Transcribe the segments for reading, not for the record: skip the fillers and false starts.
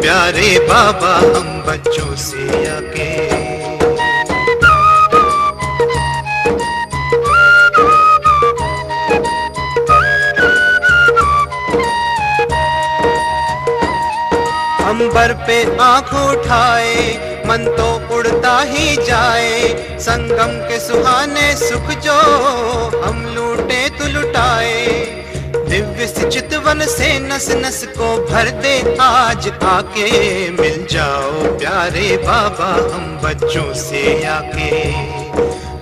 प्यारे बाबा हम बच्चों से आके। अंबर पे आँख उठाए मन तो उड़ता ही जाए, संगम के सुहाने सुख जो हम लूटे तो लुटाए। दिव्य चितवन से नस नस को भर दे आज आके, मिल जाओ प्यारे बाबा हम बच्चों से आके।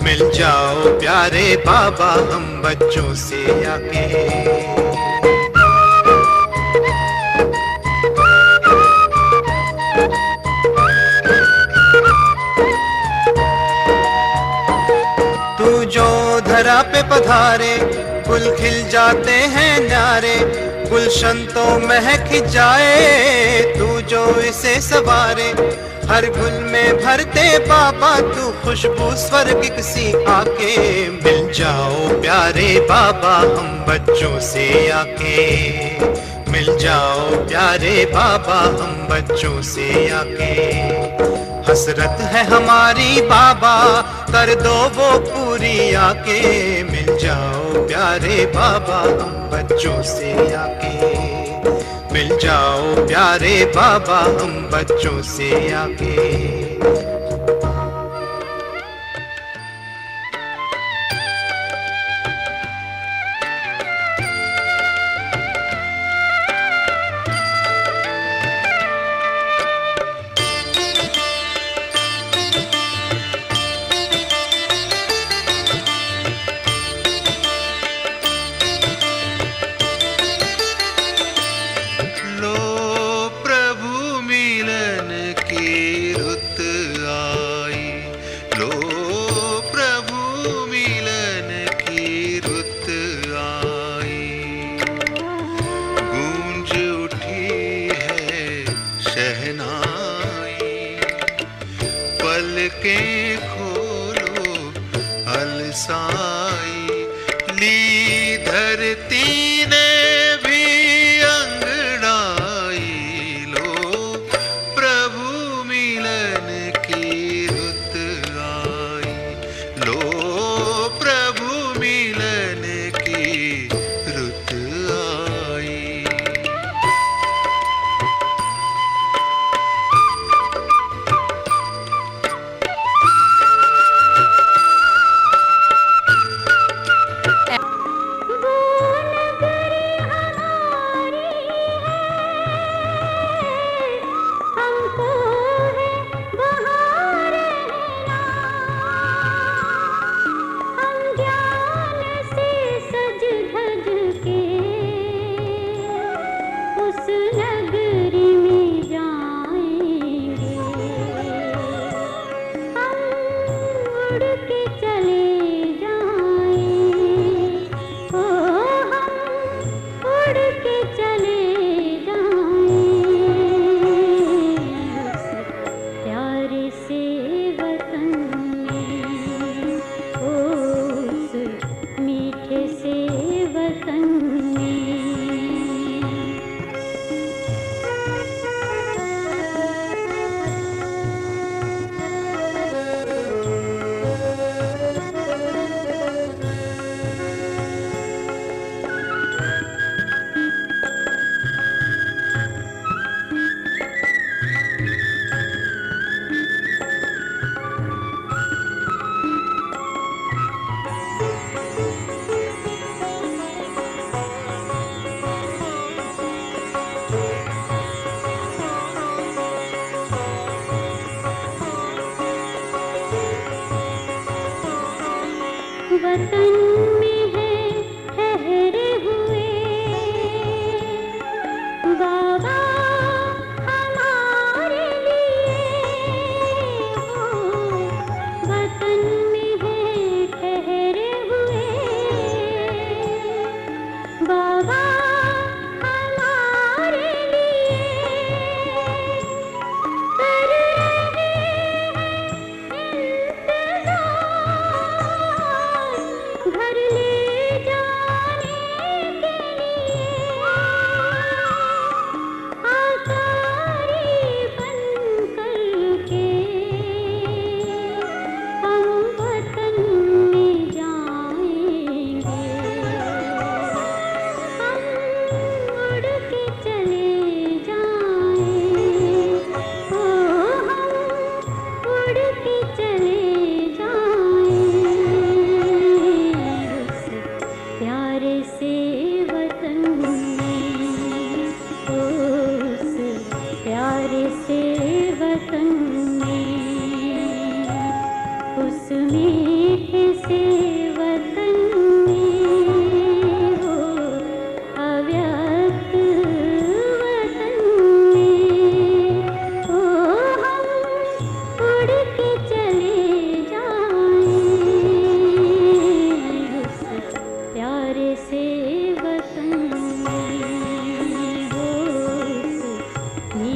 मिल जाओ प्यारे बाबा हम बच्चों से आके। तू जो धरा पे पधारे गुल खिल जाते हैं न्यारे, गुलशन तो महक जाए तू जो इसे सवारे। हर गुल में भरते बाबा तू खुशबू स्वर्गिक सी आके, मिल जाओ प्यारे बाबा हम बच्चों से आके। मिल जाओ प्यारे बाबा हम बच्चों से आके। हसरत है हमारी बाबा कर दो वो पूरी आके, मिल जाओ प्यारे बाबा हम बच्चों से आके। मिल जाओ प्यारे बाबा हम बच्चों से आके। पलकें खोलो अलसाई, ली धरती ने भी अंगड़ाई। लो प्रभु मिलन की रुत आई, लो प्रभु मिलन की रुत आई। वतन में है ठहरे हुए बाबा हमारे लिए हो। वतन में है ठहरे हुए बाबा हमारे लिए, कर रहे हैं इंतजार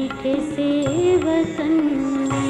मीठे से वतन में।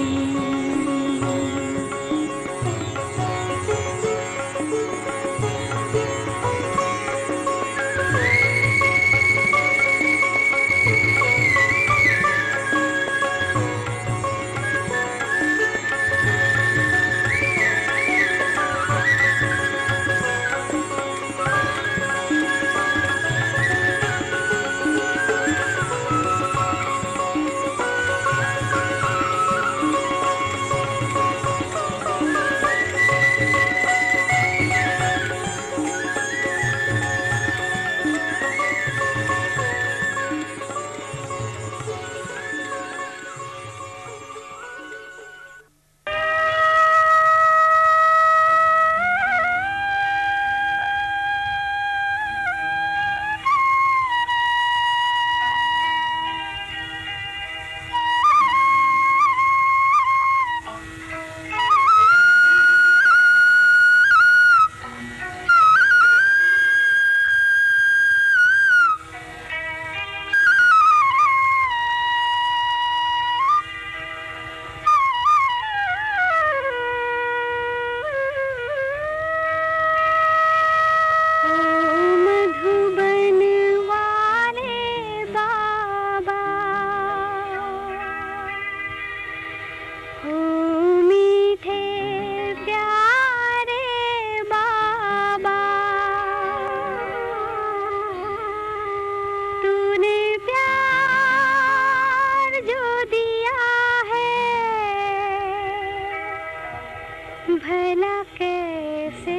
भला कैसे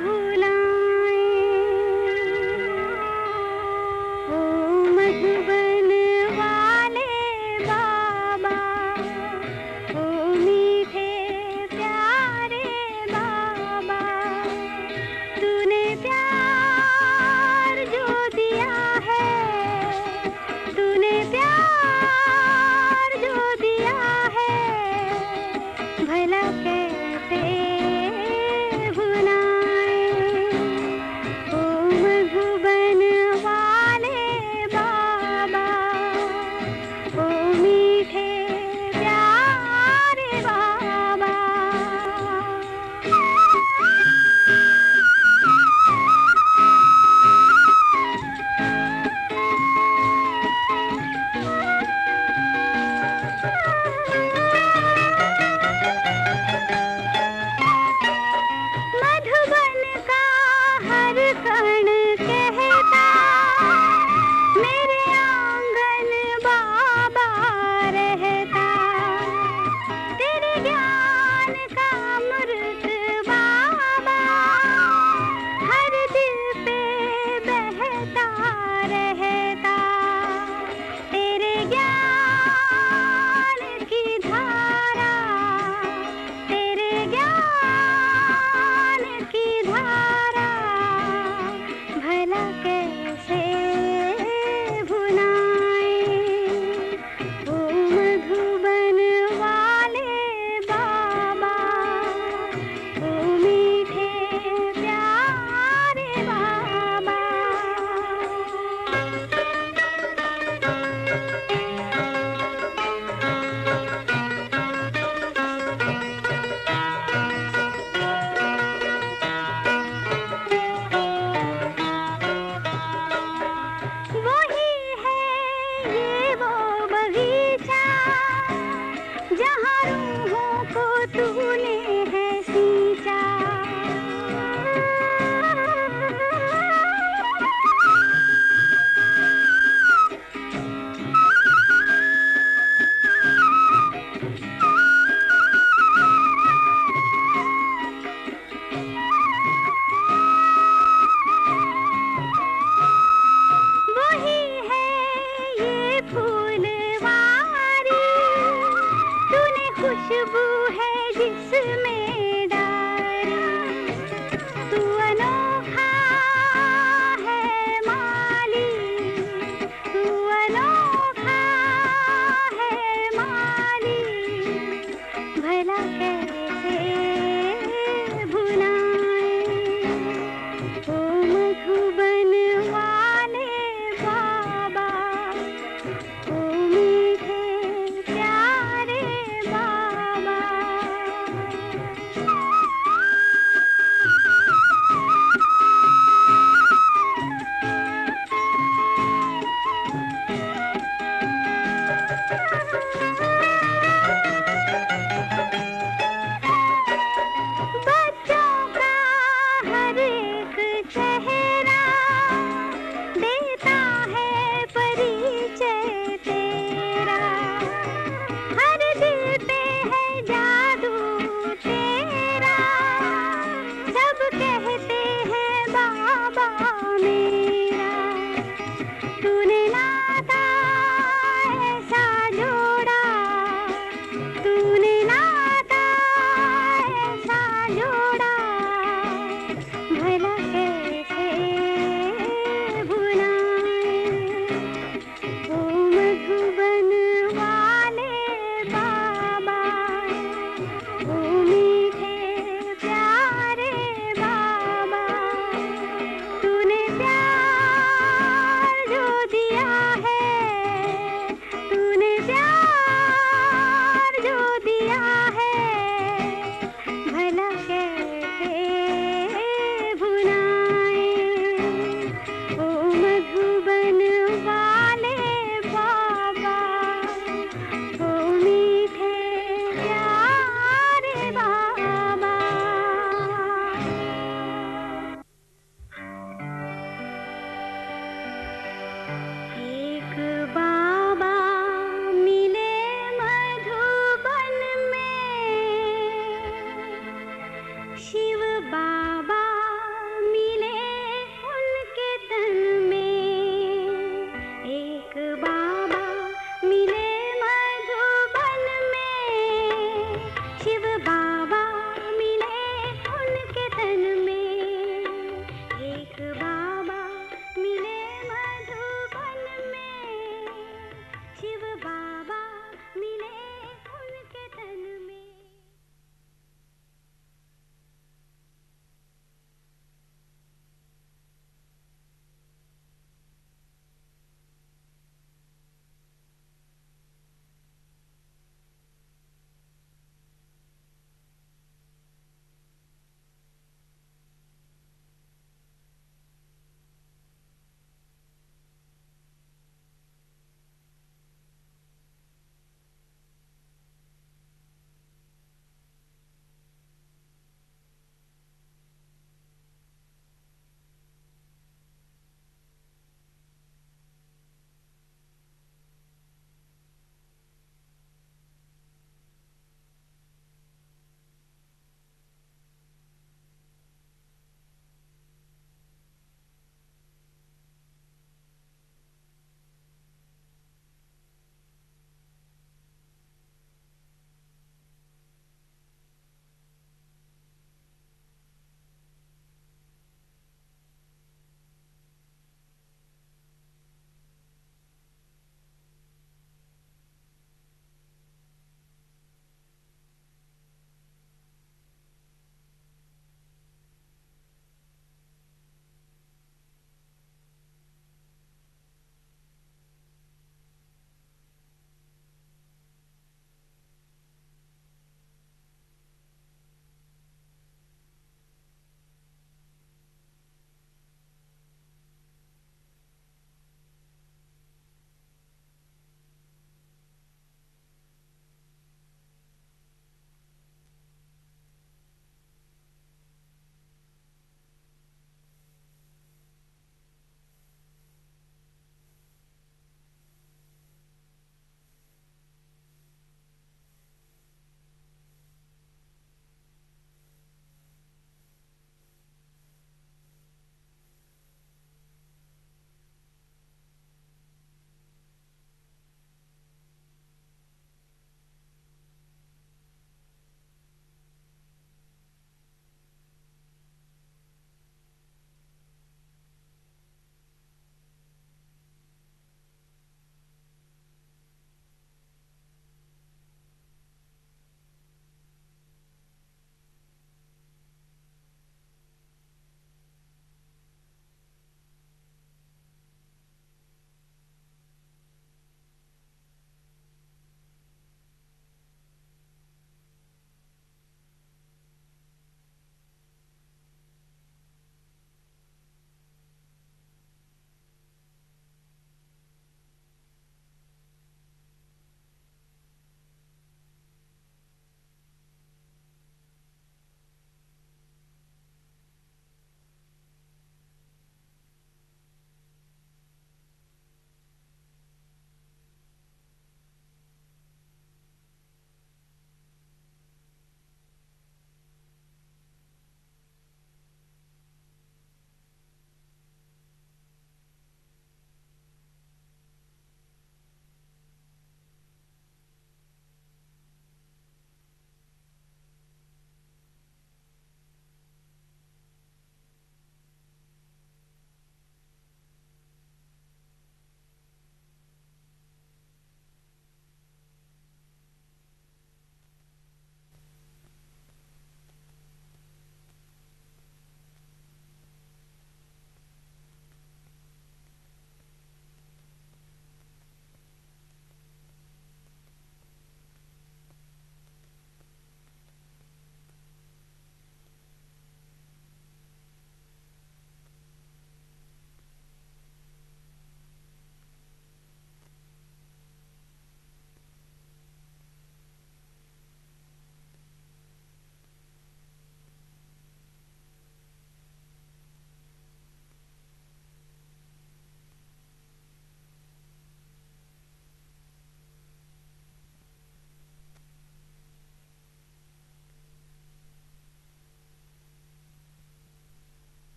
भुलाएं ओ मधुबन वाले बाबा, ओ मीठे प्यारे बाबा। तूने प्यार जो दिया है, तूने प्यार जो दिया है, भला कैसे भुलाएं ओ मधुबन वाले बाबा, ओ मीठे प्यारे बाबा। मधुबन का हर कण कहता, मेरे आंगन बाबा रहता। तेरे ज्ञान का अमृत बाबा, हर दिल पे बहता रहता। तेरे ज्ञान की धारा, तेरे ज्ञान की धारा, भला कैसे भुलाएं ओ मधुबन वाले बाबा, ओ मीठे प्यारे बाबा। वही है ये वो बगीचा, जहाँ रूहों को तूने है सींचा। वही है ये फूलवारी, तूने खुशबू है जिसमें डाली। तू अनोखा है माली, तू अनोखा है माली, भला कैसे भुलाएं ओ मधुबन वाले बाबा,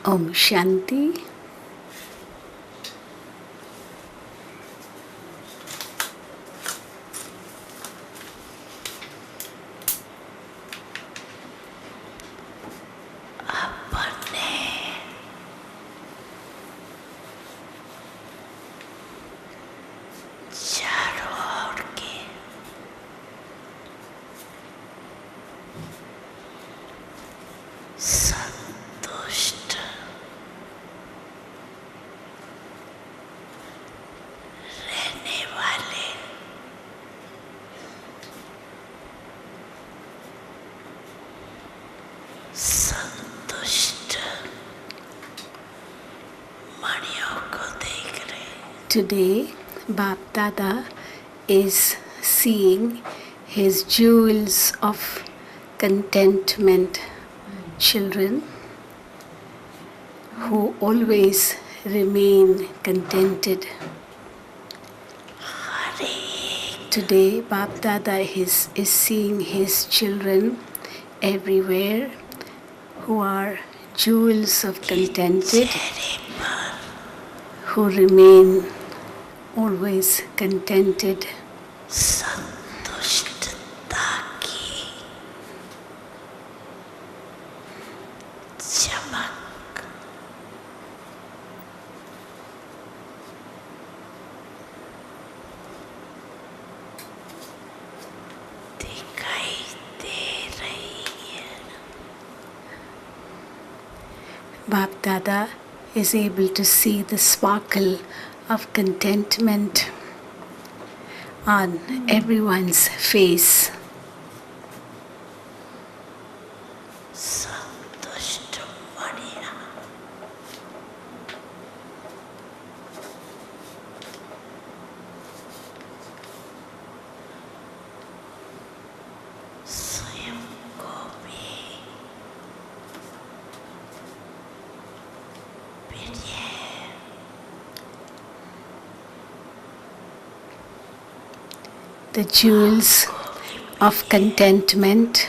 Om Shanti. Today, Bap Dada is seeing his jewels of contentment children who always remain contented. Today, Bap Dada is seeing his children everywhere who are jewels of contented, who remain always contented. Bap Dada is able to see the sparkle of contentment on everyone's face. The jewels of contentment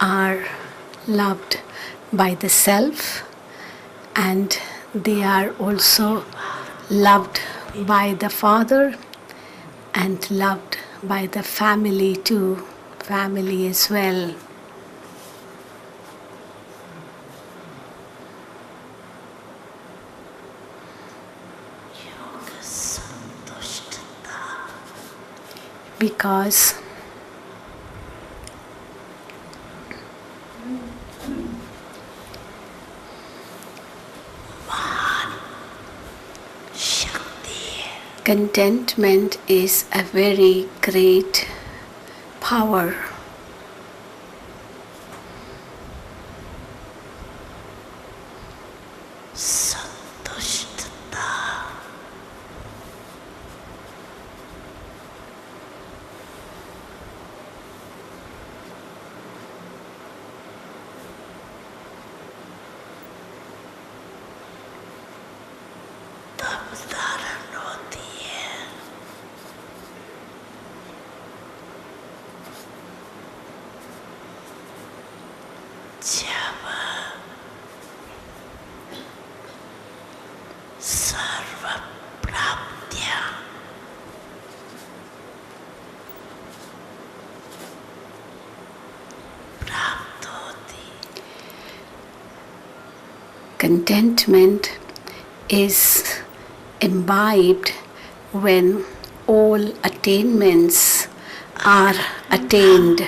are loved by the self, and they are also loved by the Father and loved by the family too, family as well. Because contentment is a very great power. Contentment is imbibed when all attainments are attained.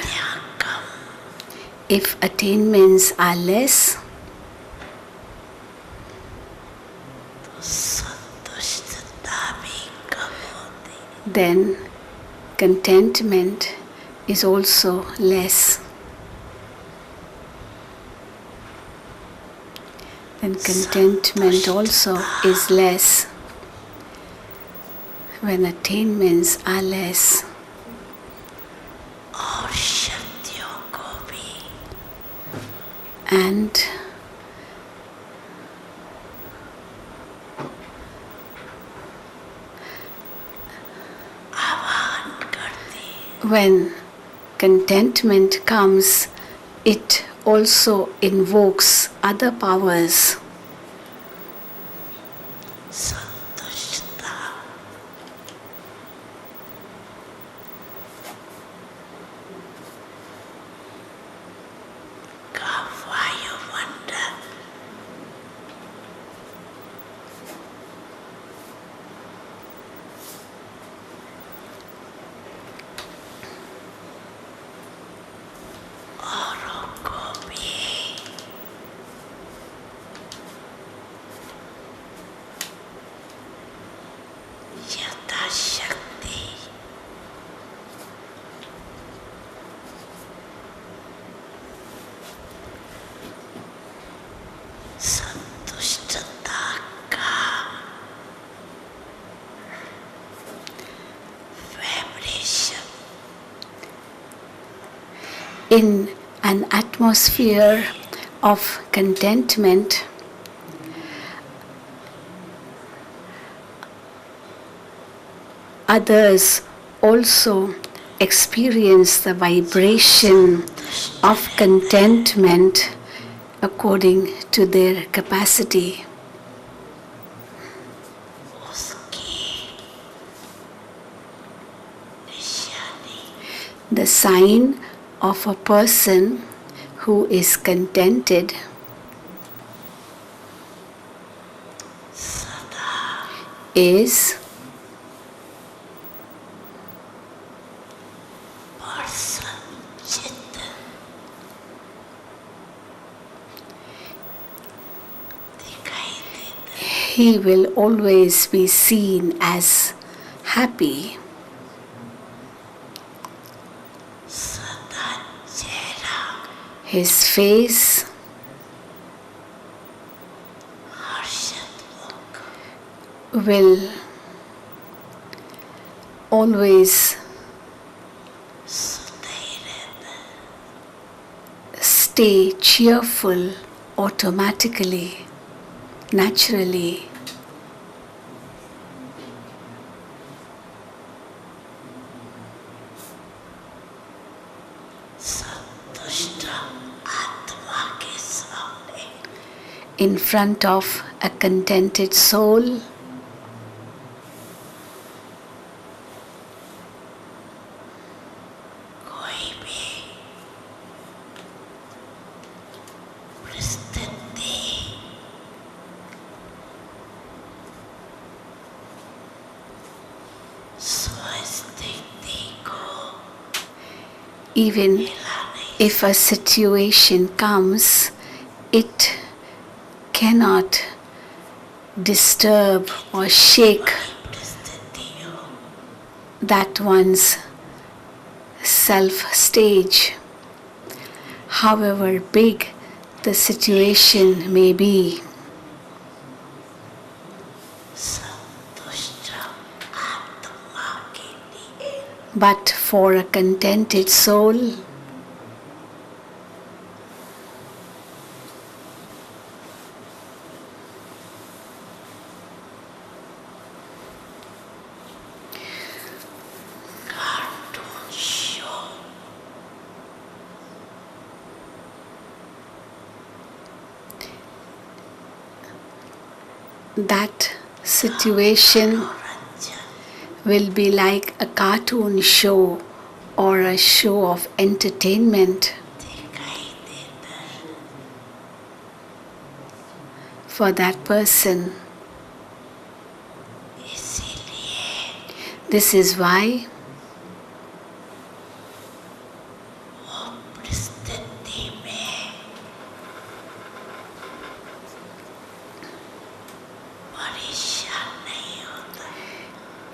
If attainments are less, then contentment is also less. Then contentment also is less when attainments are less. And when contentment comes, it also invokes other powers. in an atmosphere of contentment, others also experience the vibration of contentment according to their capacity. The sign of a person who is contented is he will always be seen as happy. His face will always stay cheerful automatically, naturally. In front of a contented soul, even if a situation comes, it cannot disturb or shake that one's self-stage, however big the situation may be. But for a contented soul, that situation will be like a cartoon show or a show of entertainment for that person. This is why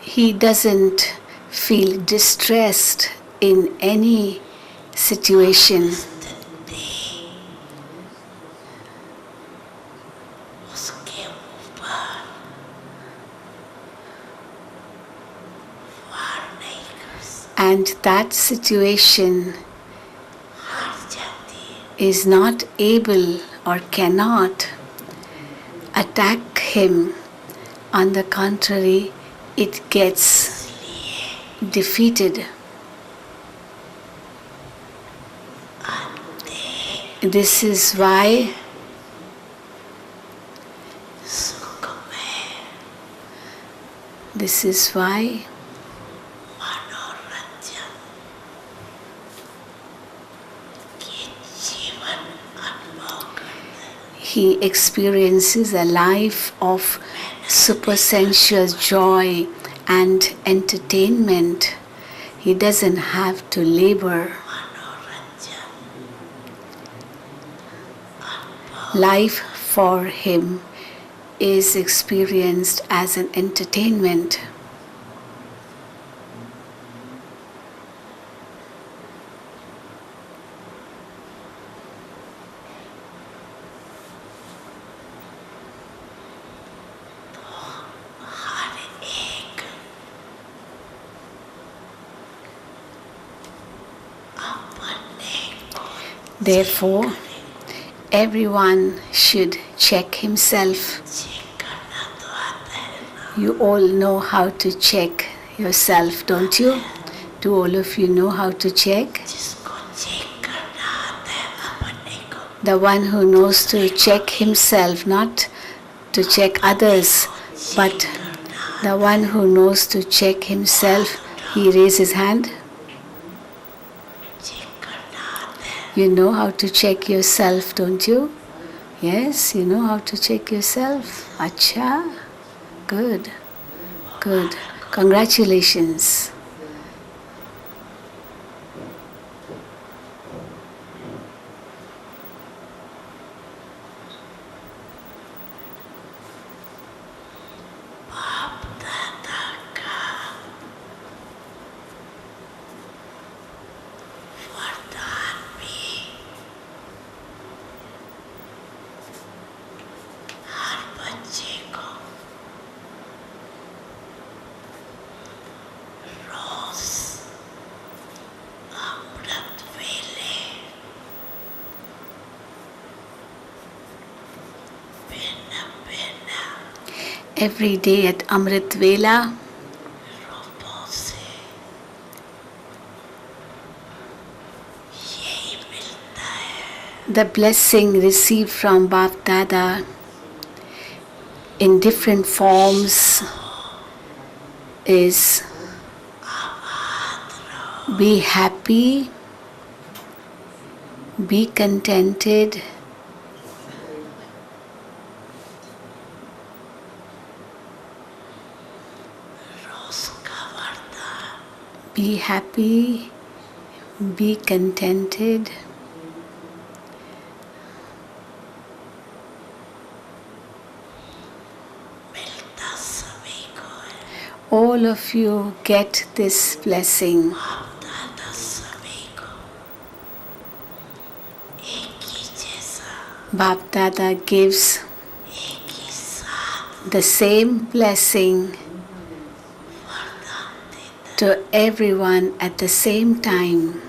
he doesn't feel distressed in any situation. And that situation is not able or cannot attack him. On the contrary, it gets defeated. This is why he experiences a life of supersensuous joy and entertainment. He doesn't have to labor. Life for him is experienced as an entertainment. Therefore, everyone should check himself. You all know how to check yourself, don't you? Do all of you know how to check? The one who knows to check himself, not to check others, but the one who knows to check himself, he raises his hand. You know how to check yourself, don't you? Yes, you know how to check yourself. Acha. Good. Good. Congratulations. Every day at Amrit Vela, the blessing received from Bap Dada in different forms is be happy, be contented, be happy, be contented, all of you get this blessing. Bap Dada gives the same blessing to everyone at the same time.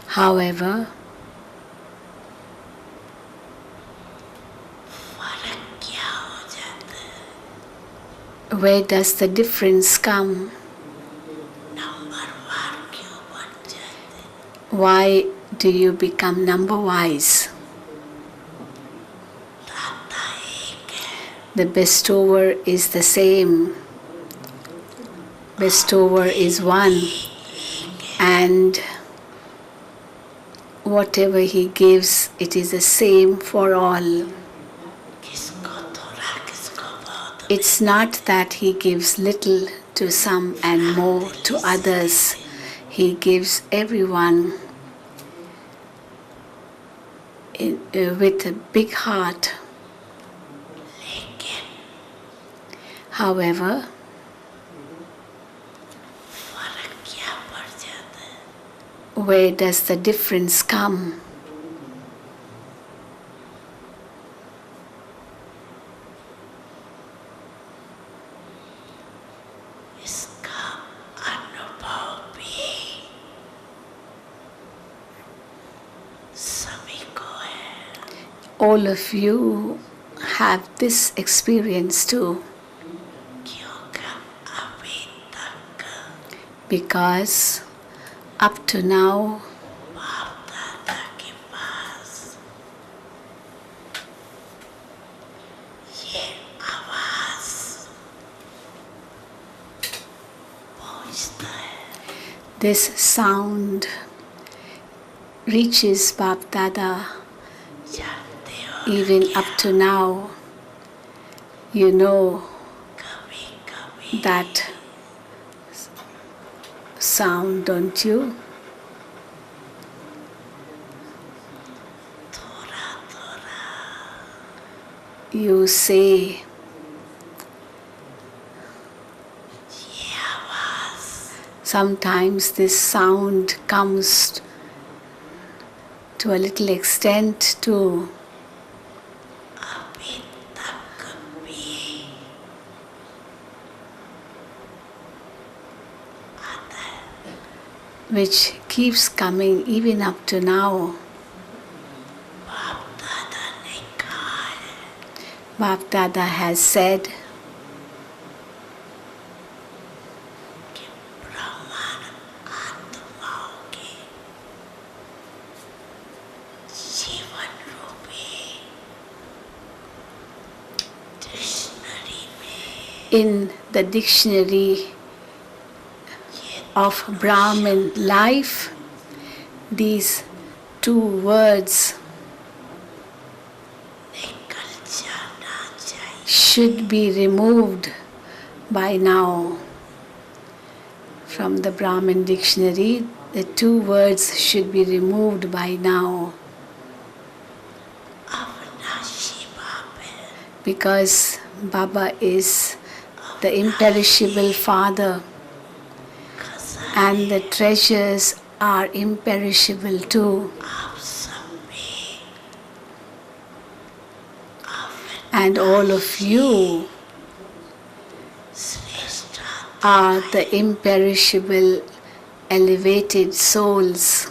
However, where does the difference come? Why do you become number-wise? The bestower is the same. Bestower is one, and whatever he gives, it is the same for all. It's not that he gives little to some and more to others. He gives everyone with a big heart. However, where does the difference come? All of you have this experience too, because up to now this sound reaches Bap Dada. Even up to now, you know that sound, don't you? You say, sometimes this sound comes to a little extent to which keeps coming even up to now. Bap Dada has said in the dictionary of Brahmin life, these two words should be removed by now. From the Brahmin dictionary, the two words should be removed by now. Because Baba is the imperishable Father, and the treasures are imperishable too. And all of you are the imperishable, elevated souls.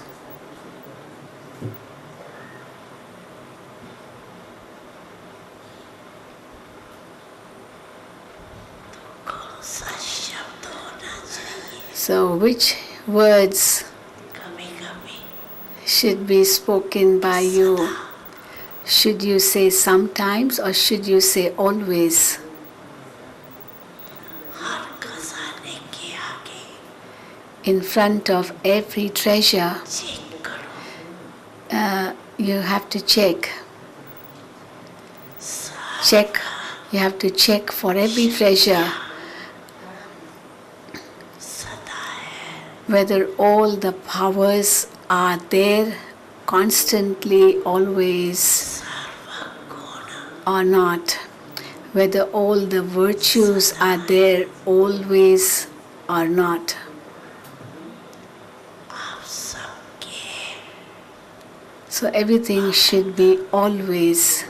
So, which words should be spoken by you? Should you say sometimes or should you say always? In front of every treasure, you have to check. You have to check for every treasure whether all the powers are there constantly, always, or not. Whether all the virtues are there always or not. So everything should be always.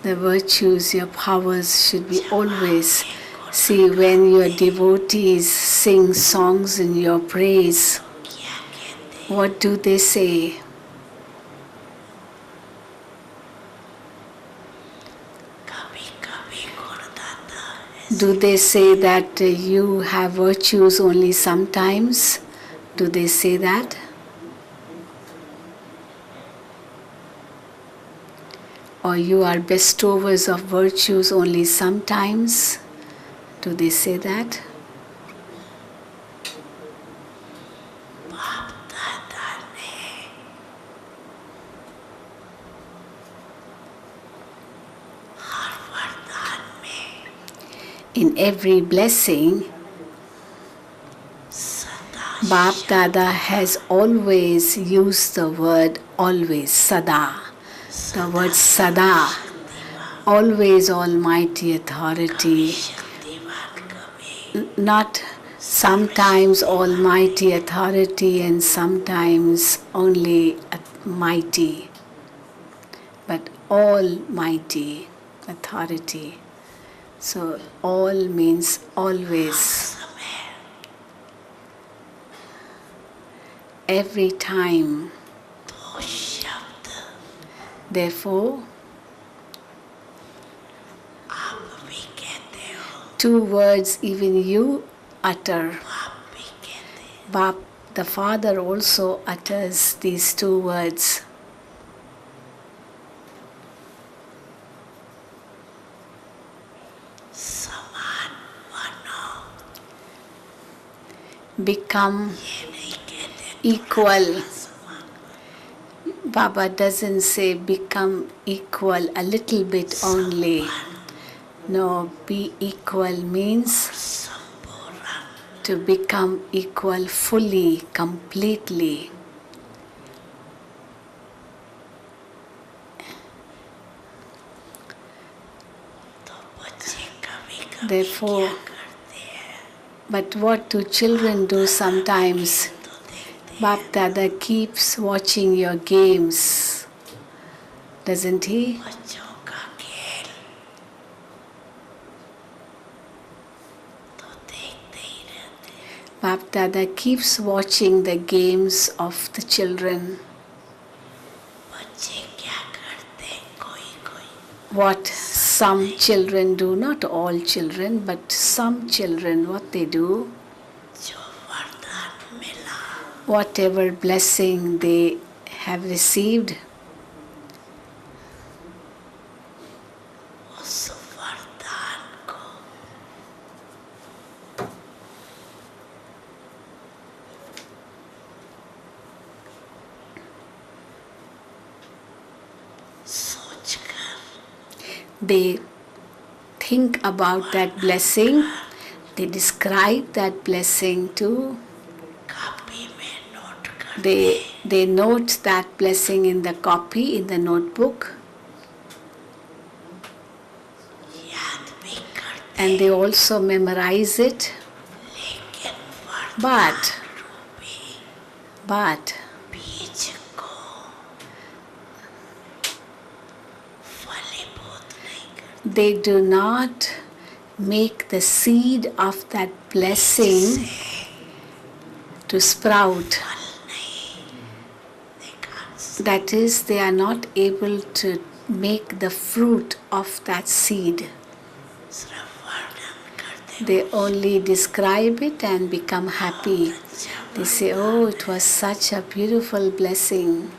The virtues, your powers should be always. See, when your devotees sing songs in your praise, what do they say? Do they say that you have virtues only sometimes? Do they say that? Or you are bestowers of virtues only sometimes? Do they say that? In every blessing, Bap Dada has always used the word always, sada. The word sada, always Almighty Authority. Not sometimes Almighty Authority and sometimes only mighty, but Almighty Authority. So all means always. Every time. Therefore, two words even you utter. Bap, the Father also utters these two words. Become equal. Baba doesn't say become equal a little bit only. No, be equal means to become equal fully, completely. Therefore, but what do children do sometimes? Bap Dada keeps watching your games, doesn't he? Bap Dada keeps watching the games of the children. बच्चे क्या करते हैं, कोई कोई What some children do, not all children, but some children, what they do, जो वरदान मिला whatever blessing they have received, उस वरदान को सोचकर they think about that blessing, they describe that blessing too, copy में नोट कर they note that blessing in the copy, in the notebook, याद भी करते and they also memorize it. लेकिन But, रूपी but, बीज को फलीभूत नहीं करते they do not make the seed of that blessing to sprout. फल नहीं निकाल That is, they are not able to make the fruit of that seed. सिर्फ वर्णन करते They only describe it and become happy. They say, oh, it was such a beautiful blessing.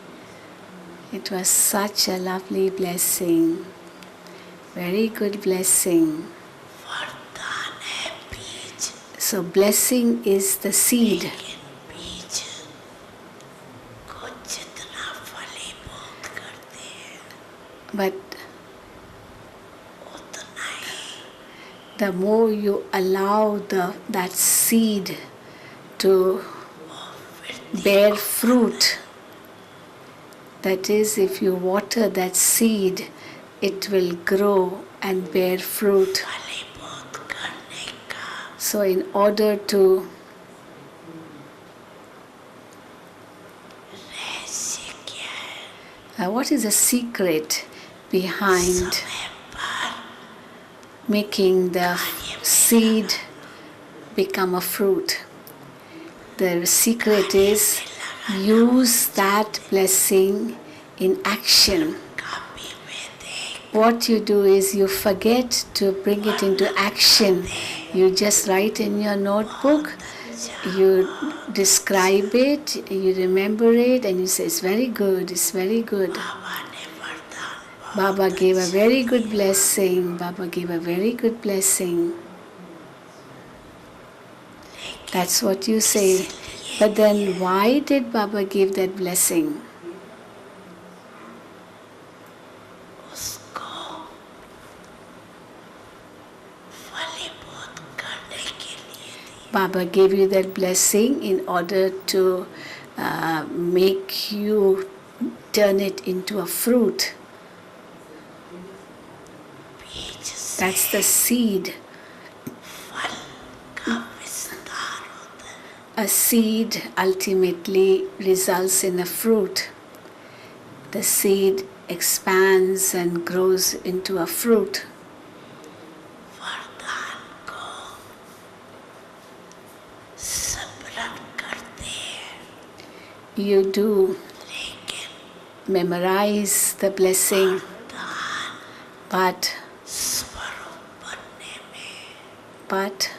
It was such a lovely blessing. Very good blessing. वरदान है बीज So blessing is the seed. लेकिन बीज को जितना फलीभूत करते हैं But उतना ही the more you allow that seed to bear fruit, that is, if you water that seed, it will grow and bear fruit. फलीभूत करने का So in order to रहस्य क्या है what is the secret behind समय पर making the seed become a fruit? The secret is use that blessing in action. Copy में देख What you do is you forget to bring it into action. You just write in your notebook, you describe it, you remember it, and you say, it's very good, it's very good. बाबा ने वरदान Baba gave a very good blessing. Baba gave a very good blessing. That's what you say. But then why did Baba give that blessing? उसको फलीभूत करने के लिए दी Baba gave you that blessing in order to make you turn it into a fruit. बीज से That's the seed. फल का विस्तार होता है A seed ultimately results in a fruit. The seed expands and grows into a fruit. वरदान को स्मरण करते हैं You do लेकिन memorize the blessing, वरदान but स्वरूप बनने में but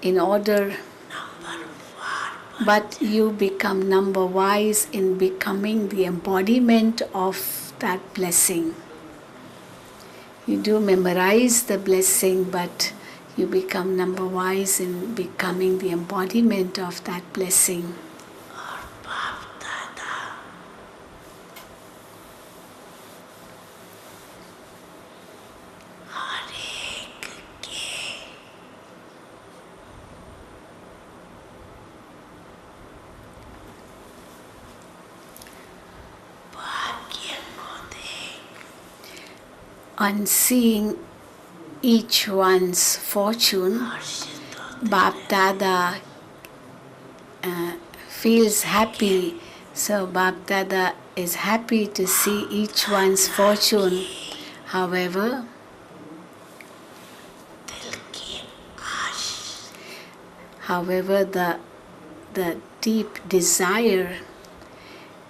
in order नंबरवार but you become number wise in becoming the embodiment of that blessing. You do memorize the blessing, but you become number wise in becoming the embodiment of that blessing. और बाप दादा हर एक के भाग्य को देख On seeing each one's fortune, हर्षित होते Bap Dada feels happy. So Bap Dada is happy to see each one's fortune. However, दिल की आश However, the deep desire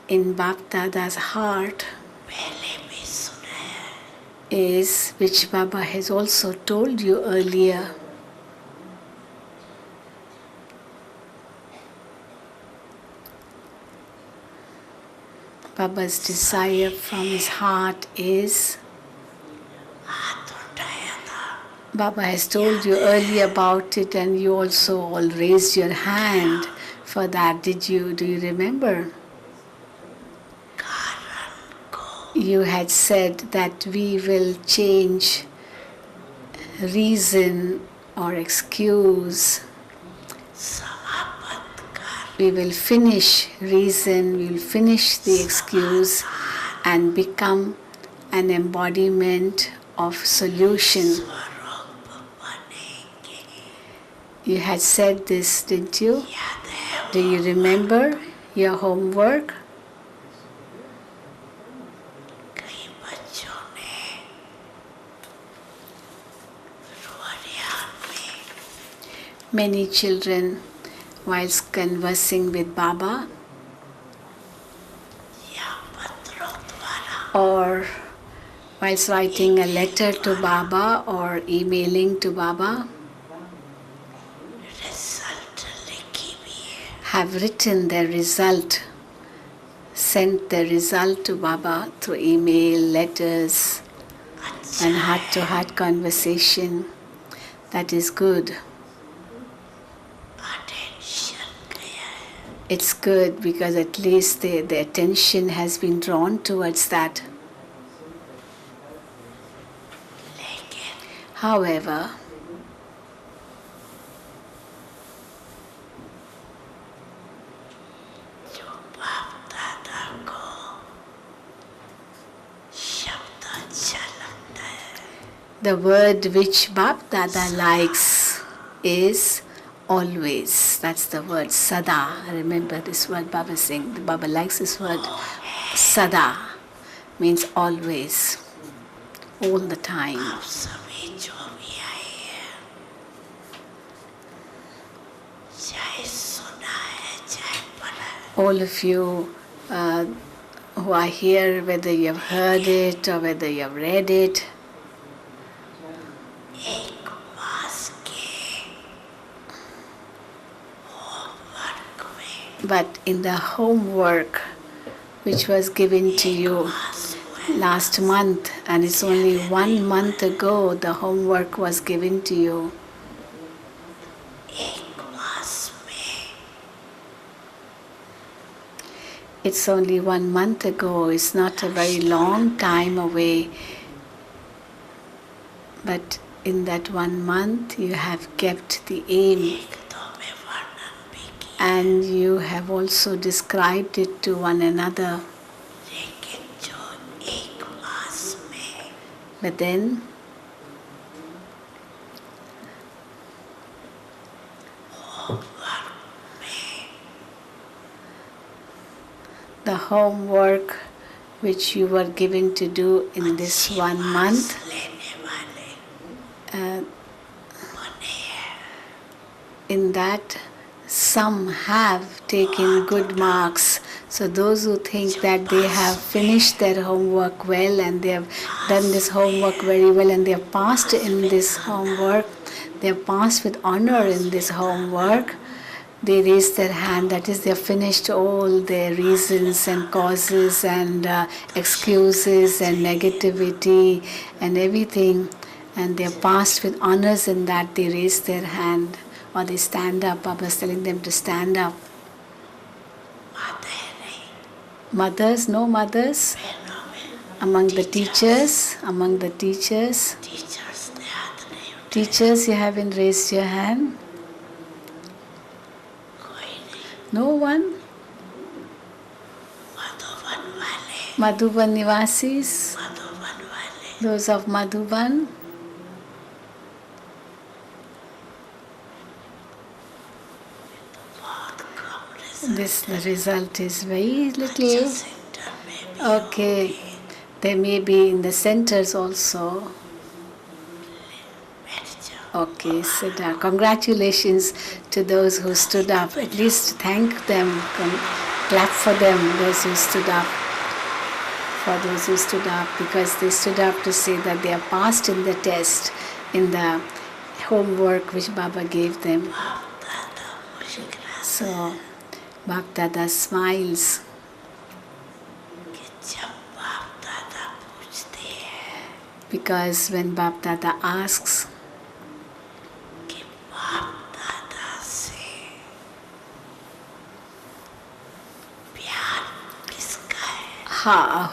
in Baptada's heart पहले भी सुना है, is, which Baba has also told you earlier, Baba's desire from his heart is, हाथ उठाया था, Baba has told you earlier about it, and you also all raised your hand for that. Do you remember? कारण को You had said that we will change reason or excuse. समाप्त कर We will finish reason, we will finish the excuse and become an embodiment of solution. स्वरूप बनेंगे। You had said this, didn't you? याद है Do you remember your homework? कई बच्चों ने रोरियान में Many children, whilst conversing with Baba या पत्रों द्वारा or whilst writing a letter to Baba or emailing to Baba, result लिखी भी है, have written their result, sent their result to Baba through email, letters, अच्छा and heart-to-heart conversation. That is good. Attention गया है, It's good because at least the attention has been drawn towards that. लेकिन However, जो बाप दादा को शब्द अच्छा लगता है, the word which Bap Dada likes is always. That's the word sada. Remember this word Baba saying. Baba likes this word sada. Means always. All the time. आप सभी जो भी आए हैं, चाहे सुना है चाहे पढ़ा है, All of you who are here, whether you have heard it or whether you have read it, एक मास के होमवर्क में but in the homework which was given to you last month, and it's only 1 month ago the homework was given to you. एक मास में It's only 1 month ago, it's not a very long time away. But in that 1 month you have kept the aim एक दो में वर्णन भी किया, and you have also described it to one another. लेकिन जो एक मास में But then होमवर्क में the homework which you were given to do in this 1 month, लेने वाले uh, बने हैं, in that some have taken good marks. So those who think that they have finished their homework well and they have done this homework very well and they have passed in this homework, they have passed with honor in this homework, they raise their hand, that is they have finished all their reasons and causes and excuses and negativity and everything, and they have passed with honors in that, they raise their hand or they stand up. Baba is telling them to stand up. माते नहीं, Mothers, no mothers? बहनों में Among the teachers, among the teachers. Teachers ने हाथ नहीं उठाया, Teachers, you haven't raised your hand? कोई नहीं, No one? मधुबन वाले, Madhuban Nivasis? मधुबन वाले Those of Madhuban? बहुत कम result, The result is very little. Centre में भी Okay, they may be in the centers also. बैठ जाओ, Okay, sit down. Congratulations to those who stood up. At least thank them, clap for them, those who stood up. For those who stood up, because they stood up to say that they are passed in the test, in the homework which Baba gave them. So Bap Dada smiles. Because when Bap Dada asks,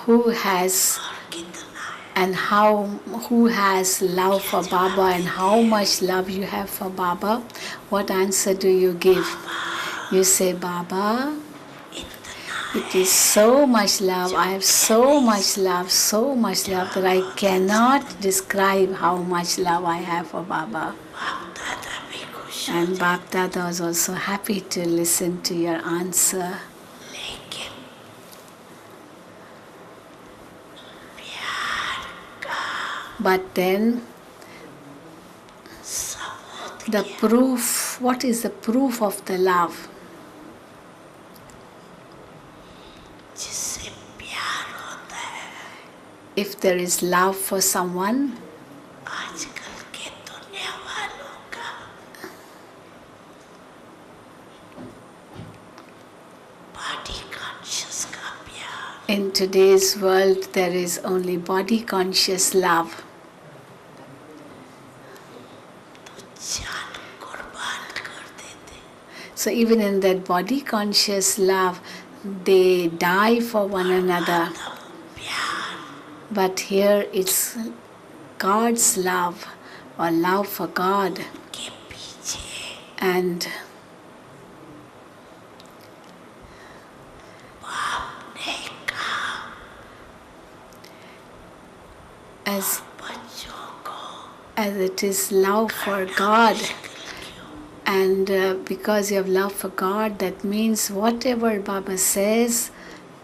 who has love for Baba and how much love you have for Baba, what answer do you give? You say, Baba, it is so much love, I have so much love that I cannot describe how much love I have for Baba. And Bap Dada was also happy to listen to your answer. But then, the proof, what is the proof of the love? If there is love for someone, in today's world there is only body conscious love. So even in that body conscious love, they die for one another. But here it's God's love, or love for God. And as it is love for God, and because you have love for God, that means whatever Baba says,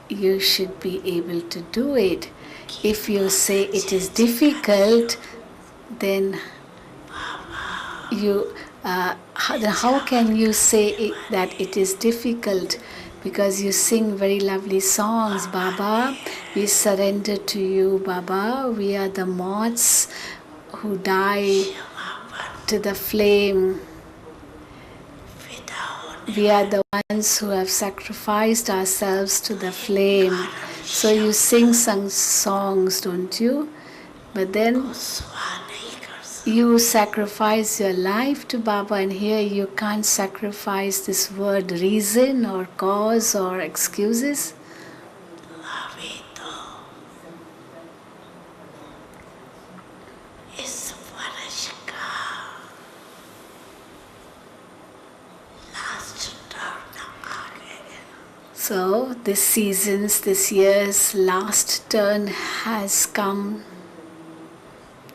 you should be able to do it. If you say it is difficult, then how can you say that it is difficult? Because you sing very lovely songs, Baba. We surrender to you, Baba. We are the moths who die to the flame. We are the ones who have sacrificed ourselves to the flame. So you sing some songs, don't you? But then you sacrifice your life to Baba, and here you can't sacrifice this word reason or cause or excuses. So this year's last turn has come.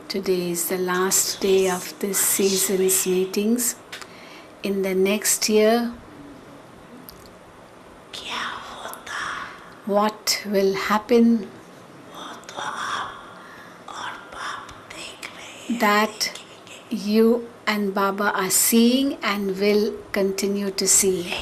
Today is the last day of this season's meetings. In the next year, what will happen? That you and Baba are seeing and will continue to see.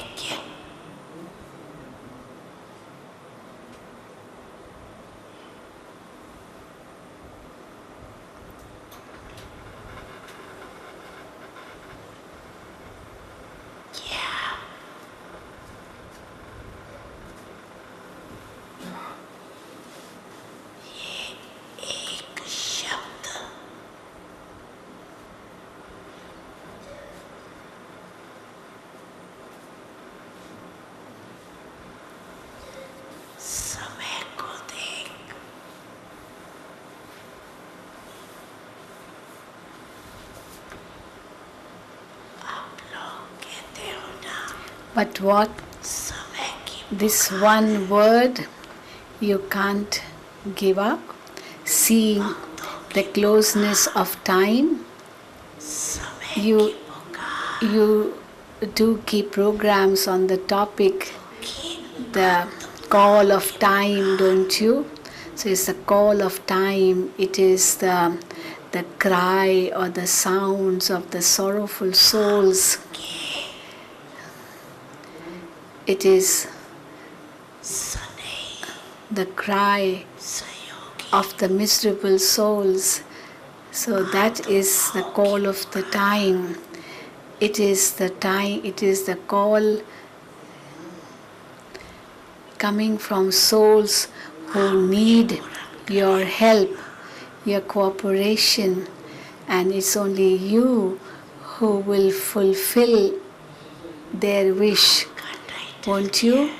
But what? This one word you can't give up. Seeing the closeness of time, you do keep programs on the topic, the call of time, don't you? So it's the call of time. It is the cry or the sounds of the sorrowful souls. It is Sunny the cry Sayogi of the miserable souls. So that is the call of the time. It is the time, it is the call coming from souls who need your help, your cooperation, and it's only you who will fulfill their wish, won't you?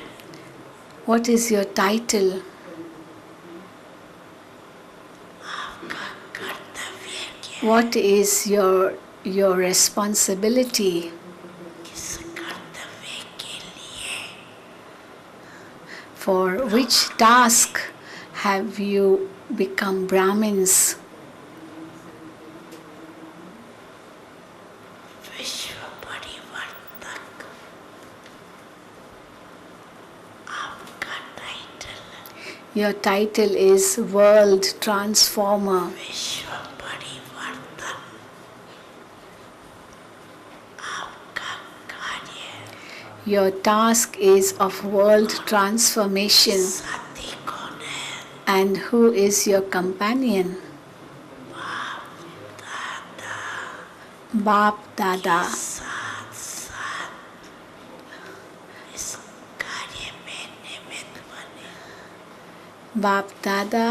What is your title? What is your responsibility? किस कर्तव्य के लिए For which task have you become Brahmins? विश्व परिवर्तक आपका title Your title is World Transformer. विश्व परिवर्तन आपका कार्य Your task is of world transformation. साथी कौन है And who is your companion? Baap Dada. साथ साथ इस कार्य में निमित्त बने Baap Dada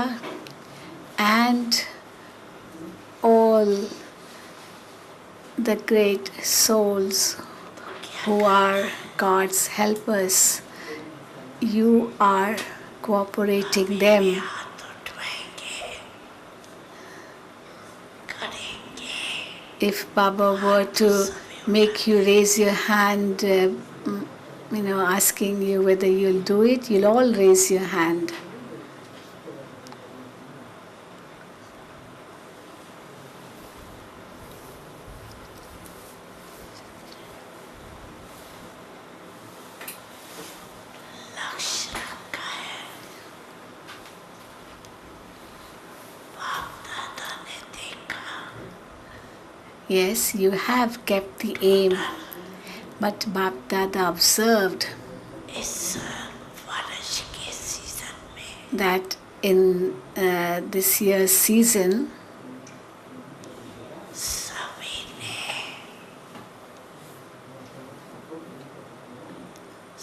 and all the great souls who are God's helpers. You are cooperating them. हाथ उठवाएंगे करेंगे If Baba were to make you raise your hand, asking you whether you'll do it, you'll all raise your hand. लक्ष्य रखा है बाप दादा ने देखा Yes, you have kept the aim, but Bap Dada observed इस वर्ष के सीजन में that in this year's season, सभी ने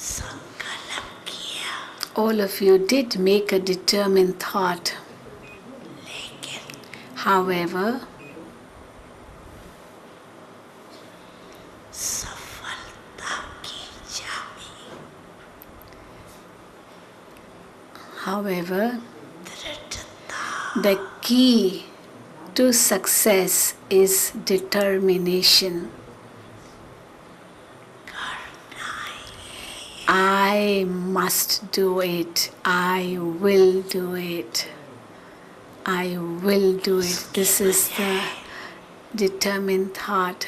संकल्प किया all of you did make a determined thought. लेकिन However, सफलता की चाबी however, दृढ़ता the key to success is determination. करना I must do it. I will do it. I will do it. This is the determined thought.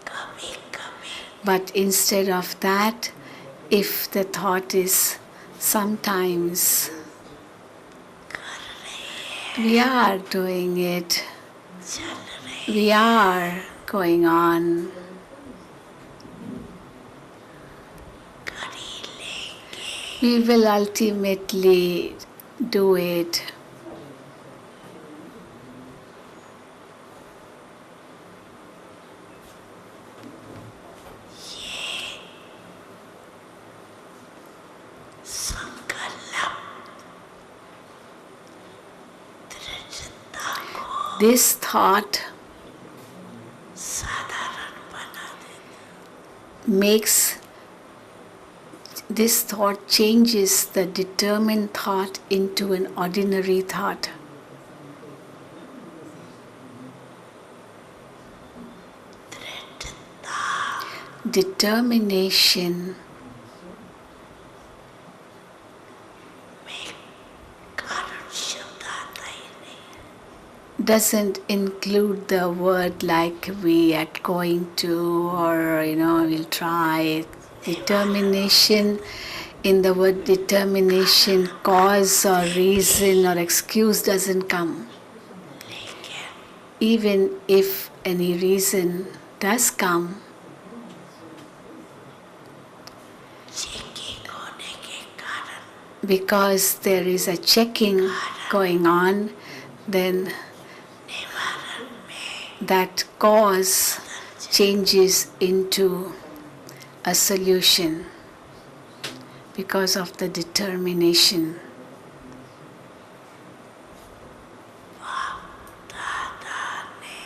कभी कभी But instead of that, if the thought is sometimes we are doing it, चल रहे we are going on, कर ही लेंगे we will ultimately do it. संकल्प दृढ़ता को This thought साधारण बना देता makes, this thought changes the determined thought into an ordinary thought. दृढ़ता Determination में कारण शब्द आता ही नहीं doesn't include the word like we are going to, or we'll try. Determination, in the word determination, cause or reason or excuse doesn't come. लेकिन Even if any reason does come checking होने के कारण because there is a checking going on, then निवारण में that cause changes into a solution because of the determination. दादा ने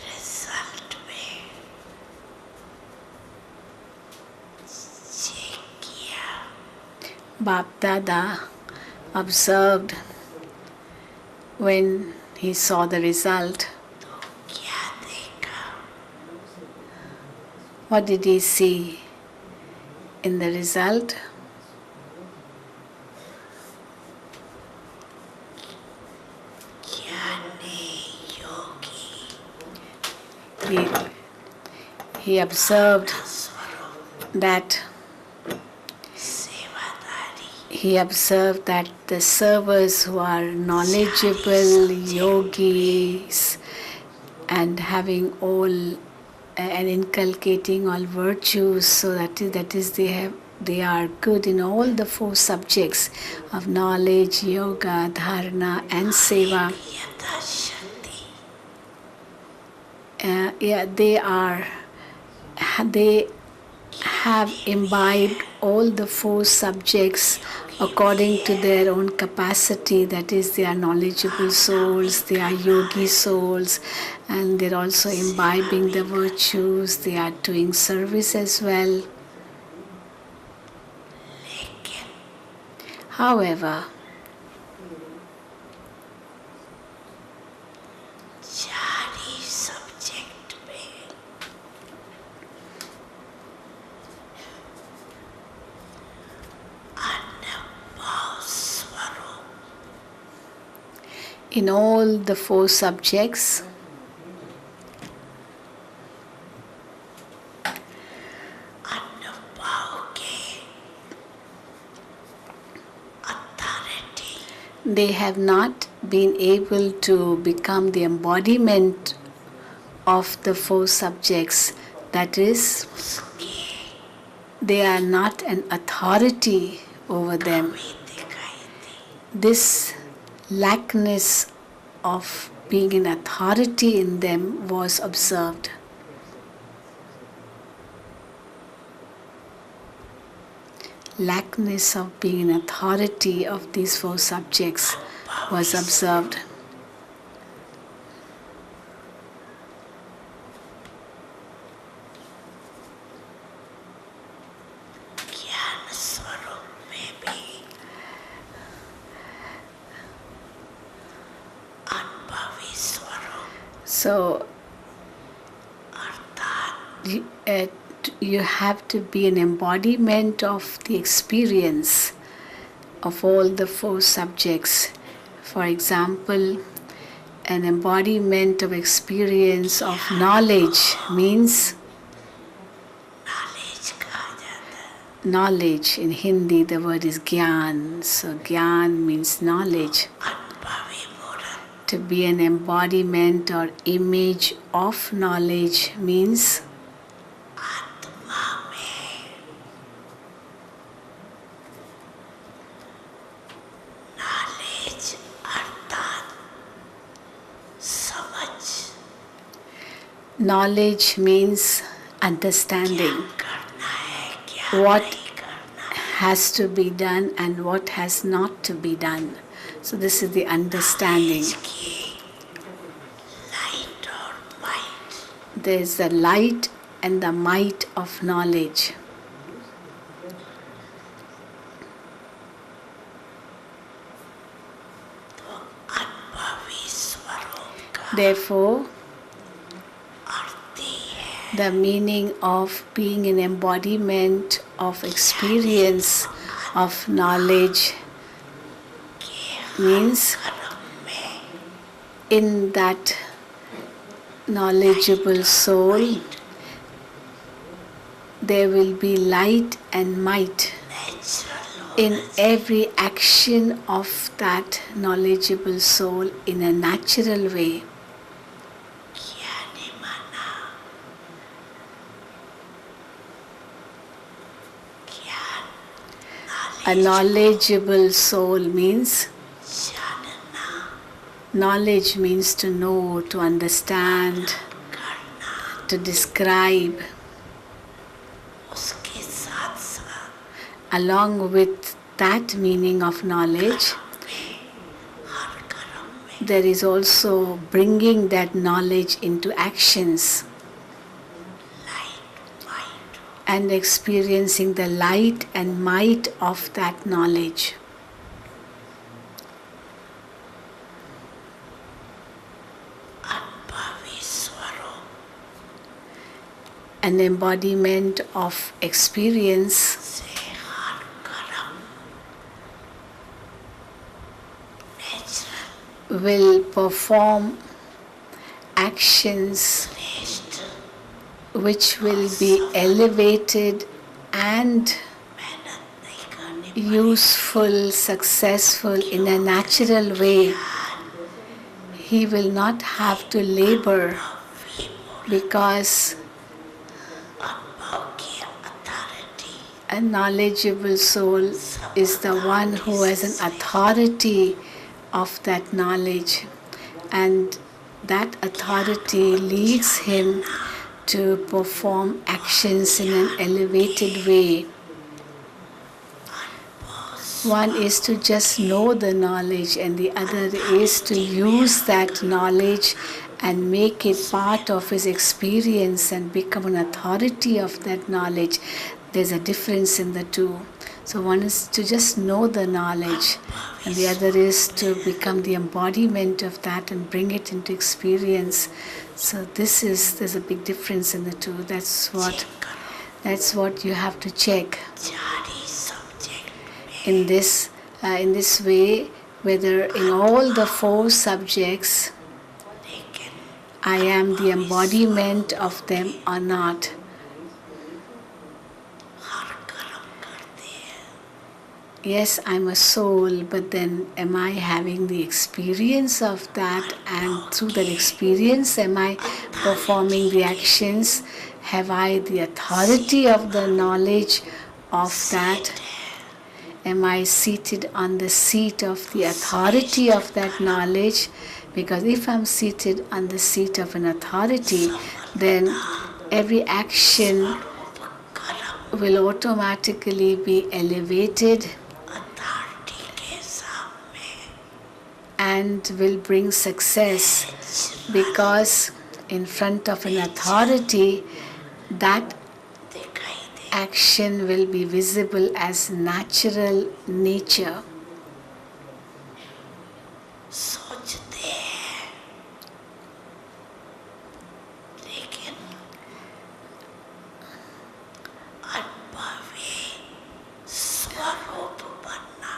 result में check किया Bap Dada observed when he saw the result. तो क्या देखा What did he see in the result? ज्ञानी योगी He observed स्वरूप that सेवादारी he observed that the servers who are knowledgeable yogis and having all and inculcating all virtues, so that is they are good in all the four subjects of knowledge, yoga, dharana and seva. यथाशक्ति They have imbibed all the four subjects according to their own capacity. That is, they are knowledgeable souls, they are yogi souls, and they're also imbibing the virtues, they are doing service as well. लेकिन However, चार ही subject में अनुभव स्वरूप in all the four subjects, अनुभव के authority they have not been able to become the embodiment of the four subjects. That is, उसकी they are not an authority over them. भी दिखाई दी This lackness of being an authority in them was observed. Lackness of being an authority of these four subjects was observed. ज्ञान स्वरूप में भी अनुभवी स्वरूप So अर्थात you have to be an embodiment of the experience of all the four subjects. For example, an embodiment of experience of knowledge means knowledge कहा जाता है knowledge. In Hindi, the word is gyan. So, gyan means knowledge. अनुभवी मूर्त To be an embodiment or image of knowledge means आत्मा में knowledge अर्थात समझ knowledge means understanding करना है क्या What- नहीं करना has to be done and what has not to be done. So, this is the understanding. इसकी लाइट और might There is the light and the might of knowledge. अनुभवी स्वरूप का Therefore, अर्थ ही है the meaning of being an embodiment of experience of knowledge means कर्म में in that knowledgeable soul there will be light and might. Natural हो in every action of that knowledgeable soul in a natural way. Jnani mana. Jnana. A knowledgeable soul means Janana. knowledge means to know, to understand, Karna. to describe. उसके साथ साथ Along with that meaning of knowledge, हर कर्म में there is also bringing that knowledge into actions light might and experiencing the light and might of that knowledge. अनुभवी स्वरूप An embodiment of experience से हर कर्म natural will perform actions श्रेष्ठ which will be elevated and मेहनत नहीं करनी useful, successful in a natural way. He will not have to labor because अनुभव की authority a knowledgeable soul is the one who has an authority of that knowledge, and that authority leads him to perform actions in an elevated way. One is to just know the knowledge, and the other is to use that knowledge and make it part of his experience and become an authority of that knowledge. There's a difference in the two. So one is to just know the knowledge, and the other is to become the embodiment of that and bring it into experience. So there's a big difference in the two. That's what you have to check Chari subject in this way, whether in all the 4 subjects लेकिन I am the embodiment of them or not. हर कर्म करते हैं Yes, I'm a soul, but then am I having the experience of that? And through that experience, am I performing the actions? Have I the authority of the knowledge of that? Am I seated on the seat of the authority of that knowledge? Because if I'm seated on the seat of an authority, then every action will automatically be elevated authority के सामने and will bring success, because in front of an authority, that दिखाई दे action will be visible as natural nature. सोचते हैं लेकिन अनुभवी स्वरूप बनना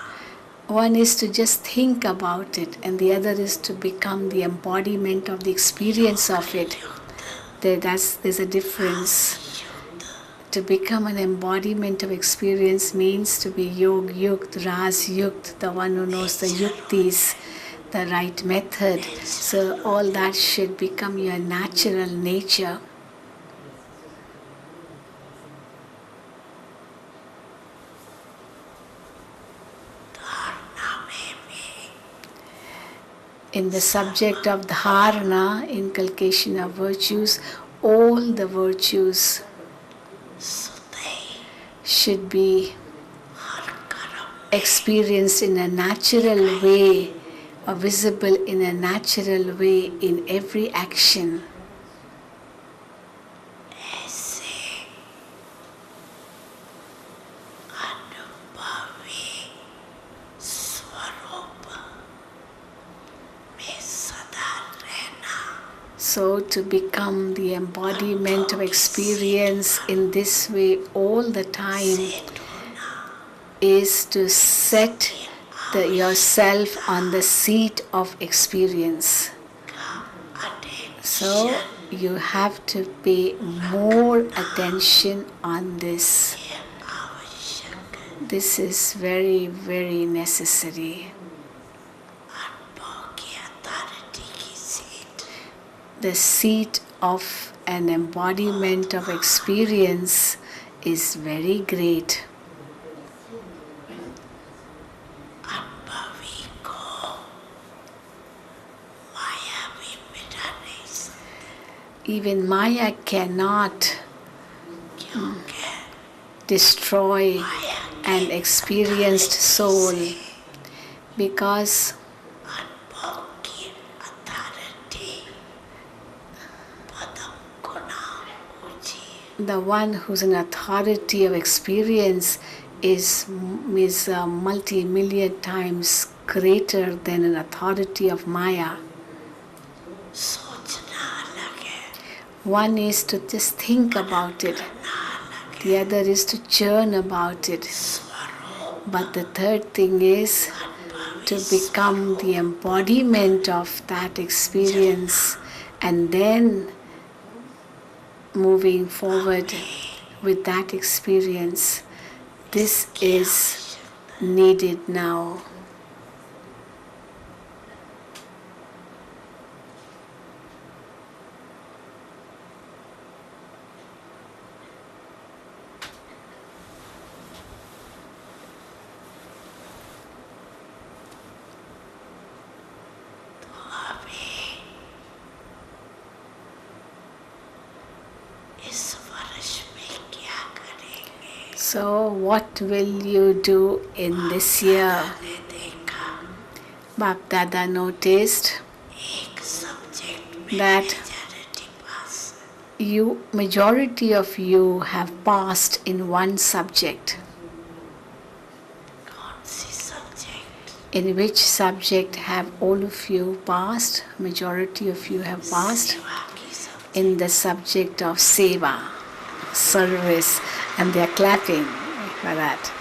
One is to just think about it, and the other is to become the embodiment of the experience of it. There's a difference. To become an embodiment of experience means to be yog yukt, ras yukt, the one who knows the yuktis, the right method. So all that should become your natural nature. धारणा में भी In the subject of dharana, inculcation of virtues, all the virtues सुते should be हर कर्म experienced in a natural way or visible in a natural way in every action. ऐसे अनुभवी स्वरूप में सदा रहना So to become the embodiment of experience in this way all the time is to set yourself on the seat of experience. So you have to pay more attention on this. आवश्यक This is very, very necessary. अनुभव की authority की seat The seat of an embodiment of experience is very great. अनुभवी को माया भी मिटा नहीं सकती Even Maya cannot क्योंकि destroy an experienced soul because अनुभव की अथॉरिटी पदम गुना ऊंची the one who's an authority of experience is multi-million times greater than an authority of Maya. सोचना अलग है One is to just think about it, the other is to churn about it. But the third thing is to become the embodiment of that experience and then moving forward with that experience. This is needed now. इस वर्ष में क्या करेंगे So, what will you do in this year? ने देखा Bap Dada noticed एक subject में that majority pass majority of you have passed in one subject. कौन सी subject In which subject have all of you passed? Majority of you have passed सेवा की subject in the subject of seva, service, and they are clapping for that.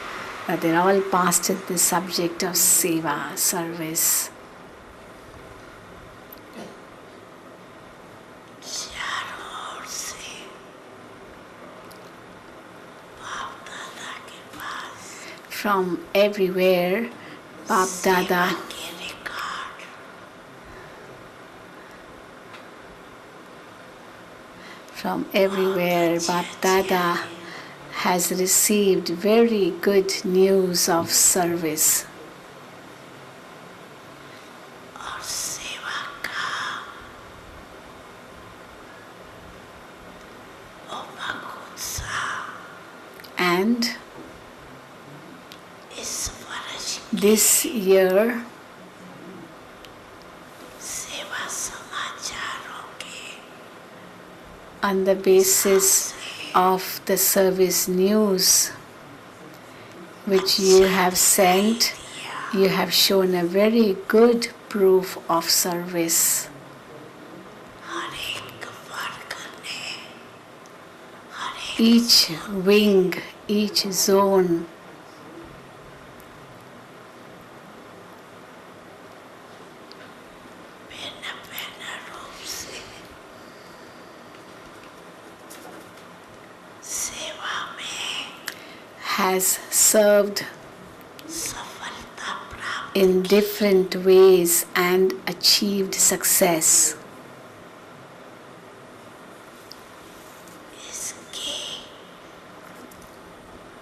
But they're all passed in the subject of seva, service. चारों ओर से बाप दादा के पास From everywhere, Bap Dada के record From everywhere, Bap Dada has received very good news of service. और सेवा का उमंग उत्साह And इस वर्ष this year, सेवा समाचारों के on the basis of the service news which you have sent, you have shown a very good proof of service. हर एक वर्ग ने हर एक Each wing, each zone भिन्न भिन्न रूप से सेवा में has served सफलता प्राप्त in different ways and achieved success. इसकी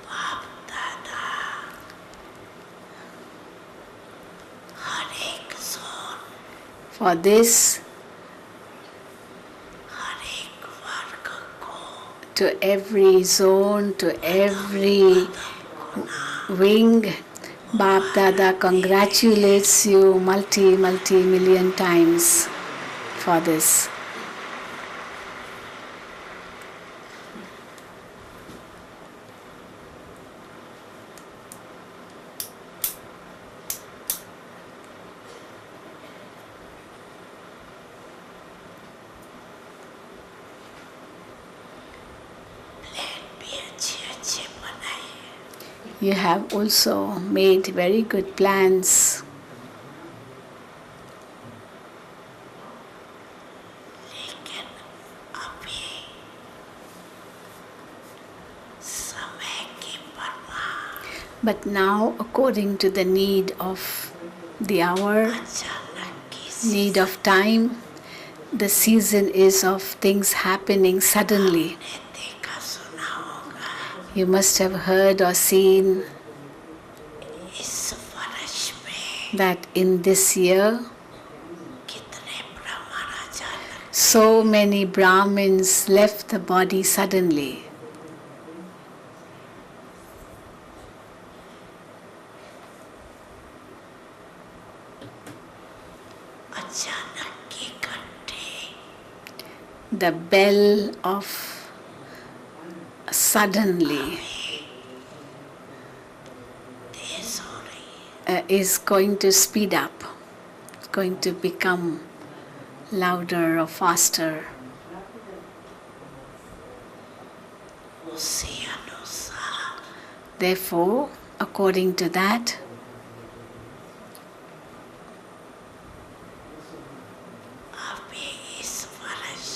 बाप दादा हर एक जोन For this, हर एक वर्ग को to every zone, to every wing, Bap Dada congratulates you multi-million times for this. Plan भी अच्छे अच्छे बनाए You have also made very good plans. लेकिन अभी समय की परवाह But now, according to the need of the hour, अचानक की need of time, the season is of things happening suddenly. ने देखा सुना होगा You must have heard or seen इस वर्ष में that in this year, कितने ब्राह्मण अचानक so many Brahmins left the body suddenly. अचानक की घंटे The bell of suddenly तेज हो रही है is going to speed up, going to become louder or faster. उसी अनुसार Therefore, according to that, अभी इस वर्ष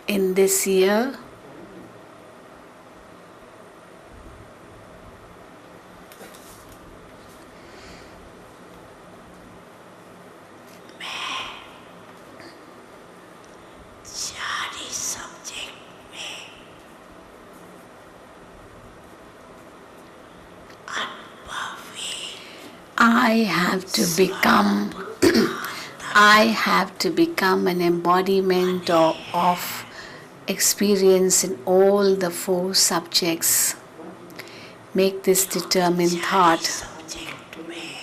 in this year, चार ही सब्जेक्ट में अनुभवी I have to become an embodiment of experience in all the four subjects. Make this determined thought. Subject में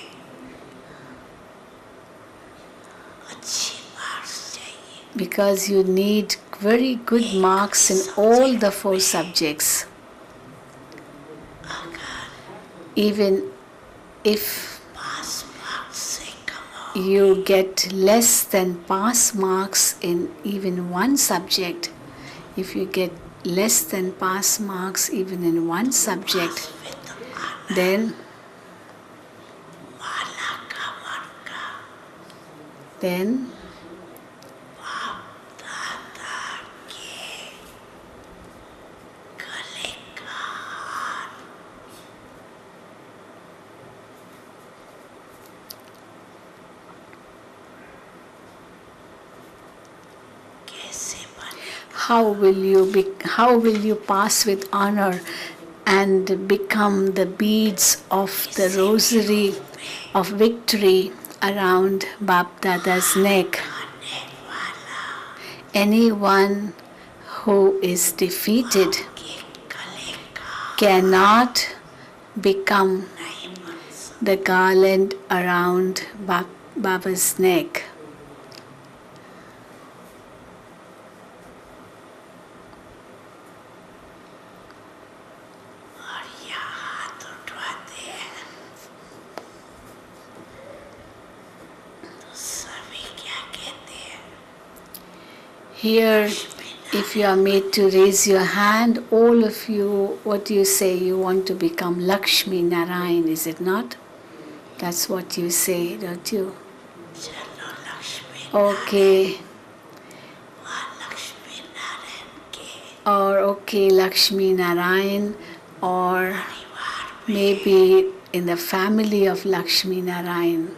अच्छी मार्क्स चाहिए Because you need very good marks in all the four subjects. Even if pass marks से कम हो you get less than pass marks in even one subject, if you get less than pass marks even in one subject, then माला का मन का then दादा के गले का हार कैसे बने how will you pass with honor and become the beads of the rosary of victory around Bap Dada's neck? खाने वाला Anyone who is defeated के गले का cannot become नहीं बन सकता the garland around Baba's neck. और यहाँ हाथ उठवाते हैं तो सभी क्या कहते हैं Here, if you are made to raise your hand, all of you, what do you say? You want to become Lakshmi Narayan, is it not? That's what you say, don't you? चलो Lakshmi Okay, वहाँ लक्ष्मी नारायण के or okay, Lakshmi Narayan, or परिवार में maybe in the family of Lakshmi Narayan.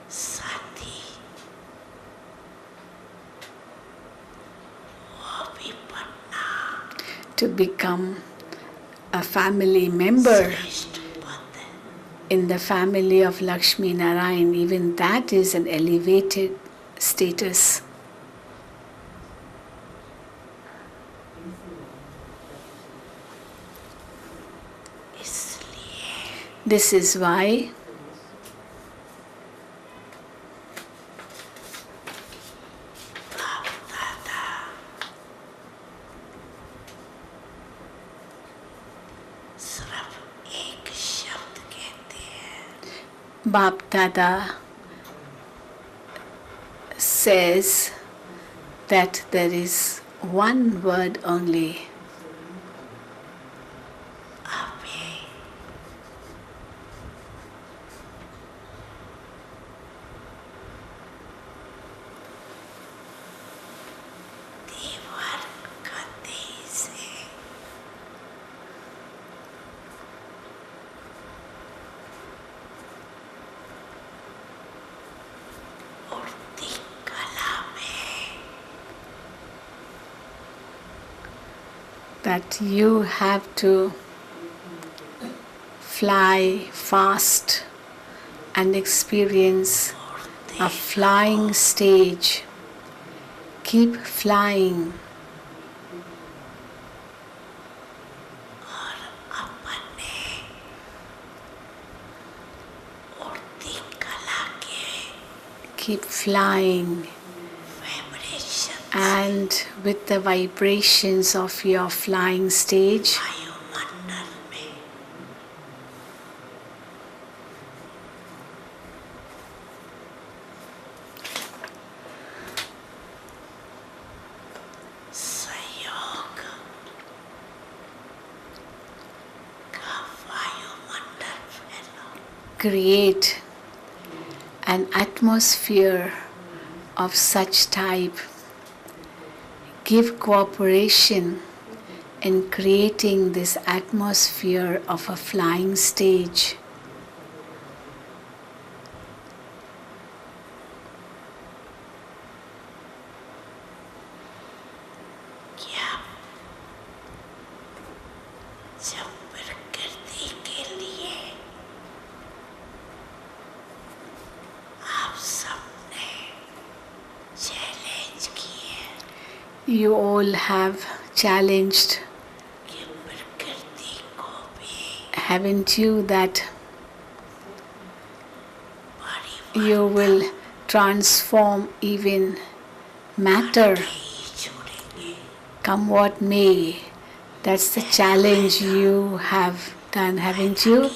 साथी वो भी बनना To become a family member श्रेष्ठ पद है in the family of Lakshmi Narayan, even that is an elevated status. इसलिए This is why बाप दादा सिर्फ एक शब्द कहते हैं Bap Dada says that there is one word only, अभी दीवार गति से that you have to fly fast and experience a flying stage. Keep flying. और अपने उड़ती कला के Keep flying. Vibration And with the vibrations of your flying stage, वायुमंडल में सहयोग का वायुमंडल फैलाओ create an atmosphere of such type. Give cooperation in creating this atmosphere of a flying stage. क्या जब प्रकृति के लिए आप सबने चैलेंज किए You all have challenged, कि प्रकृति को भी haven't you, that परिवर्तन you will transform even matter, ही छोड़ेंगे come what may. That's the challenge you have done, haven't you?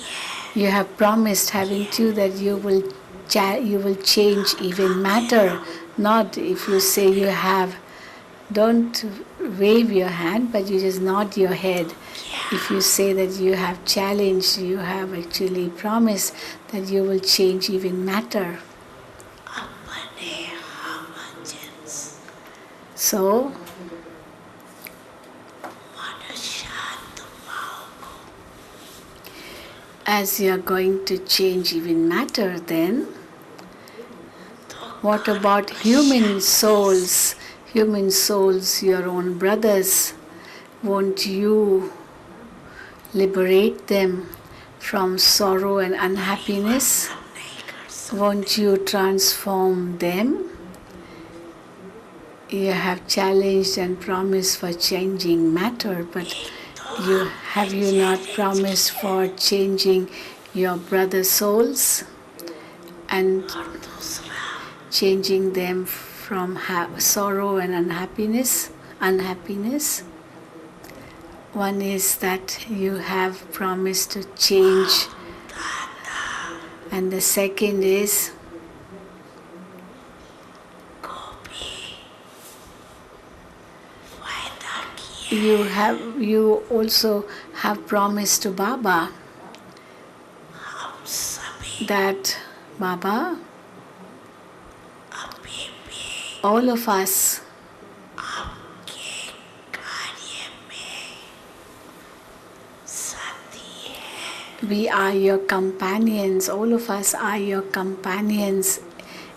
You have promised, haven't you, that you will change even matter. Not if you say you have. Don't wave your hand, but you just nod your head. If you say that you have challenged, you have actually promised that you will change even matter. अपने हमजन्स So, मनुष्यात्माओं को as you are going to change even matter, then what about human souls? Human souls, your own brothers, won't you liberate them from sorrow and unhappiness? नहीं कर सकते Won't you transform them? You have challenged and promised for changing matter, but have you not promised for changing your brother souls and दूसरा changing them from sorrow and unhappiness? One is that you have promised to change, and the second is को भी वायदा किया you also have promised to Baba हम सभी that Baba, अभी भी all of us, आपके कार्य में साथी हैं we are your companions. All of us are your companions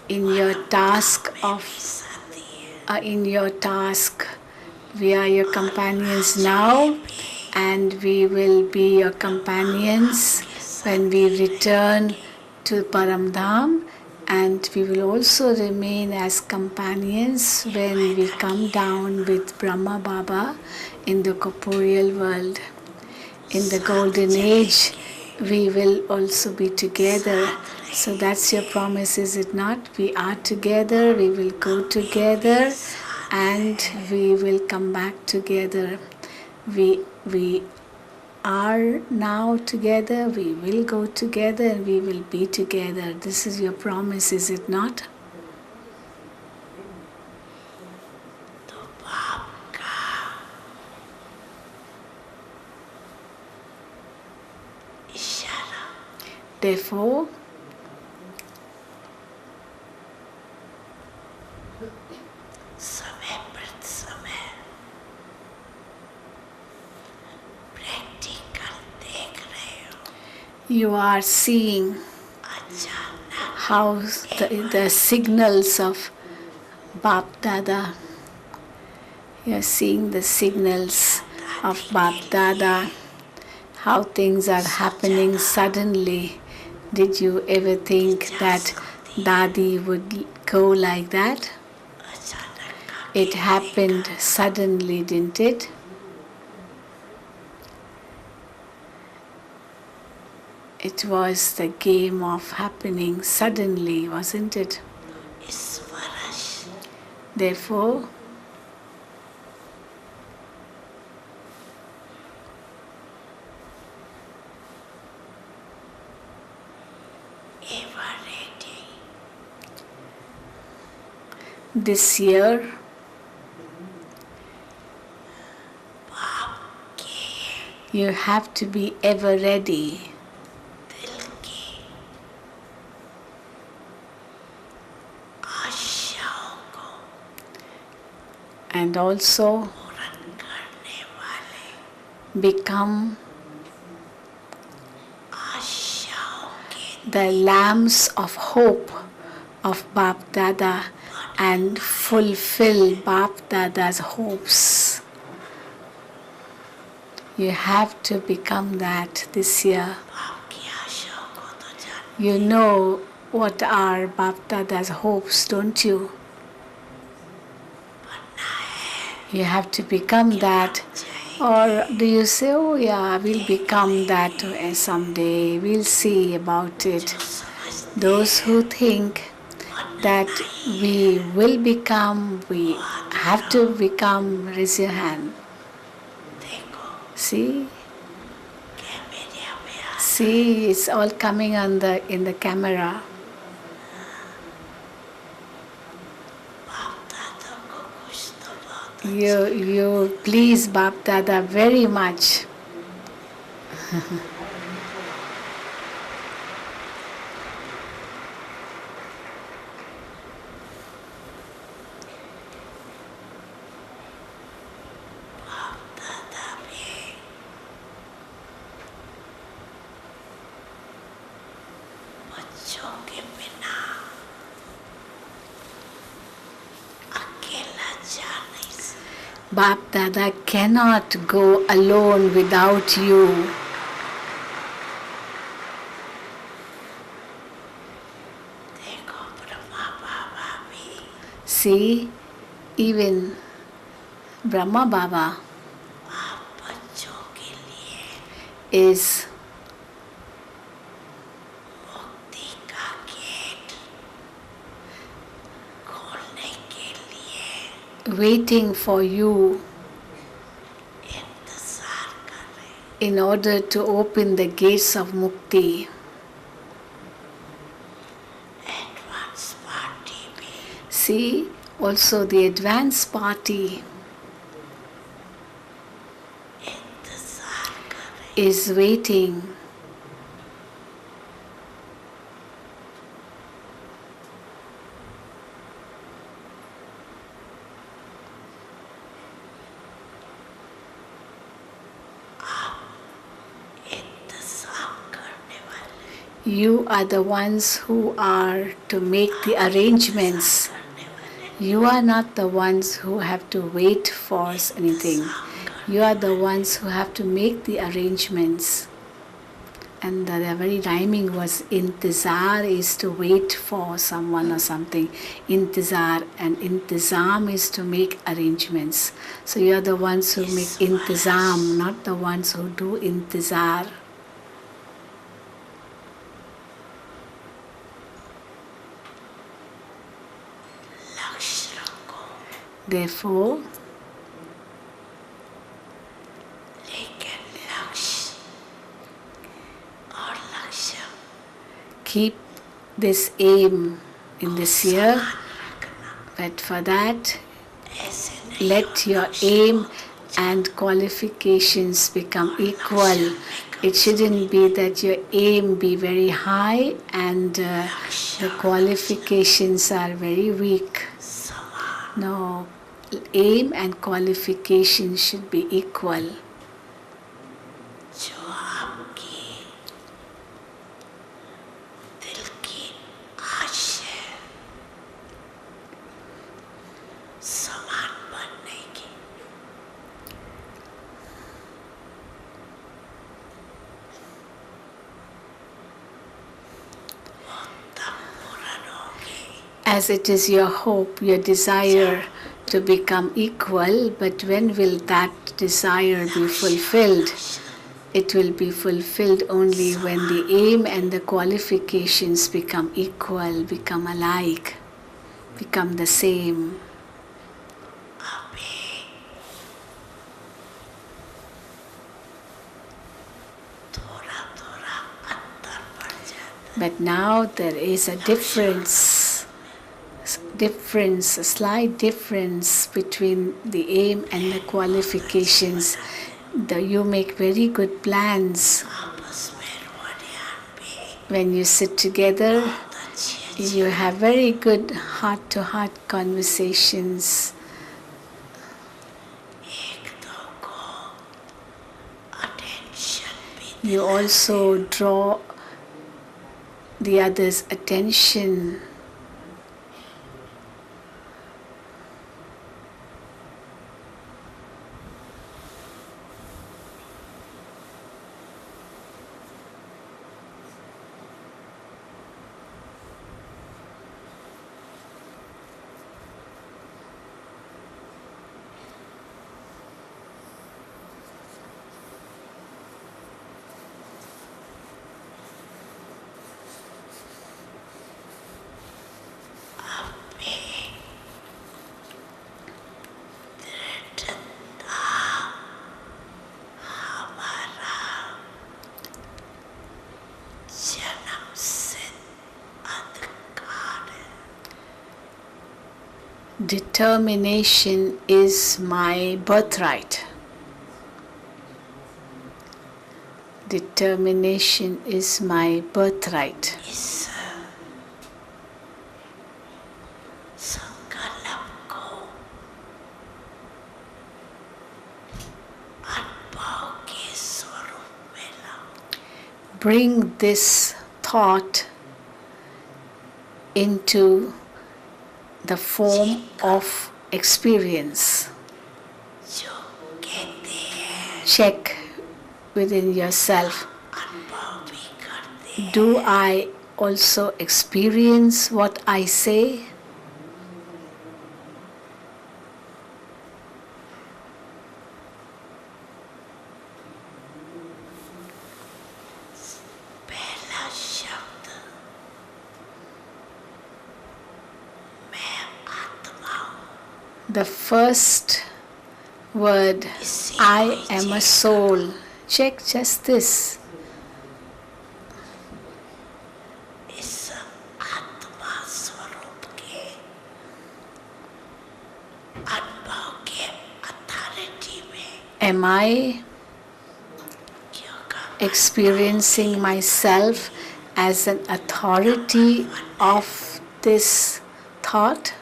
in your task of साथी हैं in your task. We are your companions now, and we will be your companions when we return to Paramdham, and we will also remain as companions when we come down with Brahma Baba in the corporeal world. In the golden age, we will also be together. So that's your promise, is it not? We are together, we will go together, and we will come back together. We are now together, we will go together, and we will be together. This is your promise, is it not? तो बाप का इशारा Therefore, समय प्रति समय practical देख रहे हो you are seeing अचानक how the signals of Bap Dada, you are seeing the signals of Bap Dada, how things are happening suddenly. Did you ever think that Dadi would go like that? It happened suddenly, didn't it? It was the game of happening suddenly, wasn't it? ईश्वरश Therefore, ever ready this year, you have to be ever ready. दिल की आशाओं को And also पूर्ण करने वाले become आशाओं के the lambs of hope of Bap Dada and fulfill Bap Dada's hopes. You have to become that this year. बाप की आशाओं को तो जान You know what are Bap Dada's hopes, don't you? You have to become that. Or do you say, oh yeah, we'll become that someday, we'll see about it. Those who think that we will become, we have to become, raise your hand. देखो See? कैमरे में आ See, it's all coming on in the camera. बाप दादा को कुछ तो बहुत You please Bap Dada very much. दादा भी बच्चों के बिना अकेला जा नहीं सकता Bap Dada cannot go alone without you. देखो ब्रह्मा बाबा भी See, even Brahma Baba आप बच्चों के लिए is मुक्ति का गेट खोलने के लिए waiting for you इंतजार कर रहे in order to open the gates of Mukti. Advance party भी See, also the advance party इंतजार कर रहे is waiting. इंतजाम करने वाले You are the ones who are to make the arrangements. करने वाले You are not the ones who have to wait for anything. You are the ones who have to make the arrangements. And the very rhyming was intizar is to wait for someone or something. Intizar and intizam is to make arrangements. So you are the ones who make intizam, not the ones who do intizar. लक्ष्य रखो Therefore, लेकिन लक्ष्य और लक्ष्य keep this aim in this year, रखना but for that, ऐसे नहीं let your aim and qualifications become equal. It shouldn't be that your aim be very high and the qualifications are very weak. समान No, aim and qualifications should be equal. जो आपकी दिल की आश है समान बनने की as it is your hope, your desire to become equal, but when will that desire be fulfilled? It will be fulfilled only when the aim and the qualifications become equal, become alike, become the same. अभी थोड़ा थोड़ा अंतर पड़ जाता But now there is a difference, a slight difference between the aim and the qualifications. You make very good plans. आपस में रोनियान भी When you sit together, अच्छी you have very good heart-to-heart conversations. एक दो को अटेंशन भी You also draw the other's attention. जन्म से अंधकार Determination is my birthright. Determination is my birthright. इस संकल्प को अनुभव के स्वरूप में लाओ Bring this thought into the form of experience. जो कहते हैं Check within yourself. अनुभव भी करते हैं Do I also experience what I say? पहला शब्द मैं आत्मा हूँ The first word, I am a soul. Check just this. इस आत्मा स्वरूप के अनुभव के अथॉरिटी में Am I क्यों experiencing myself as an authority of this thought?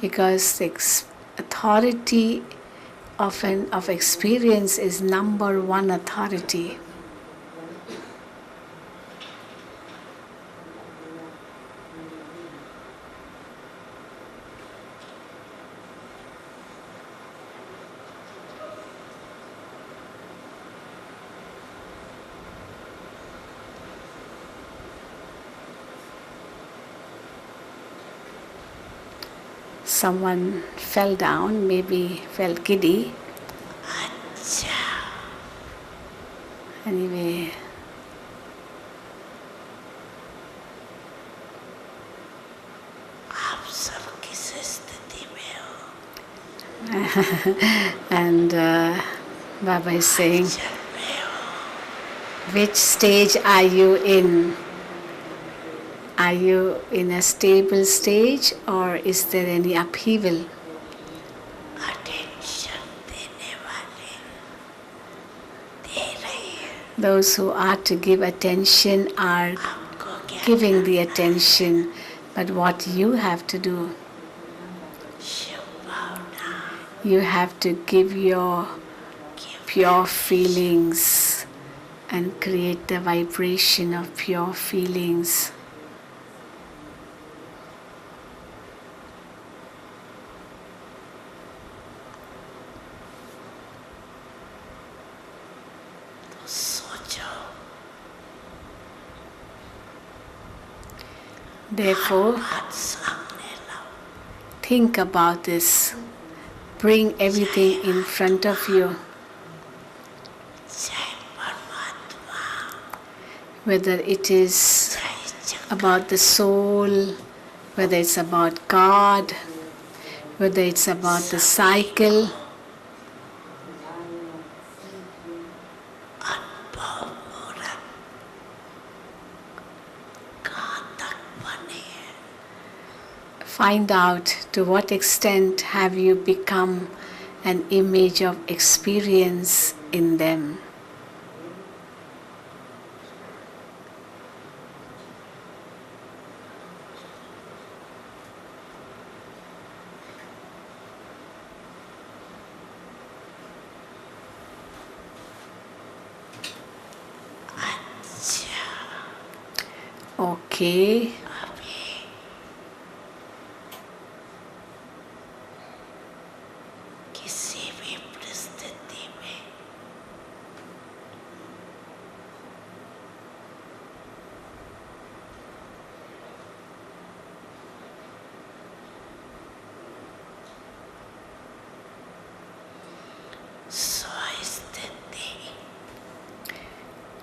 Because the authority of experience is number one authority. Someone fell down, maybe felt giddy. अच्छा Anyway, आप सब किस स्थिति में हो and Baba is saying, चल में हो which stage are you in? Are you in a stable stage or is there any upheaval? Attention देने वाले दे रहे हैं Those who are to give attention are आपको क्या giving the attention, but what you have to do, Shubh Bhavna you have to give your pure feelings and create the vibration of pure feelings. सोचो Therefore, बात सामने लाओ. think about this. Bring everything in front of you. जय परमात्मा, Whether it is जय जगत. about the soul, whether it's about God, whether it's about the cycle, अनुभव मूर्त कहाँ तक बने हैं. find out to what extent have you become an image of experience in them. अच्छा, Okay, अभी किसी भी परिस्थिति में स्वस्थिति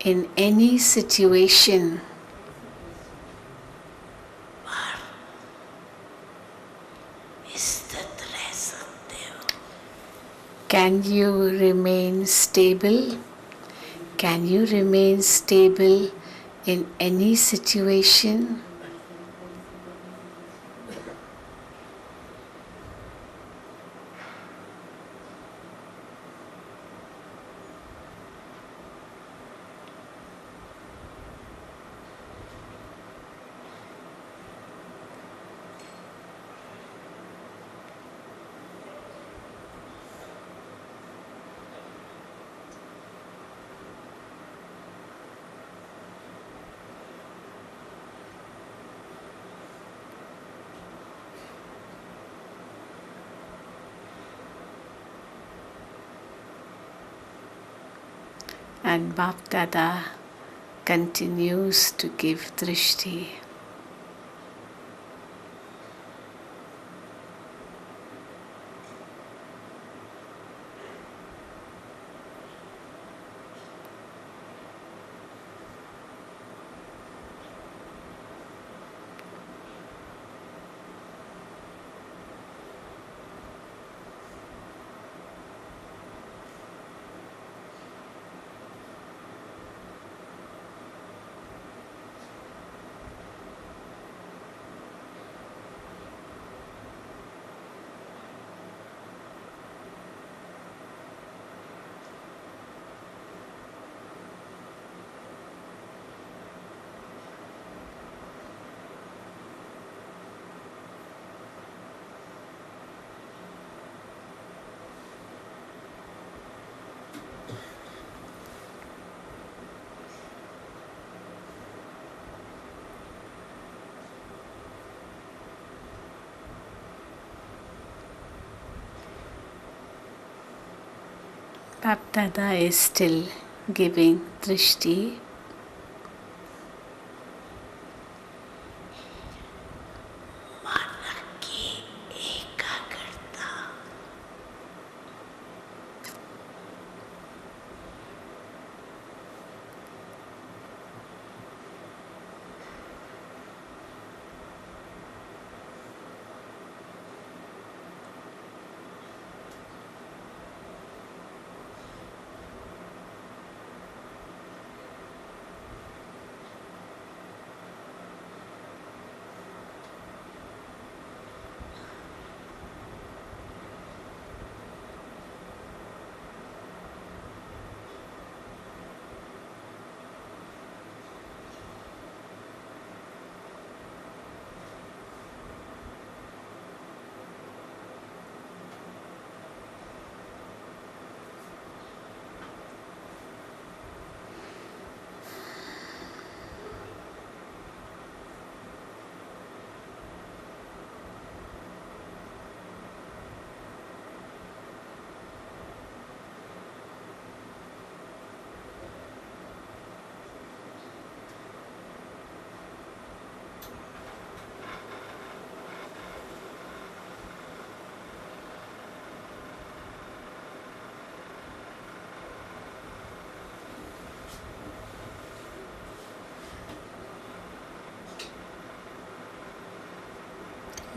in any situation, स्थित रह सकते हो. can you remain stable? Can you remain stable in any situation? And Bap Dada continues to give drishti. Bap Dada is still giving drishti. मन की एकाग्रता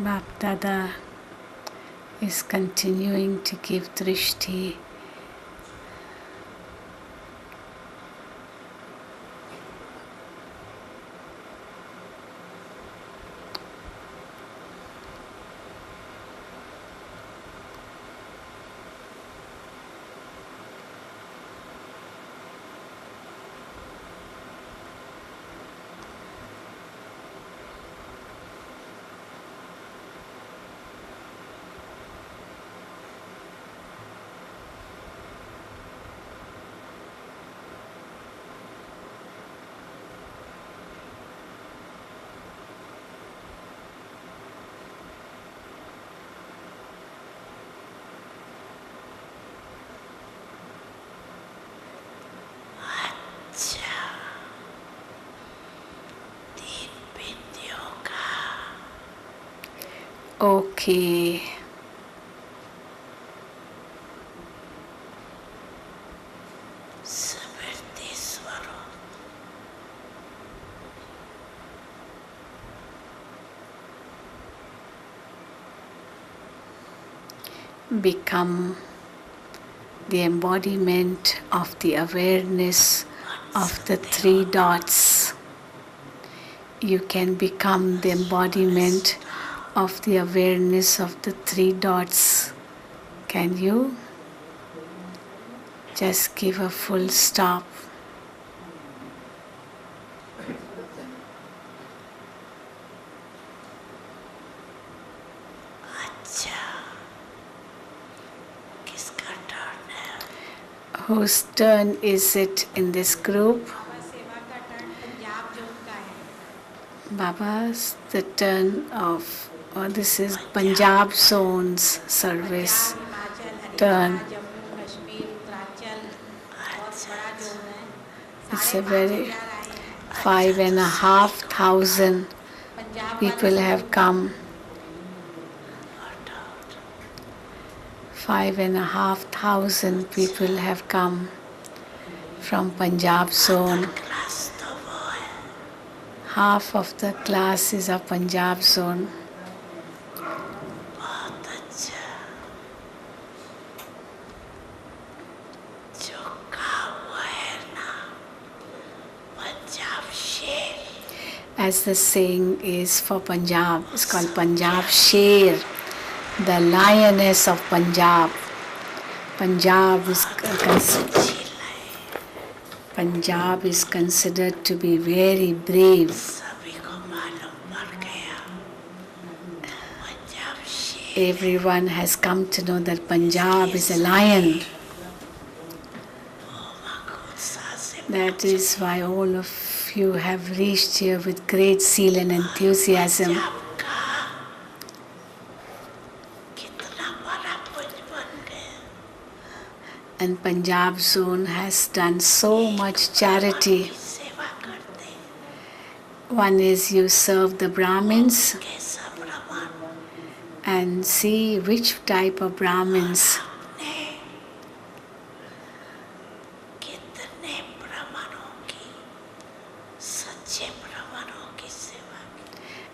Bap Dada is continuing to give drishti. Okay. समृद्धि स्वरूप Become the embodiment of the awareness of the three dots. You can become the embodiment of the awareness of the three dots. Can you? Just give a full stop. अच्छा किसका turn है Whose turn is it in this group? बाबा सेवा का turn Punjab zone का है Baba's the turn of, this is Punjab Zone's service. Himachal Turn. Haryana Jammu Kashmir Uttaranchal बहुत बड़ा zone है It's a very 5,500 Punjab people have come. 5,500 people have come from Punjab Zone. Class तो वो है Half of the class is of Punjab Zone. बहुत अच्छा जो कहा हुआ है ना पंजाब शेर As the saying is for Punjab, it's called Punjab Sher, the lioness of Punjab. Punjab is Punjab is considered to be very brave. सभी को मालूम पड़ गया पंजाब शेर Everyone has come to know that Punjab is a lion. उत्साह से That is why all of you have reached here with great zeal and enthusiasm. आपका कितना बड़ा पुंज बन गया And Punjab Zone has done so much charity. सेवा करते One is you serve the Brahmins कैसा ब्राह्मण and see which type of Brahmins. ने कितने ब्राह्मणों की सच्चे ब्राह्मणों की सेवा की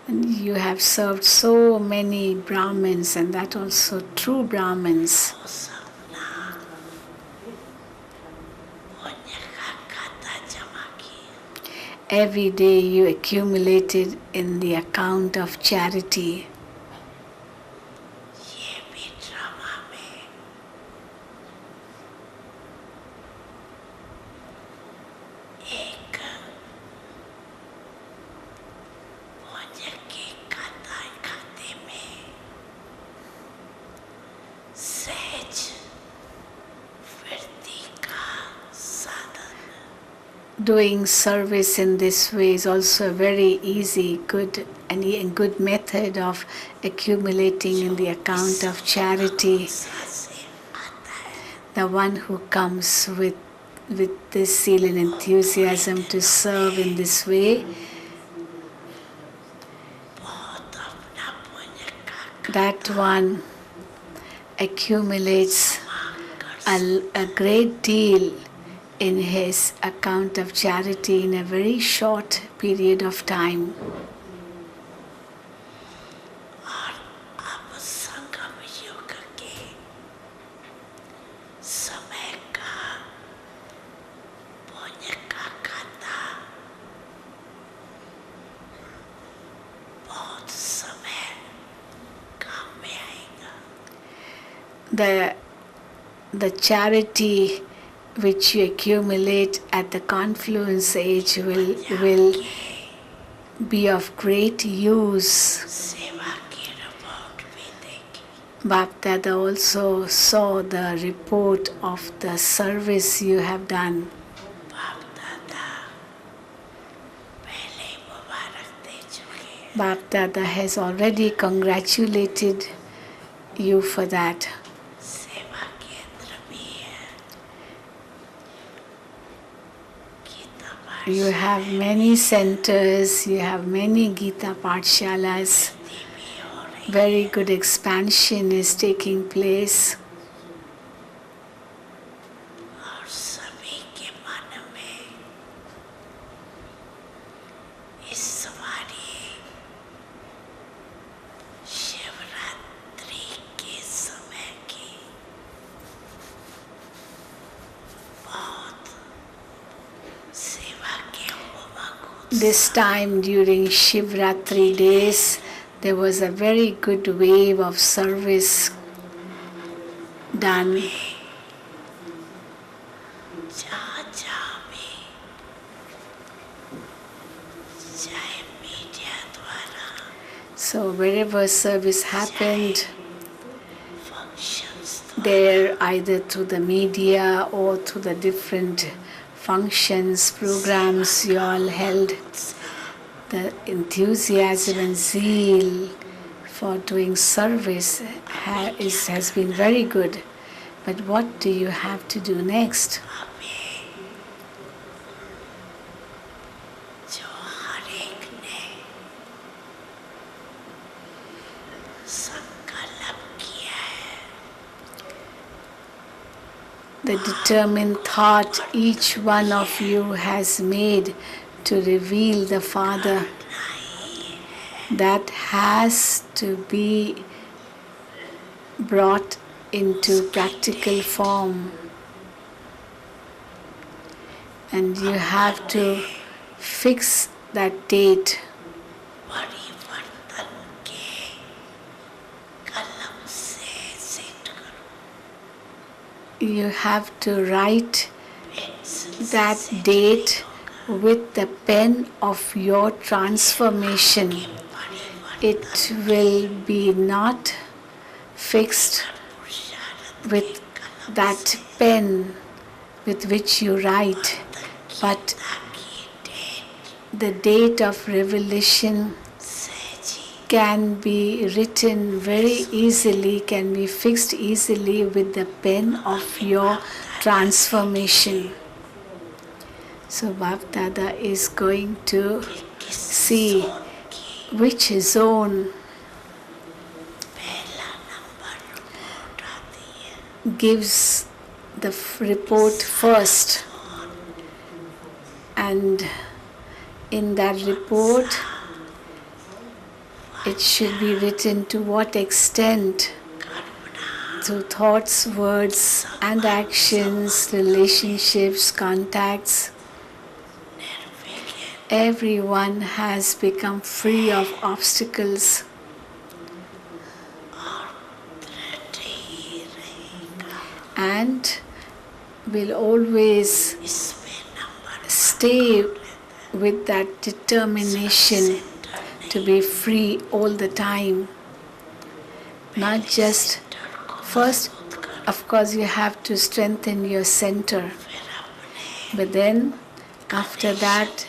And you have served so many Brahmins, and that also true Brahmins. वो सब ना पुण्य का खाता जमा किए Every day you accumulated in the account of charity. ये भी ड्रामा में एक पुण्य के खाते में सहज वृद्धि का साधन Doing service in this way is also a very easy, good good method of accumulating in the account of charity. से आता है The one who comes with this zeal and enthusiasm to serve in this way, बहुत अपना पुण्य का that one accumulates a great deal in his account of charity in a very short period of time. और the charity which you accumulate at the confluence age will be of great use. सेवा की report भी देखी. Bap Dada also saw the report of the service you have done. बाप दादा पहले ही मुबारक दे चुके हैं. Bap Dada has already congratulated you for that. सेवा केंद्र भी है. गीता पाठ You have many centers, you have many Gita Pathshalas. भी हो रही. Very good expansion is taking place. और सभी के मन में इस सवारी शिवरात्रि के समय की बहुत सेवा के उमंग This time during Shivratri days, there was a very good wave of service done. जहाँ जहाँ भी चाहे मीडिया द्वारा So wherever service happened, functions there either through the media or through the different functions, programs you all held, the enthusiasm and zeal for doing service has been very good. But what do you have to do next? हमें जो हर एक ने संकल्प किया है The determined thought each one of you has made to reveal the Father, that has to be brought into practical form. And you have to fix that date. परिवर्तन के कलम से सेट करो. You have to write pencil that से date with the pen of your transformation. It will be not fixed पुरुषार्थ with that pen with which you write, but की date the date of revelation से जी can be written very easily, can be fixed easily with the pen of your transformation. So Bap Dada is going to see which zone पहला number report आती है. gives the report first, and in that report it should be written to what extent through thoughts, words and actions, relationships, contacts, everyone has become free of obstacles and will always इसमें number stay with that determination to be free all the time. Not just first, of course, you have to strengthen your center, but then after that,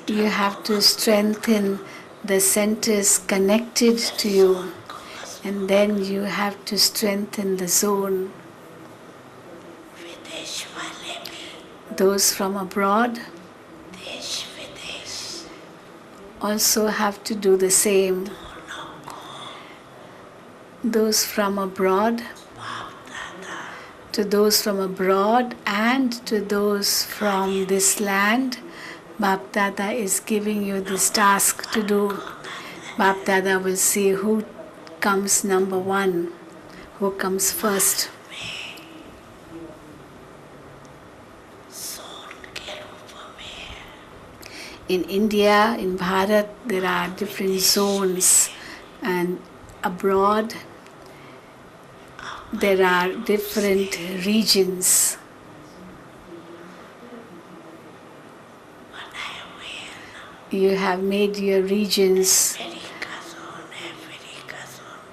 you have to strengthen the centers connected to you, and then you have to strengthen the zone. विदेश वाले भी Those from abroad देश विदेश also have to do the same. Those from abroad, to those from abroad and to those from this land, Bap Dada is giving you this task to do. Bap Dada will see who comes number one, who comes first. सोन के रूप में In India, in Bharat, there are different zones, and abroad there are different regions. But I will. You have made your regions Africa zone,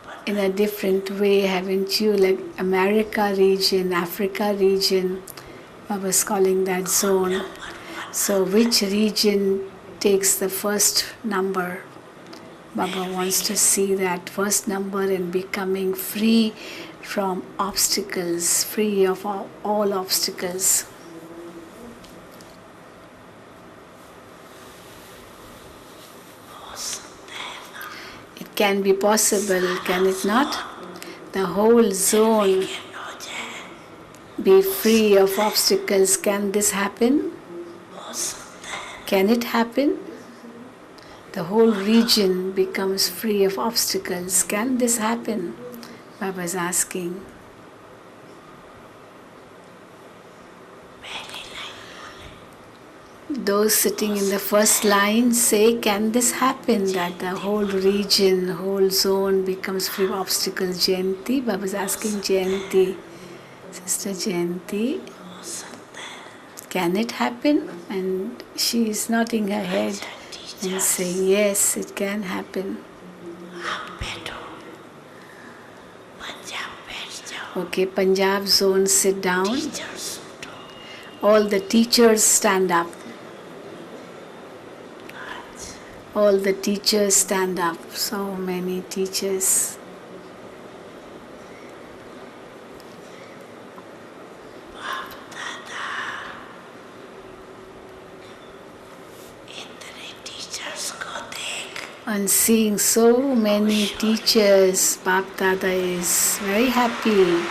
but in a different way, haven't you? Like America region, Africa region, Baba's calling that zone. So which region takes the first number? Baba wants to see that first number and becoming free from obstacles, free of all obstacles. It can be possible, can it not? The whole zone be free of obstacles. Can this happen? Can it happen? The whole region becomes free of obstacles. Can this happen? Baba is asking. Those sitting in the first line say, can this happen, that the whole region, whole zone becomes free of obstacles? Jayanti, Baba is asking Jayanti, Sister Jayanti, can it happen? And she is nodding her head and saying, yes, it can happen. Okay, Punjab zone, sit down. All the teachers stand up. All the teachers stand up. So many teachers. On seeing so many teachers, Bap Dada is very happy.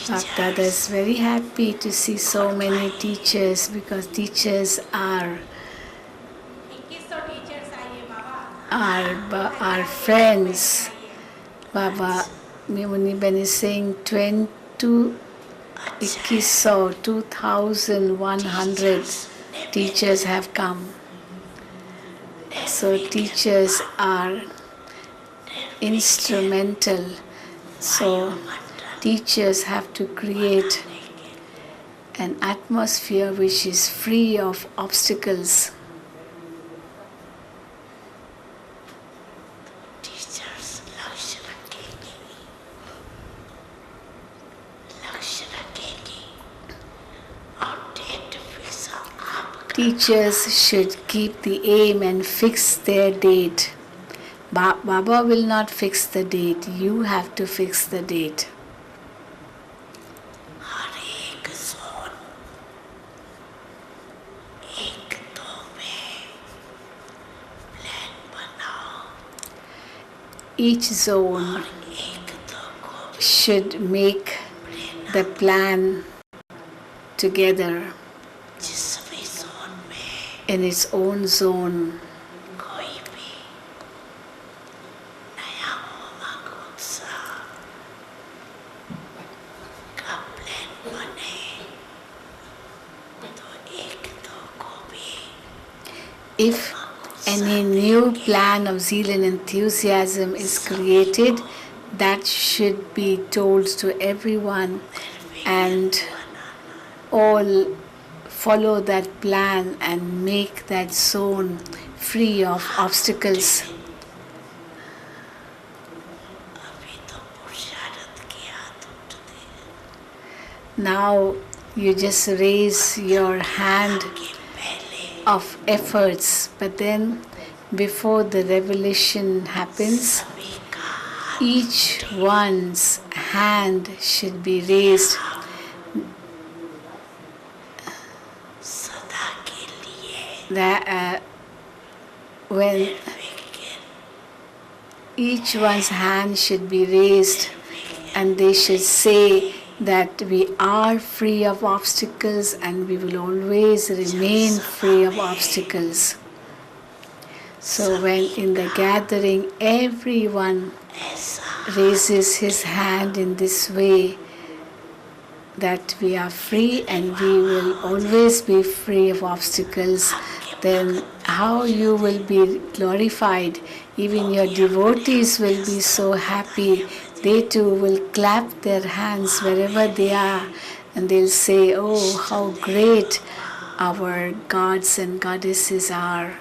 Bap Dada is very happy to see so many teachers, because teachers are 2100 teachers आइए बाबा our friends. Baba Mimuni Ben is saying 2100 teachers have come. So teachers are instrumental. So teachers have to create an atmosphere which is free of obstacles. Teachers should keep the aim and fix their date. Baba will not fix the date. You have to fix the date. Each zone should make the plan together in its own zone. If any new plan of zeal and enthusiasm is created, that should be told to everyone, and all follow that plan and make that zone free of obstacles. Now you just raise your hand of efforts, but then before the revelation happens, each one's hand should be raised when each one's hand should be raised, and they should say that we are free of obstacles and we will always remain free of obstacles. So when in the gathering everyone raises his hand in this way, that we are free and we will always be free of obstacles, then how you will be glorified. Even your devotees will be so happy. They too will clap their hands wherever they are and they'll say, oh, how great our gods and goddesses are.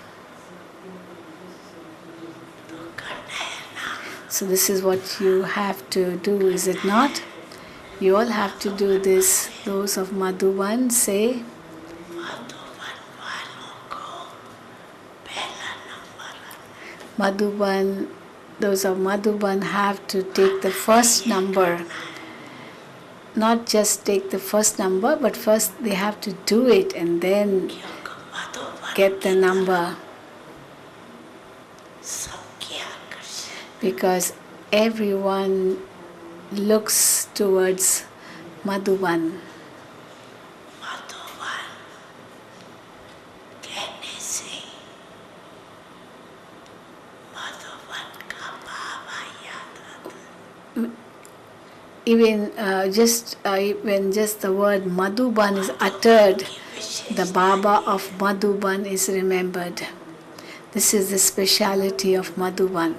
So this is what you have to do, is it not? You all have to do this. Those of Madhuban say, Madhuban, those of Madhuban have to take the first number. Not just take the first number, but first they have to do it and then get the number. Because everyone looks towards Madhuban. Even when just the word Madhuban is uttered, the Baba of Madhuban is remembered. This is the speciality of Madhuban.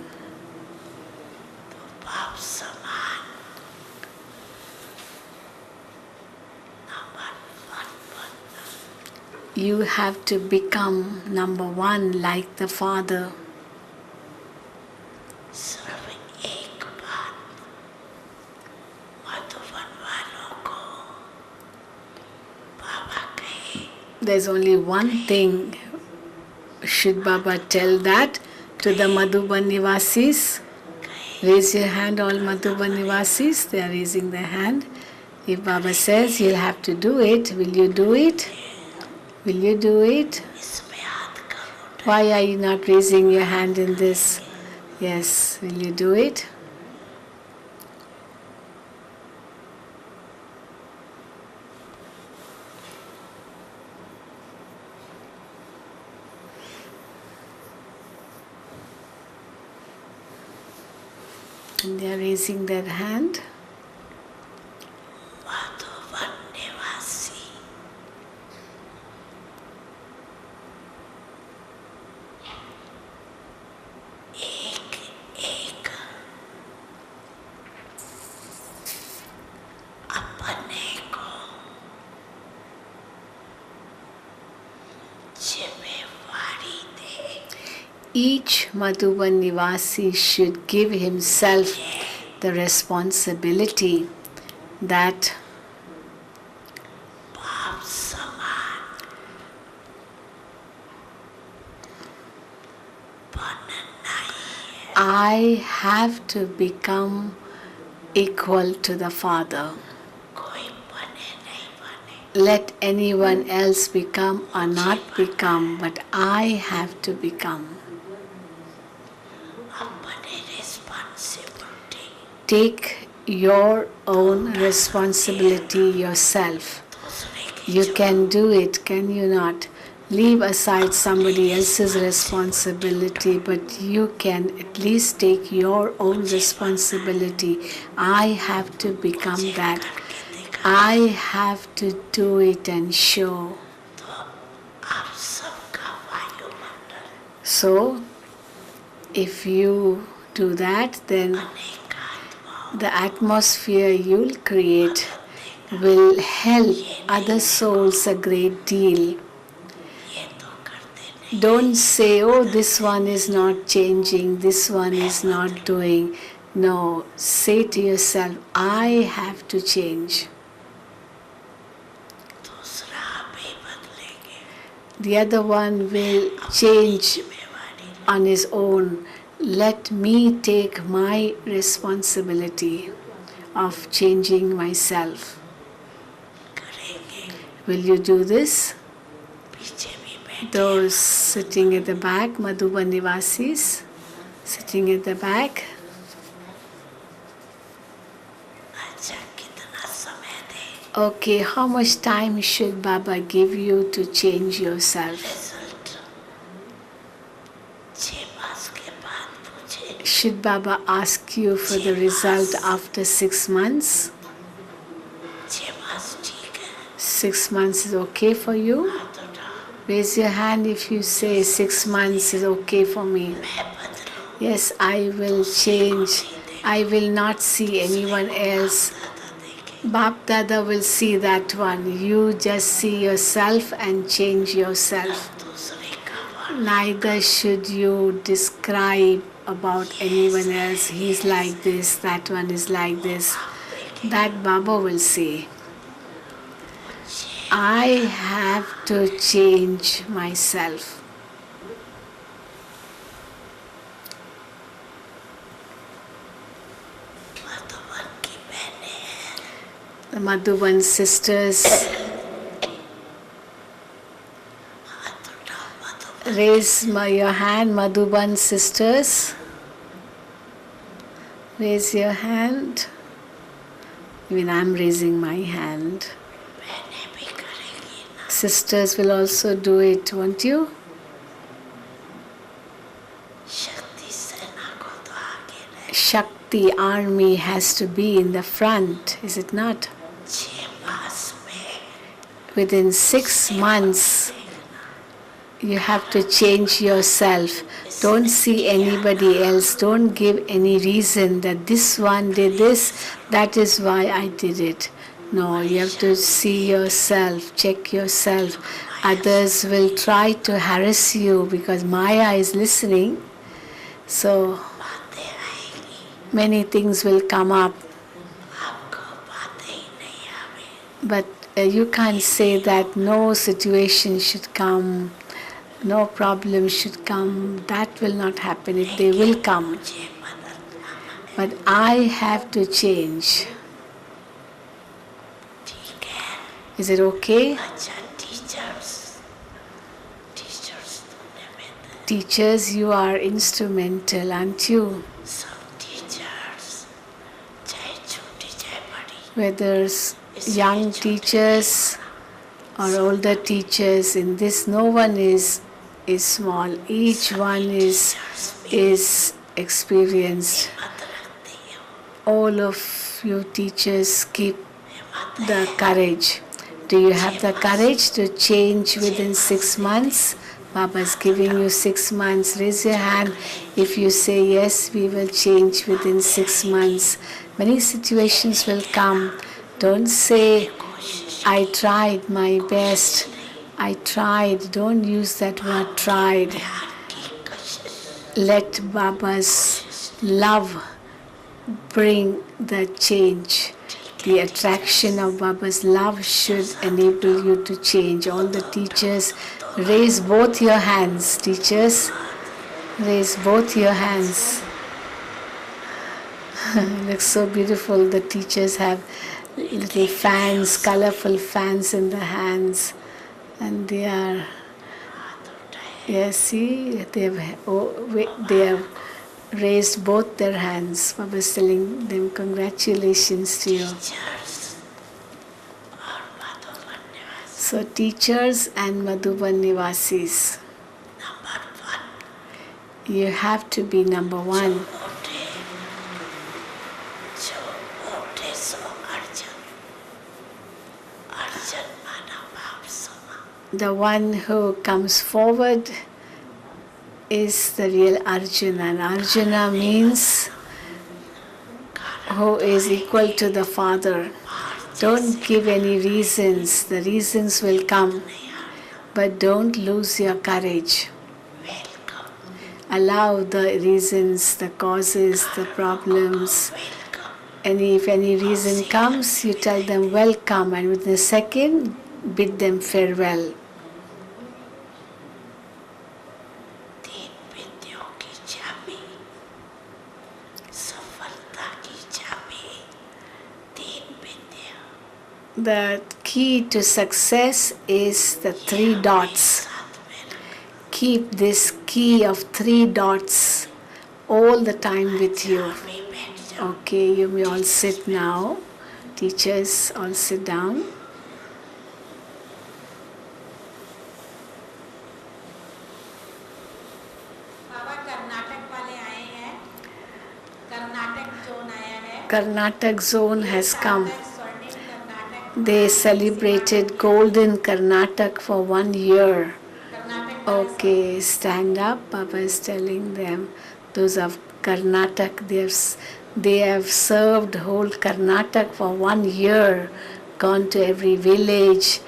You have to become number one like the Father. There's only one thing. Should Baba tell that to the Madhuban Nivasis? Raise your hand, all Madhuban Nivasis. They are raising their hand. If Baba says you'll have to do it, will you do it? Will you do it? Why are you not raising your hand in this? Yes, will you do it? And they are raising their hand. Each Madhuban Nivasi should give himself the responsibility that I have to become equal to the Father. Let anyone else become or not become, but I have to become. Take your own responsibility yourself. You can do it, can you not? Leave aside somebody else's responsibility, but you can at least take your own responsibility. I have to become that. I have to do it and show. So, if you do that, then the atmosphere you'll create will help other souls a great deal. Don't say, oh, this one is not changing, this one is not doing. No, say to yourself, I have to change. The other one will change on his own. Let me take my responsibility of changing myself. Will you do this? Those sitting at the back, Madhuban Nivasis, sitting at the back. Okay, how much time should Baba give you to change yourself? Should Baba ask you for the result after 6 months? 6 months is okay for you? Raise your hand if you say 6 months is okay for me. Yes, I will change. I will not see anyone else. Bap Dada will see that one. You just see yourself and change yourself. Neither should you describe about anyone else. He's like this, that one is like this. That Baba will say. I have to change myself. The Madhuban sisters, raise your hand, Madhuban sisters. Raise your hand. Even I'm raising my hand. Sisters will also do it, won't you? Shakti army has to be in the front, is it not? Within 6 months, you have to change yourself. Don't see anybody else. Don't give any reason that this one did this, that is why I did it. No, you have to see yourself, check yourself. Others will try to harass you because Maya is listening. So many things will come up. But you can't say that no situation should come, no problem should come. That will not happen. They will come. But I have to change. Is it okay? Teachers, you are instrumental, aren't you? Whether young teachers or older teachers, in this no one is small. Each one is experienced. All of you teachers keep the courage. Do you have the courage to change within 6 months? Baba is giving you 6 months. Raise your hand if you say yes, we will change within 6 months. Many situations will come. Don't say, I tried my best. I tried. Don't use that word tried. Let Baba's love bring the change. The attraction of Baba's love should enable you to change. All the teachers, raise both your hands. Teachers, raise both your hands. It looks so beautiful. The teachers have little fans, colorful fans in the hands. And they are, yes, see, they have raised both their hands. Baba is telling them congratulations to you. So teachers and Madhuban Nivasis, you have to be number one. The one who comes forward is the real Arjuna. And Arjuna means who is equal to the Father. Don't give any reasons. The reasons will come. But don't lose your courage. Allow the reasons, the causes, the problems. And if any reason comes, you tell them welcome, and within a second, bid them farewell. The key to success is the 3 dots. Keep this key of 3 dots all the time with you. Okay, you may all sit now. Teachers, all sit down. बाबा कर्नाटक वाले आए हैं, Karnataka zone आया है, Karnataka zone has come. स्वर्णिम Karnataka They celebrated golden Karnataka for 1 year. Okay, stand up. Baba is telling them. Those of Karnataka, they have served whole Karnataka for 1 year, gone to every village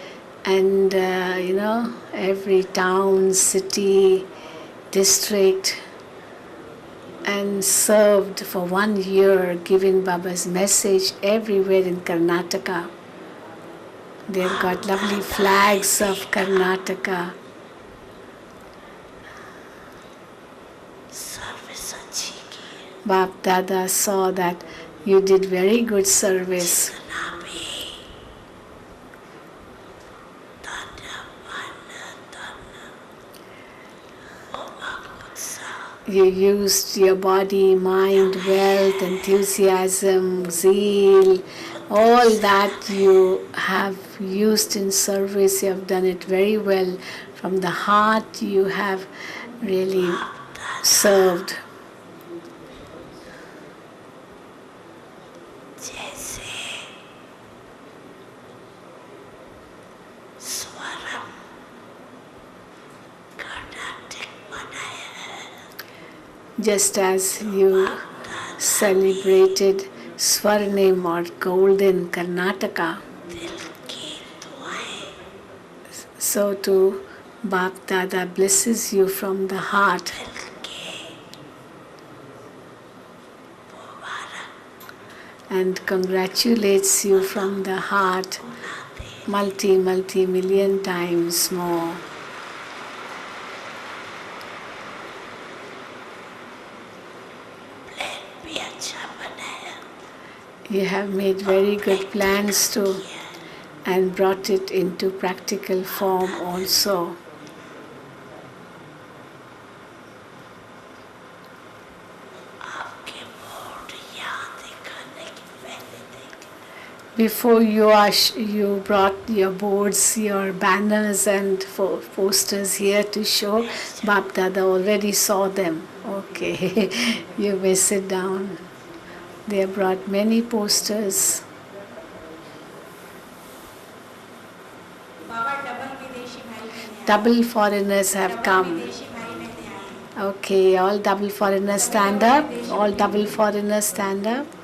and every town, city, district, and served for 1 year, giving Baba's message everywhere in Karnataka. They've got lovely flags of Karnataka. Service अच्छी की Bap Dada saw that you did very good service. जितना भी धन मन धन उत्साह You used your body, mind, wealth, enthusiasm, zeal, all that you have used in service. You have done it very well. From the heart, you have really served. जैसे स्वरम कर्नाटक बनाया है Just as you celebrated Swarnim or Golden Karnataka, दिल की दुआएं so too Bap Dada blesses you from the heart दिल के मुबारक and congratulates you from the heart multi-million times more. प्लेन भी अच्छा बनाया You have made very good plans too and brought it into practical form also. आपके board यहाँ दिखाने के पहले देख Before you brought your boards, your banners and posters here to show, Bap Dada already saw them. Okay, you may sit down. They have brought many posters. Baba double विदेशी भाई बहन हैं। Double foreigners have double come. विदेशी भाई बहन आए हैं। Okay, all double foreigners stand up. All double foreigners stand up.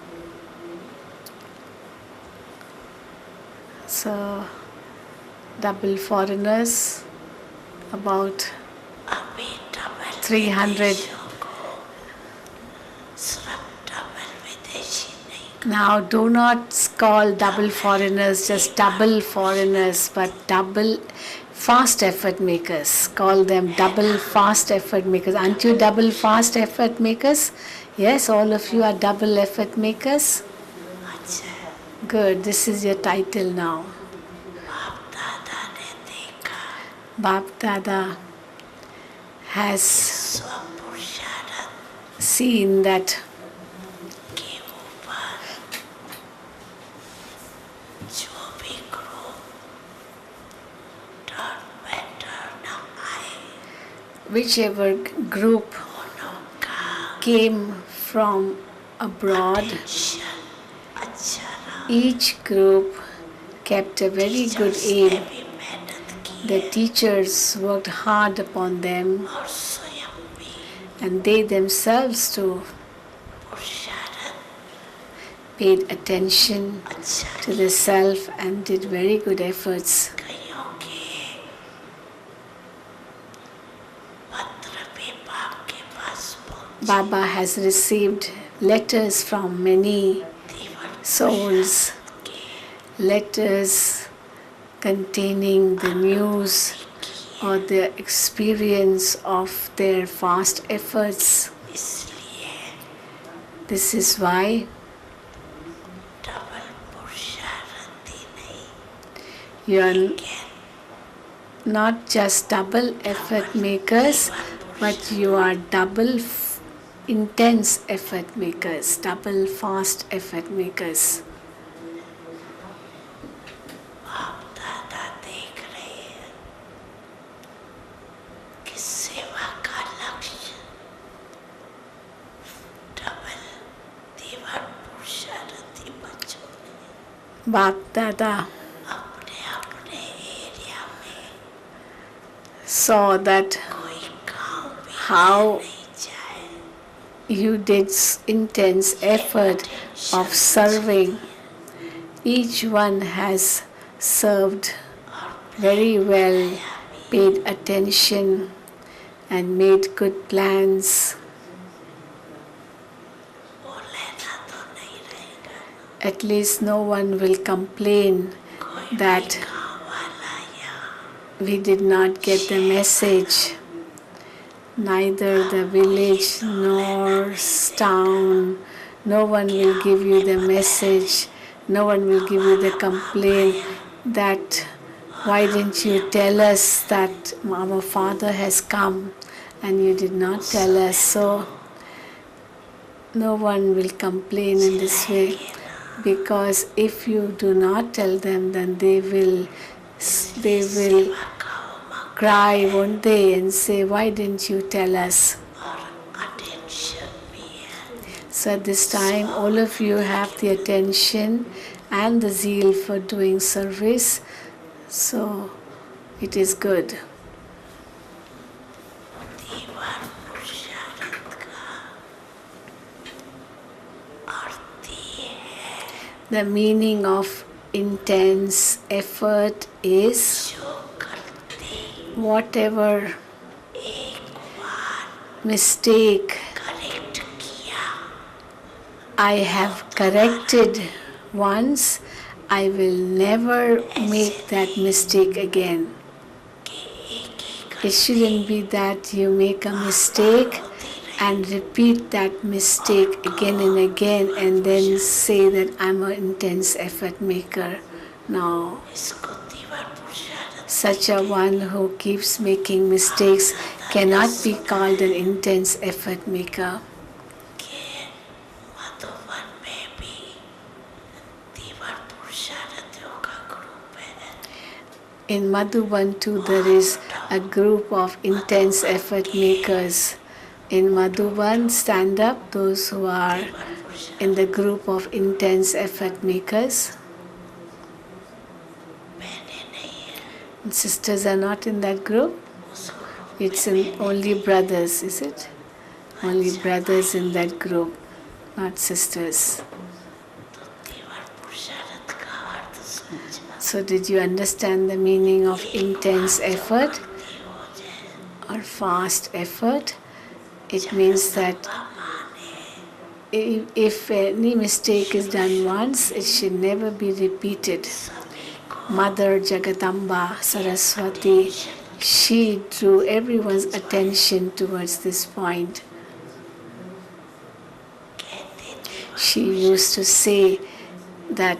So, double foreigners, about अभी डबल 300. सिर्फ डबल विदेशी नहीं Now, do not call double foreigners just double foreigners, but double fast effort makers. Call them double fast effort makers. Aren't you double fast effort makers? Yes, all of you are double effort makers. अच्छा Good, this is your title now. बाप दादा ने देखा Bap Dada has स्वपुरुषार्थ seen that के ऊपर जो भी group turn पे टर्न आए whichever group दोनों का came from abroad, टेंशन अच्छा रहा each group kept a very good teachers ने aim. भी मेहनत की The teachers worked hard upon them, और स्वयं भी and they themselves too पुरुषार्थ paid attention अच्छा to the self and did very good efforts. कईयों के पत्र भी बाप के पास पहुंचे Baba has received letters from many जीवन souls, के letters containing the news or the experience of their fast efforts. इसलिए This is why डबल पुरुषार्थ ही नहीं you are not just double effort makers, but you are double intense effort makers, double fast effort makers. बाप दादा देख रहे हैं कि सेवा का लक्ष्य डबल दीवार पुरुषार्थी बच्चों ने Bap Dada अपने अपने एरिया में saw that कोई गाँव भी how नहीं जाए you did intense effort of serving. Each one has served very well, paid attention, and made good plans. वो लेना तो नहीं रहेगा At least no one will complain कोई that गाँव वाला यहाँ we did not get the message. Neither the village nor town, no one will give you the message, no one will give you the complaint that why didn't you tell us that our father has come and you did not tell us. So no one will complain in this way, because if you do not tell them, then they will cry, won't they, and say, why didn't you tell us? और attention भी है So at this time, all of you have the attention and the zeal for doing service. So it is good. दीवार पुरुषार्थ का अर्थ ये है The meaning of intense effort is जो गलती whatever एक बार mistake करेक्ट किया I have corrected once, I will never make that mistake again. कि एक ही It shouldn't be that you make a mistake and repeat that mistake again and again and then say that I'm an intense effort maker. No. इसको दीवार पुरुषार्थ Such a one who keeps making mistakes cannot be called an intense effort maker. के मधुबन में भी दीवार पुरुषार्थ का group है In Madhuban too, there is a group of intense effort makers. In Madhuban, stand up those who are in the group of intense effort makers. बहनें नहीं है And sisters are not in that group. It's only brothers, is it? Only brothers in that group, not sisters. तो दीवार पुरुषार्थ का अर्थ समझना So did you understand the meaning of intense effort or fast effort? It means that if any mistake is done once, it should never be repeated. Mother Jagatamba Saraswati, she drew everyone's attention towards this point. She used to say that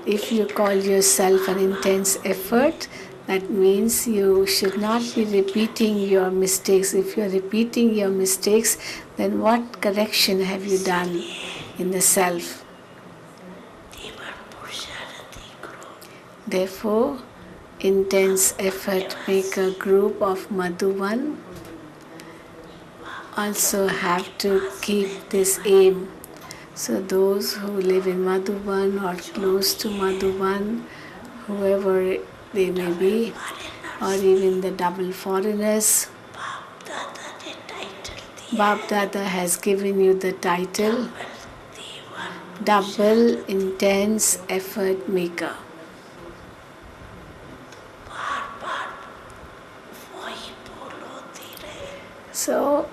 if you call yourself an intense effort, that means you should not be repeating your mistakes. If you are repeating your mistakes, then what correction have you done in the self? दीवार पुरुषार्थ group Therefore, intense effort maker group of Madhuban also have to keep this aim. So those who live in Madhuban or close to Madhuban, whoever they may be, or even the double foreigners, बाप दादा ने title दिया Bap Dada has given you the title दीवार Double Intense Effort Maker. बार बार वही भूल होती रहे So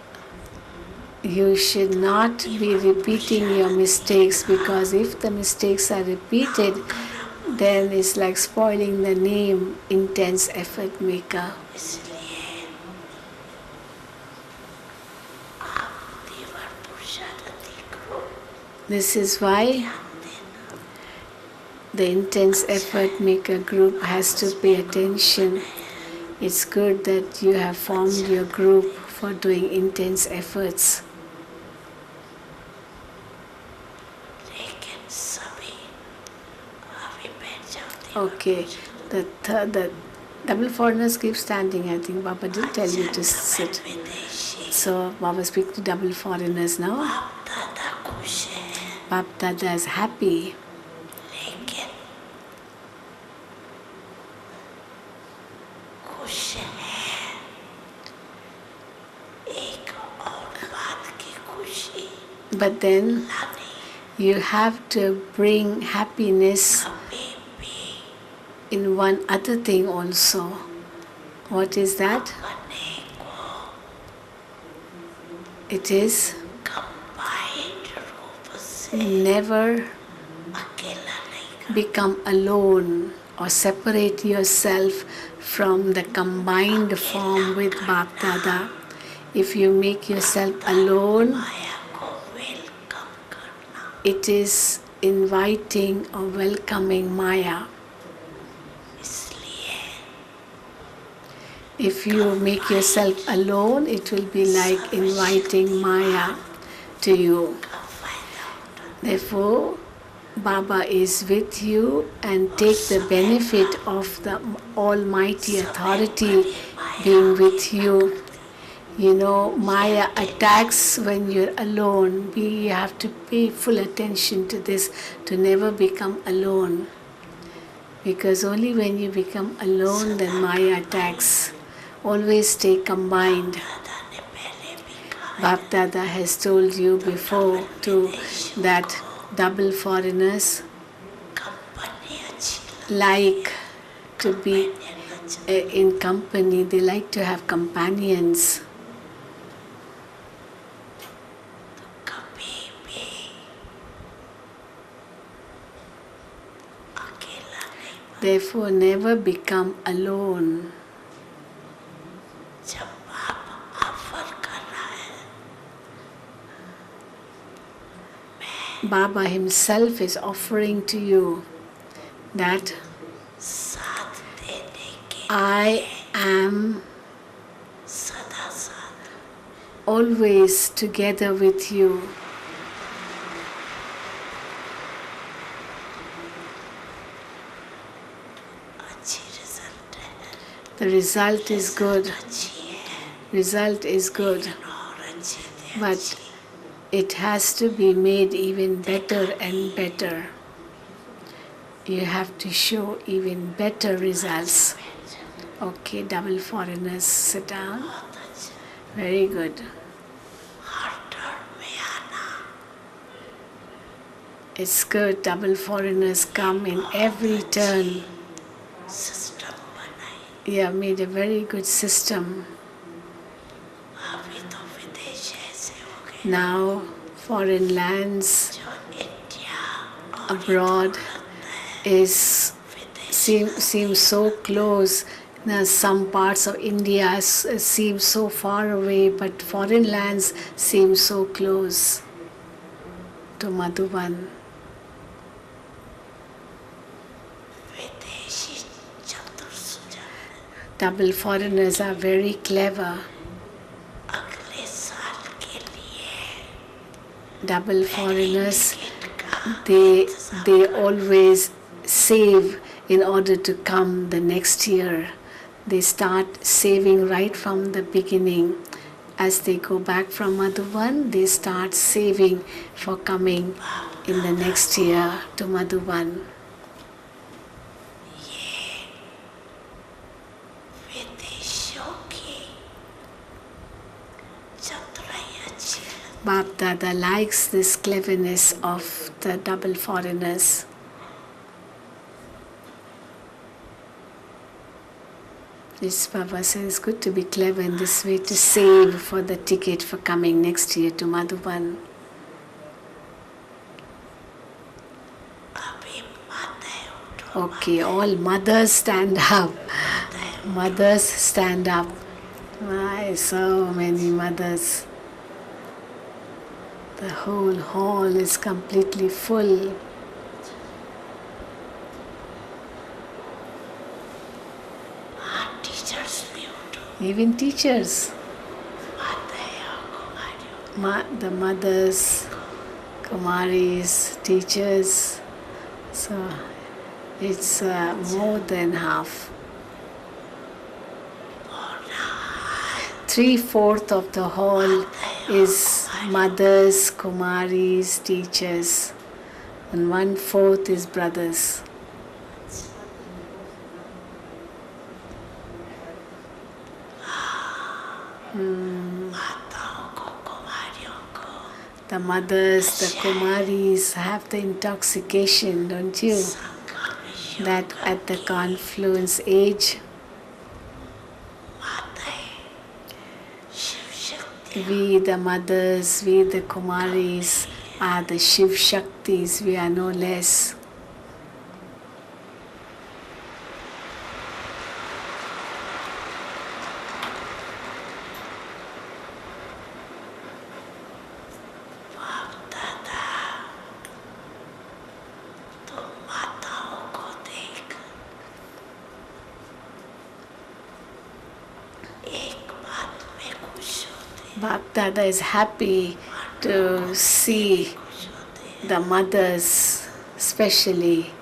you should not be repeating your mistakes, because if the mistakes are repeated, then it's like spoiling the name intense effort maker. इसलिए आप दीवार पुरुषार्थ group This is why the intense effort maker group has to pay attention. It's good that you have formed your group for doing intense efforts. लेकिन सभी अभी बैठ जाते Okay, the double foreigners keep standing. I think Baba did tell you to sit. विदेशी So Baba speak to double foreigners now. बाप दादा खुश है Bap Dada is happy, लेकिन खुश है But then you have to bring happiness in one other thing also. What is that? अपने को It is कंबाइंड रूप से never अकेला नहीं become alone or separate yourself from the combined form with Bap Dada. If you make yourself alone, माया को welcome करना it is inviting or welcoming Maya. इसलिए If you make yourself alone, it will be like inviting Maya to you. का फायदा उठाना Therefore, Baba is with you and take the benefit of the Almighty Authority being with you. You know, Maya attacks when you're alone. You have to pay full attention to this to never become alone. Because only when you become alone, then Maya attacks. Always stay combined. दादा ने पहले भी कहा Bap Dada has told you before too that double foreigners company अच्छी like to be in company, they like to have companions. कभी भी अकेला नहीं Therefore, never become alone. जब आप ऑफर कर रहा है Baba himself is offering to you that साथ देने के I am सदा साथ always together with you. अच्छी रिजल्ट है The result is good. अच्छी है Result is good. और अच्छी थी But it has to be made even better and better. You have to show even better results. Okay, double foreigners, sit down. बहुत अच्छा Very good. हर turn में आना It's good. Double foreigners come in every turn. System बनाई You have made a very good system. अभी तो विदेश ऐसे हो गए Now, foreign lands जो इंडिया और abroad seem so close. Now, some parts of India seem so far away, but foreign lands seem so close to Madhuban. विदेशी चतुर सुझाव Double foreigners are very clever. अगले साल के लिए Double foreigners, they always save in order to come the next year. They start saving right from the beginning. As they go back from Madhuban, they start saving for coming in the next year to Madhuban. विदेशियों की चतुराई अच्छी है Bap Dada likes this cleverness of the double foreigners. This Baba says it's good to be clever in this way to save for the ticket for coming next year to Madhuban. अभी माताएं उठो Okay, all mothers stand up. Mothers stand up. Why, so many mothers. The whole hall is completely full. हाँ teachers भी उठो Even teachers, माताएं और कुमारियों the mothers, Kumaris, teachers. So it's more than half. 3/4 of the hall is mothers, Kumaris, teachers, and 1/4 is brothers. माताओं को कुमारियों को The mothers, the Kumaris have the intoxication, don't you? That at the confluence age, we the mothers, we the Kumaris are the Shiv Shaktis, we are no less. Bap Dada is happy to see the mothers, especially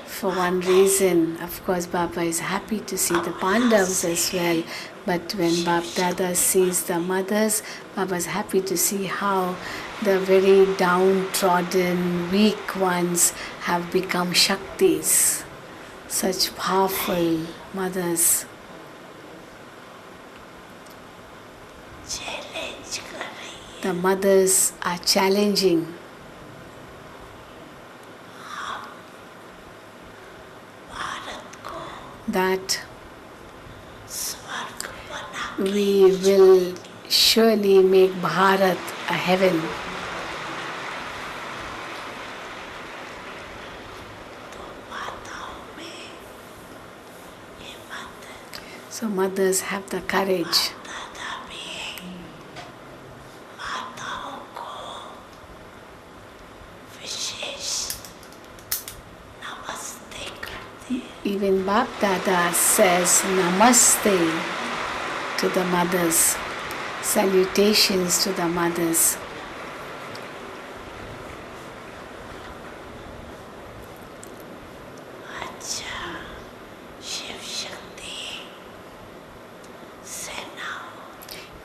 for one reason. Of course, Baba is happy to see the Pandavas as well. But when Bap Dada sees the mothers, Baba is happy to see how the very downtrodden, weak ones have become Shaktis. Such powerful mothers. The mothers are challenging. That we will surely make Bharat a heaven. So mothers have the courage. Even Bap Dada says Namaste to the mothers, salutations to the mothers.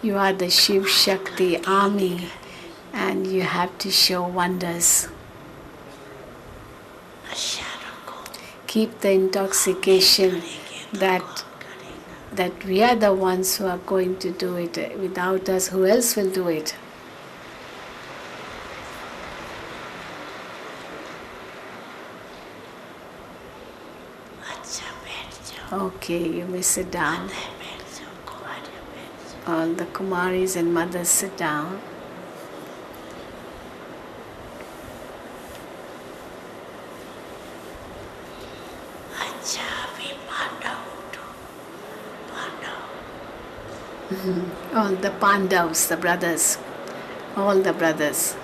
You are the Shiv Shakti army and you have to show wonders. Keep the intoxication that we are the ones who are going to do it. Without us, who else will do it? Okay, you may sit down. All the Kumaris and mothers sit down. All the Pandavas, the brothers, all the brothers.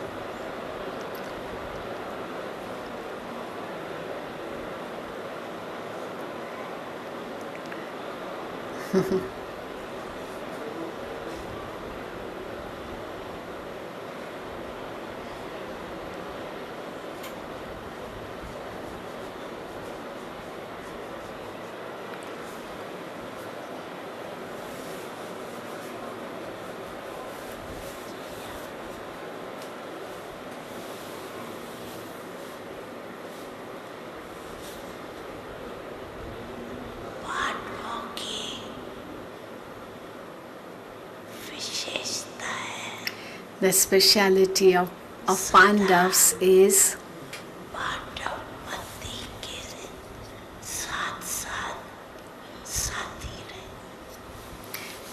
The speciality of Pandavas is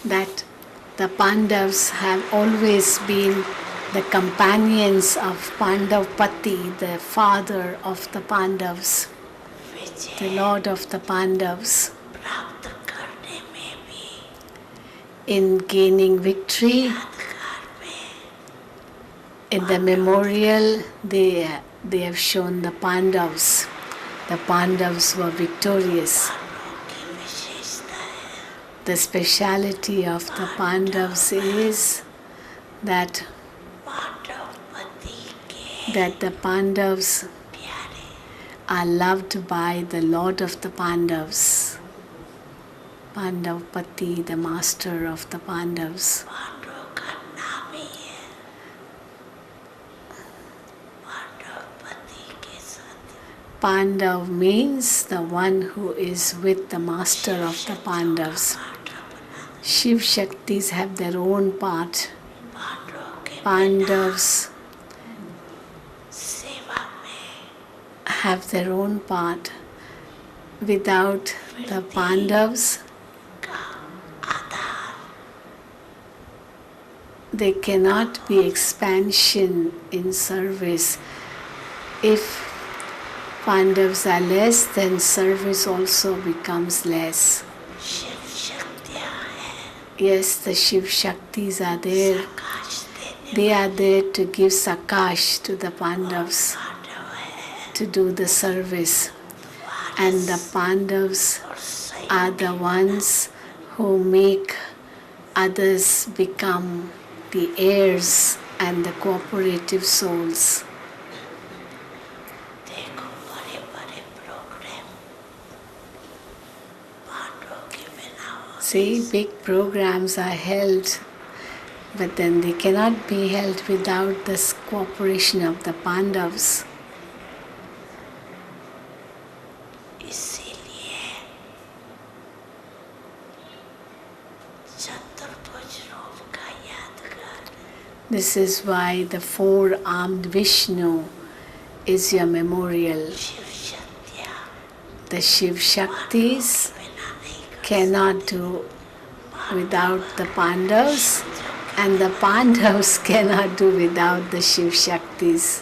that the Pandavas have always been the companions of Pandavpati, the father of the Pandavas, the lord of the Pandavas. In gaining victory, in the memorial, they have shown the Pandavas. The Pandavas were victorious. The speciality of the Pandavas is that the Pandavas are loved by the Lord of the Pandavas, Pandavpati, the master of the Pandavas. Pandav means the one who is with the master of the Pandavas. Shiv Shaktis have their own part. Pandavas have their own path. Without the Pandavas, there cannot be expansion in service. If Pandavas are less, then service also becomes less. Shiv शक्तियाँ हैं, Yes, the Shiv Shaktis are there. आकाश देने They are there to give Sakash to the Pandavas Pandav है to do the service. And the Pandavas और सही are the ones who make others become the heirs and the cooperative souls. देखो बड़े बड़े programme पांडवों के बिना हो See, big programs are held, but then they cannot be held without the cooperation of the Pandavas. इसीलिए चतुर्भुज रूप का यादगार This is why the four-armed Vishnu is your memorial. Shiv शक्तियाँ The Shiv Shaktis बिना नहीं कर cannot do without the Pandavas, and the Pandavas cannot do without the Shiv Shaktis.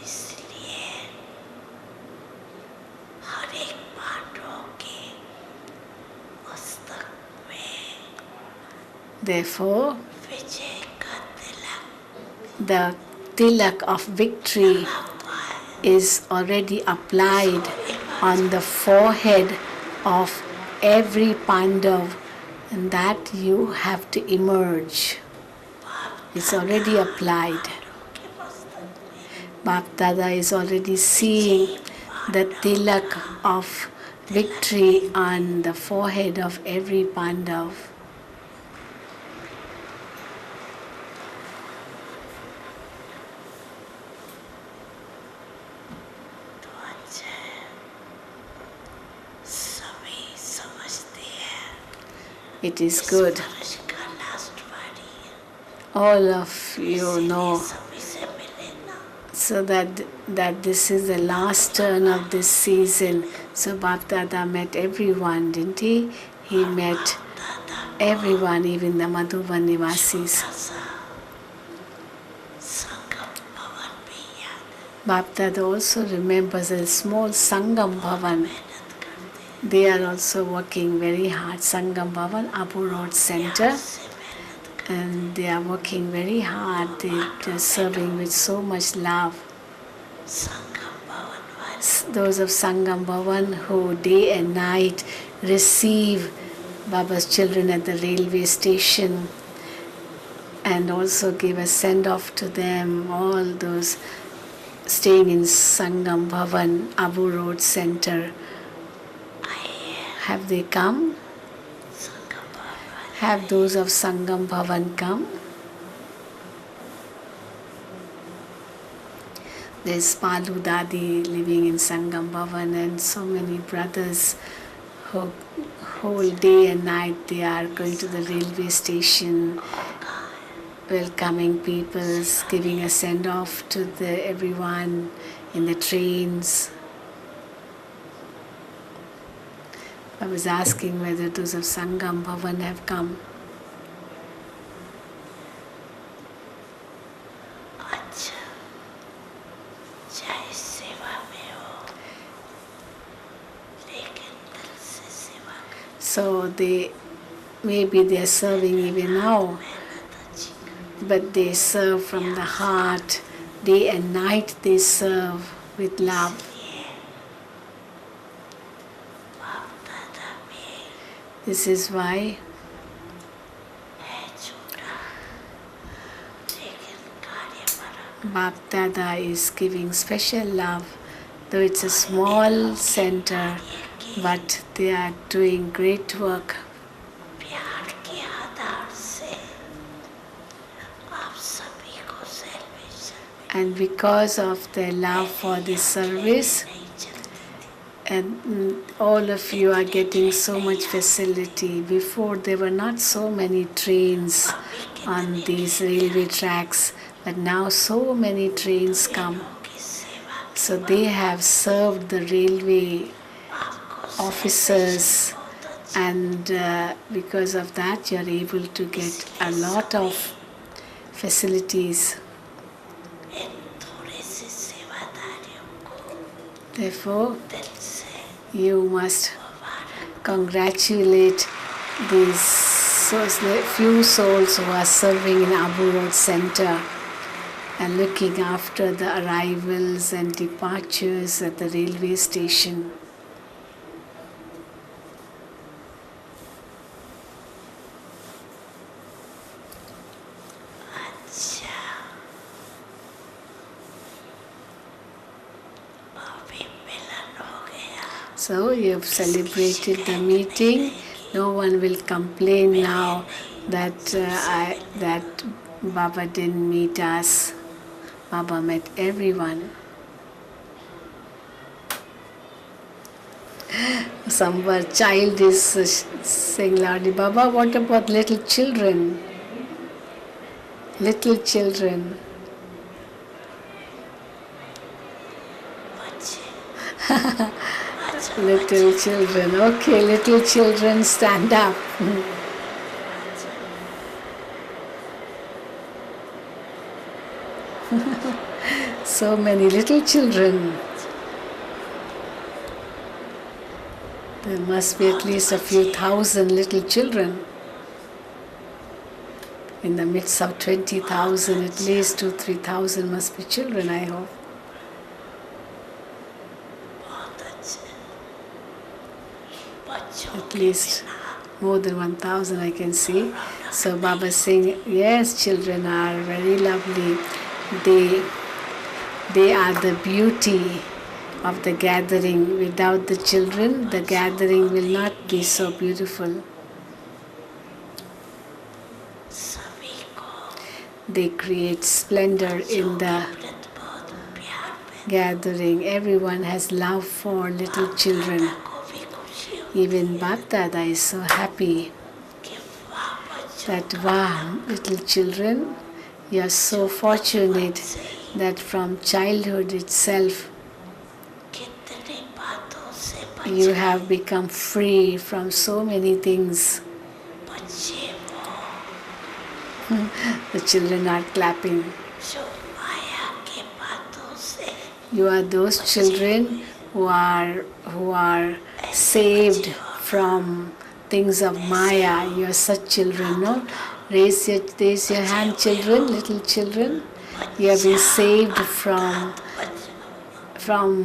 इसलिए हर एक पांडवों के मस्तक में Therefore, विजय का तिलक the tilak of victory हुआ है is already applied on the forehead of every Pandav, and that you have to emerge. It's already applied. के मस्तक में Bap Dada is already seeing the tilak of victory on the forehead of every Pandav. तो अच्छा है सभी समझते हैं It is good. वर्ष का लास्ट बारी है All of you know, सभी से मिले ना so that this is the last turn of this season. So Bap Dada met everyone, didn't he? He met everyone, even the Madhuban Nivasis. ऐसा संगम भवन भी याद है Bap Dada also remembers a small Sangam Bhavan. मेहनत करते They are also working very hard. Sangam Bhavan, Abu Road Center, से मेहनत and they are working very hard. They're serving with so much love. संगम भवन वाले Those of Sangam Bhavan who day and night receive Baba's children at the railway station and also give a send-off to them, all those staying in Sangam Bhavan, Abu Road Center. Have they come? संगम भवन वाले Have those of Sangam Bhavan come? There's Palu Dadi living in Sangam Bhavan, and so many brothers who whole day and night they are going to the railway station, welcoming people, giving a send off to everyone in the trains. I was asking whether those of Sangam Bhavan have come. अच्छा चाहे सेवा में हो लेकिन दिल से सेवा कर So maybe they are serving even now, मेहनत अच्छी but they serve from the heart. Day and night they serve with love. ये बाप दादा भी This is why है छोटा लेकिन कार्य बड़ा Bap Dada is giving special love, though it's a small center, but they are doing great work. प्यार के आधार से आप सभी को celebration And because of their love for this service, नहीं चलती थी and all of you are getting so much facility. Before there were not so many trains on these railway tracks, But now so many trains come. की सेवा So they have served the railway officers, and because of that you're able to get a lot of facilities. इन थोड़ी सी सेवादारियों को Therefore, दिल से you must congratulate these few souls who are serving in Abu Road Center and looking after the arrivals and departures at the railway station. अच्छा अभी मिलन हो गया So you've celebrated the meeting. No one will complain now that that Baba didn't meet us. Baba met everyone. Some child is saying loudly, Baba, what about little children? Little children. बच्चे Little children. Okay, little children, stand up. So many little children. There must be at least a few thousand little children. In the midst of 20,000, at least 2,000-3,000 must be children, I hope. बहुत अच्छे बच्चों At least more than 1,000 I can see. So Baba is saying, yes, children are very lovely. They are the beauty of the gathering. Without the children, the gathering will not be so beautiful. सभी को They create splendor in the व्रत बहुत प्यार में gathering. Everyone has love for little children. को भी खुशी हो Even Bap Dada is so happy कि वाह बच्चों that, wow, little children, you are so fortunate that from childhood itself कितनी बातों से you have become free from so many things. बच्चे The children are clapping. जो माया की बातों से You are those children who are saved from things of Maya. You are such children, no? Raise your hand, children, little children. You have been saved from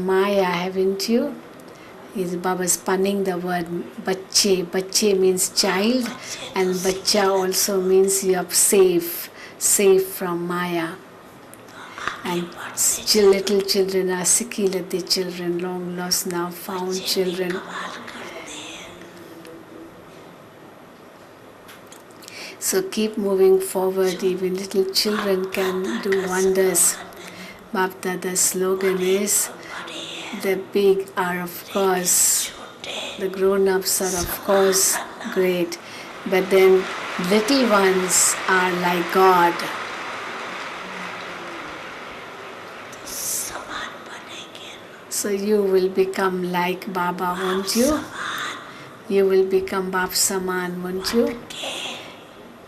Maya, haven't you? Baba is punning the word bache. Bache means child, and bacha also means you are safe from Maya. And little children are Sikilati children, long lost now found children. कमाल करते हैं So keep moving forward, even little children can do wonders. Bap Dada's slogan is, the big are of course, the grown-ups are of course great, but then little ones are like God. समान बनेंगे So you will become like Baba, won't you? You will become Bap Saman, won't you?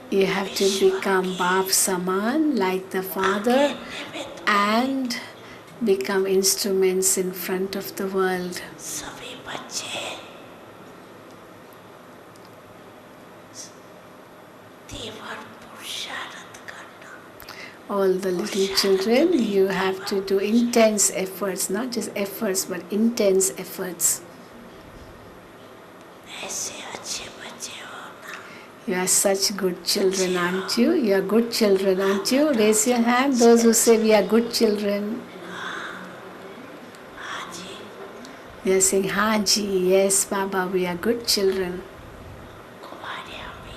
You have to become Bap Saman, like the Father, and become instruments in front of the world. सभी बच्चे तीव्र पुरुषार्थ करना All the little children, you have to do intense efforts, not just efforts, but intense efforts. ऐसे अच्छे बच्चे होना You are such good children, aren't you? You are good children, aren't you? Raise your hand, those who say we are good children. हाँ जी They are saying, Haji, yes, Baba, we are good children. कुमारियाँ भी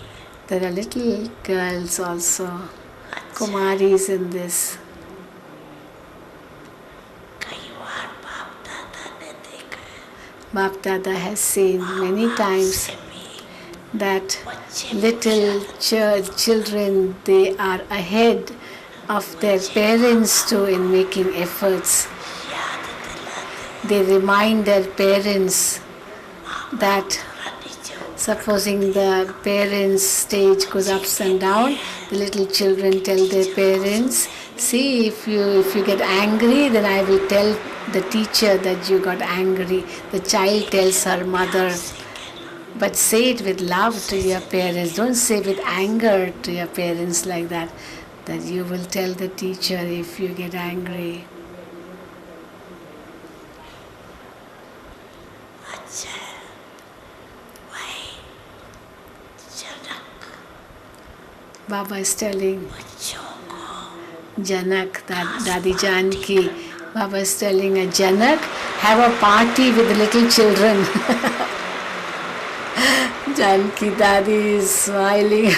There are little girls also, Kumaris in this. कई बार बाप दादा ने देखा है Bap Dada has seen many times से भी that little children, they are ahead of their parents too in making efforts. याद दिलाते They remind their parents that रानी जो supposing the parents' stage goes ups and down, the little children tell their parents, see, if you get angry, then I will tell the teacher that you got angry. The child tells her mother, but say it with love to your parents. Don't say with anger to your parents like that, that you will tell the teacher if you get angry. अच्छा है भाई जनक Baba is telling बच्चों को Janak, Dadi Janki, Baba is telling a Janak, have a party with the little children. Janki Dadi is smiling.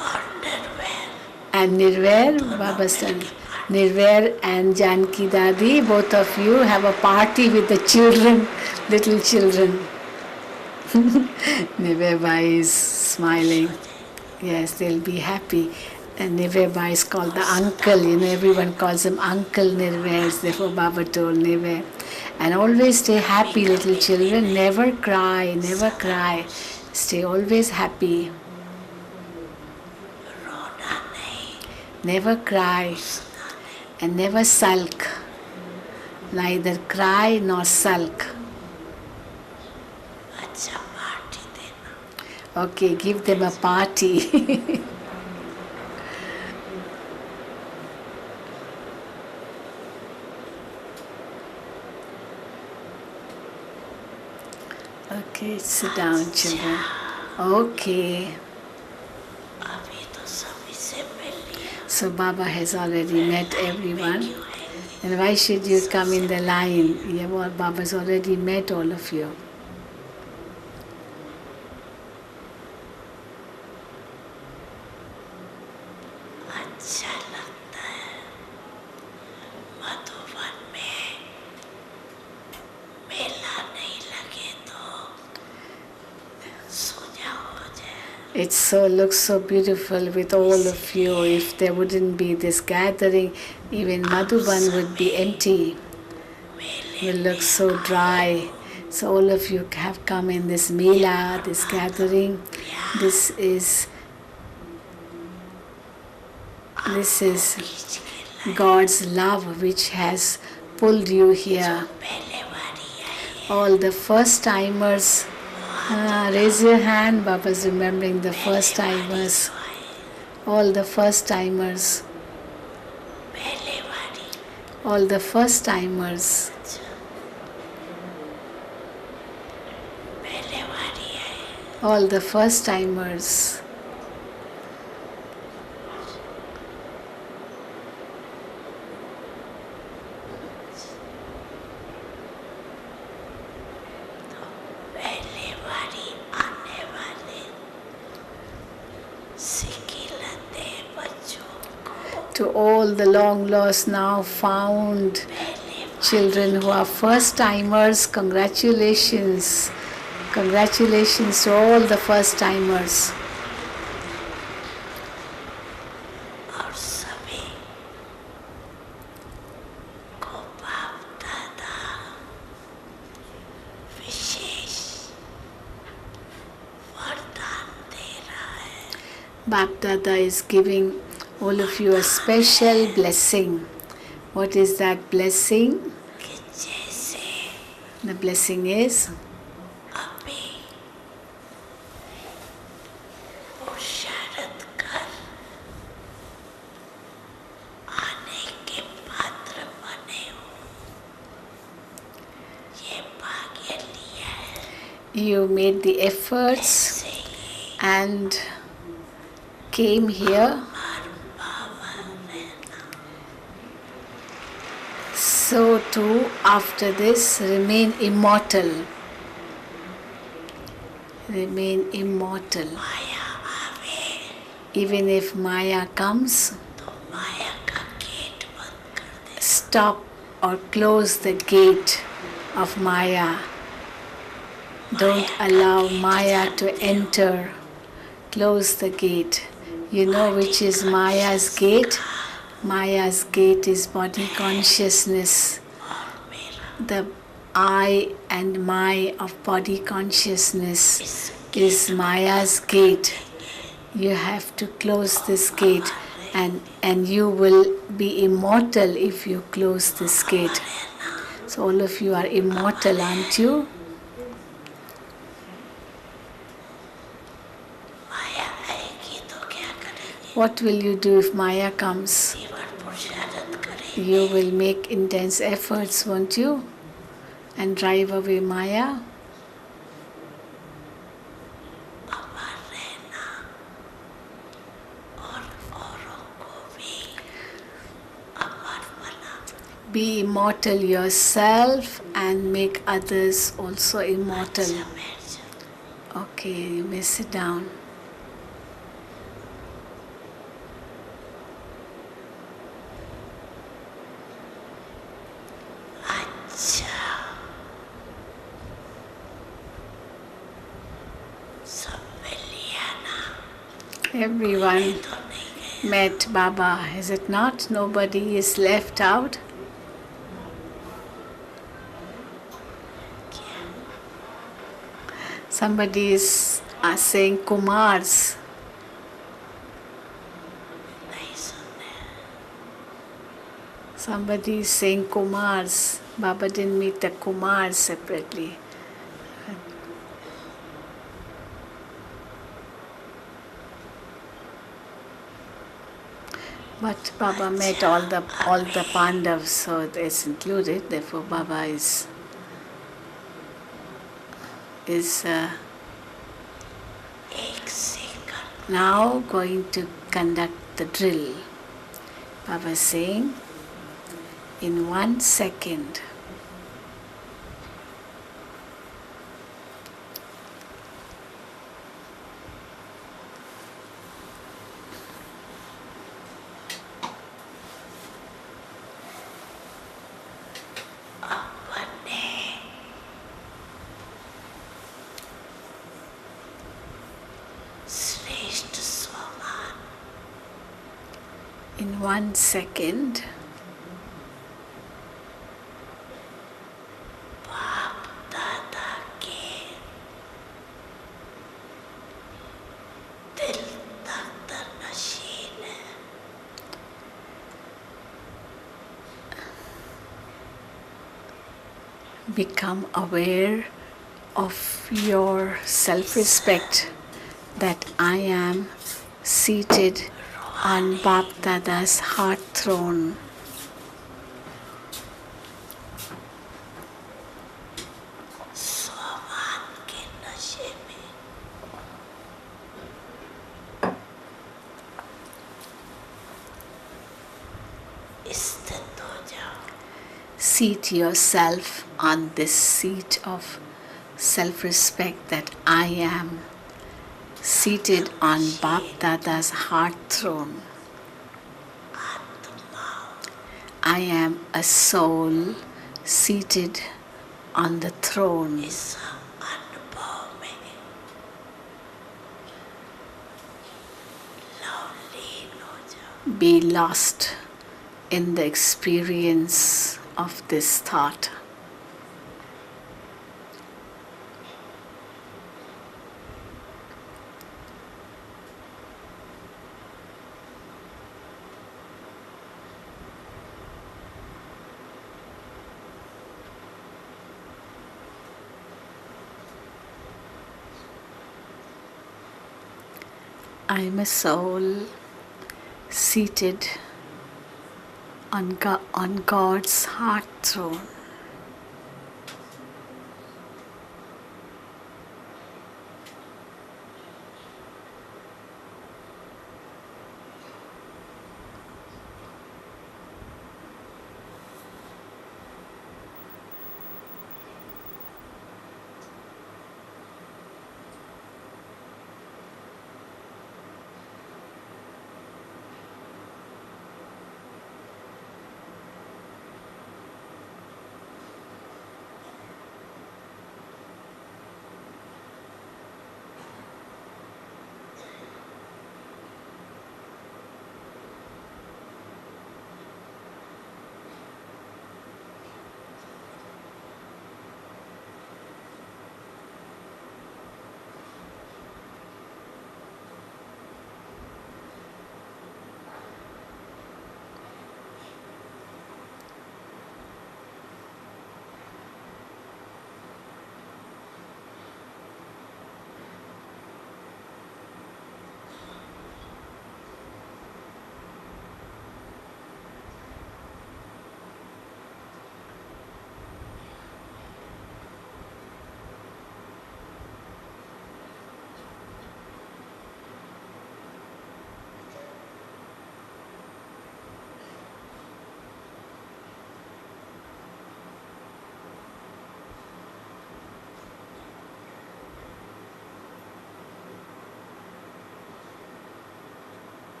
और निर्वैर And Nirvair, Baba is telling, Nirvair and Janki Dadi, both of you have a party with the children, little children. Nirvair Bai is smiling. Yes, they'll be happy. And Nirvair Bai is called the uncle. Everyone calls him Uncle Nirvair. Therefore, Baba told Nirvair. And always stay happy, little children. Never cry, never cry. Stay always happy. रोना नहीं Never cry. And never sulk. Neither cry nor sulk. अच्छा party देना Okay, give them a party. Okay, sit down, children. Okay. अभी तो सभी से मिल लिया So Baba has already met everyone. And why should you come in the line? Yeah, well, Baba's already met all of you. अच्छा लगता है मधुबन में मेला नहीं लगे तो सोजा हो जाए It looks so beautiful with all of you. If there wouldn't be this gathering, even Madhuban would be empty. It will look so dry. So all of you have come in this Mela, this gathering. This is God's love which has pulled you here. पहले बारी आई All the first timers, raise your hand. Baba's remembering the first timers. All the first timers. पहले बारी All the first timers. पहले बारी आई All the first timers. पहले बारी आने वाले सिकिलते बच्चों को To all the long lost now found children who are first timers, congratulations. Congratulations to all the first timers. और सभी को बाप दादा विशेष वरदान दे रहा है Bap Dada is giving all of you a special blessing. What is that blessing? कि जैसे The blessing is अभी वो शरद कर आने के पात्र बने हो ये भाग्य लिया है you made the efforts ऐसे ही and came here. So too, after this, remain immortal. Remain immortal. माया आवे Even if Maya comes, तो माया का गेट बंद कर दे stop or close the gate of Maya. Don't allow Maya to enter. Close the gate. You know which is Maya's gate? Maya's gate is body consciousness. The I and my of body consciousness is Maya's gate. You have to close this gate, and you will be immortal if you close this gate. So all of you are immortal, aren't you? माया आएगी तो क्या करेंगे? What will you do if Maya comes? जीवन पुरुषार्थ करेंगे। You will make intense efforts, won't you? And drive away Maya. अमर रहना और औरों को भी अमर बनाना। Be immortal yourself and make others also immortal. Okay, you may sit down. अच्छा सब मिल लिया ना? Everyone तो नहीं गए। met Baba, is it not? Nobody is left out. Somebody is saying Kumars. नहीं सुनने। Somebody is saying Kumars. Baba didn't meet the Kumars separately. But Baba met all the Pandavas, so it's included. Therefore, Baba is एक second now going to conduct the drill. Baba is saying, in 1 second, अपने श्रेष्ठ स्वमान in 1 second, बाप दादा के दिल तक नशीन है। become aware of your self-respect, that I am seated on Bap Dada's heart throne. स्वमान के नशे में स्थित हो जाओ। Seat yourself on this seat of self-respect, that I am seated on Bap Dada's heart throne. I am a soul seated on the throne. इस अनुभव में लवलीन हो जाओ। Be lost in the experience of this thought. I am a soul seated on God's heart throne.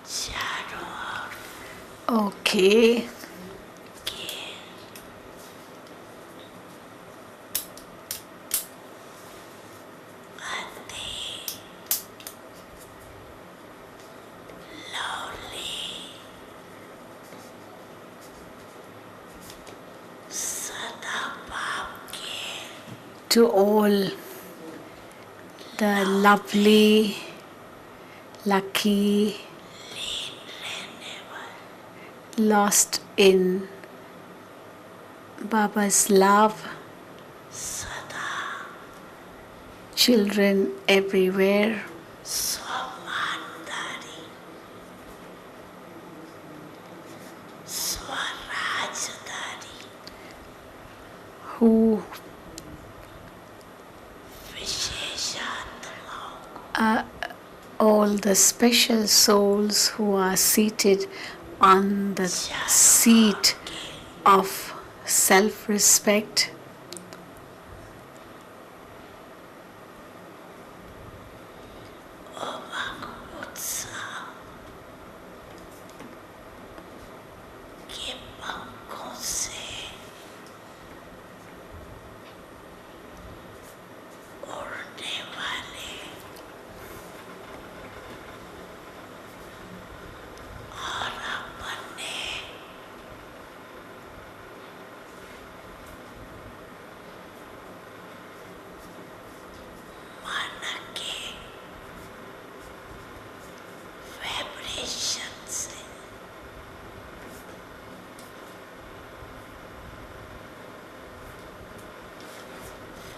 चारों ओर Okay. के अति lovely सदा पाप के To all the lovely, lucky, lost in Baba's love, सदा children everywhere स्वमानदारी स्वराजदारी who विशेषात्माओं are all the special souls who are seated on the seat of self-respect, उत्साह के पंखों से उड़ने वाले और अपने मन के वाइब्रेशन से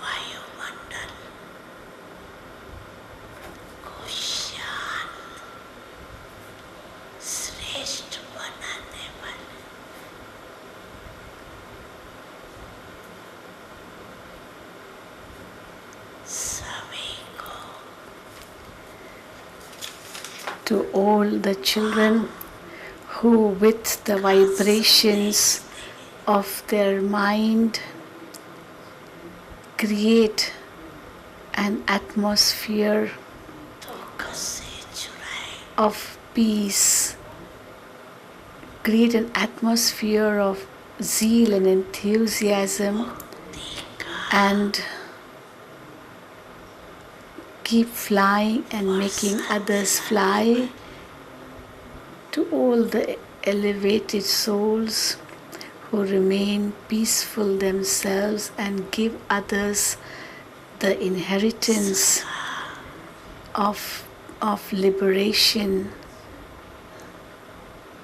वायुमंडल को शांत श्रेष्ठ बनाने वाले सभी को to all the children who with the vibrations of their mind create an atmosphere दुख से छुड़ाए of peace, create an atmosphere of zeal and enthusiasm, and keep flying and making others fly. To all the elevated souls who remain peaceful themselves and give others the inheritance of liberation,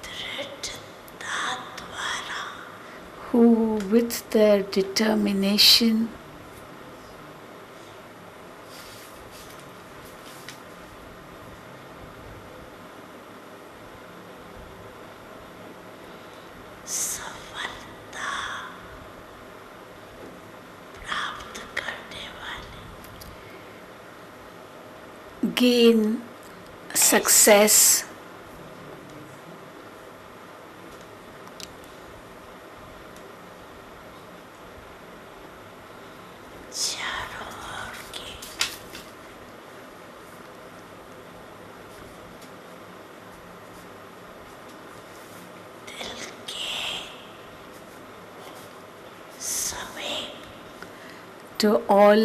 दृढ़ता द्वारा who with their determination सफलता प्राप्त करने वाले gain success चारों ओर के दिल के समीप to all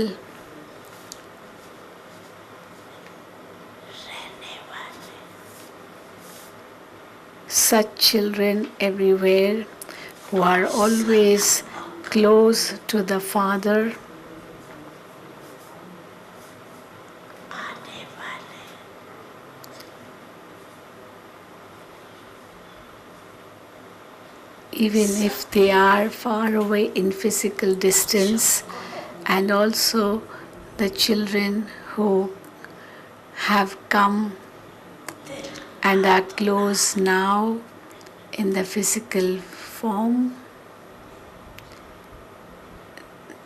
रहने वाले such children everywhere who are always close to the Father, आने वाले even if they are far away in physical distance, and also the children who have come and are close now in the physical form.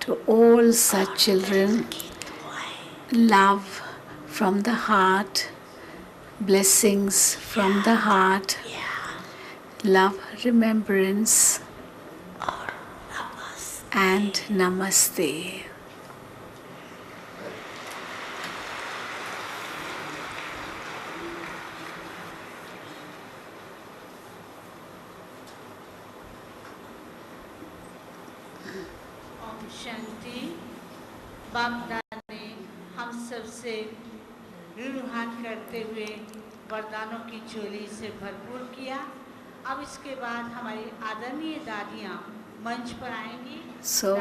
To all such children, की दुआएं love from the heart, blessings from the heart, love, remembrance, और नमस्ते and namaste. Om Shanti. बाप दादा ने हम सब से ऋण करते हुए वरदानों की झोली से भरपूर किया। अब इसके बाद हमारी आदरणीय दादियाँ मंच पर आएंगी। So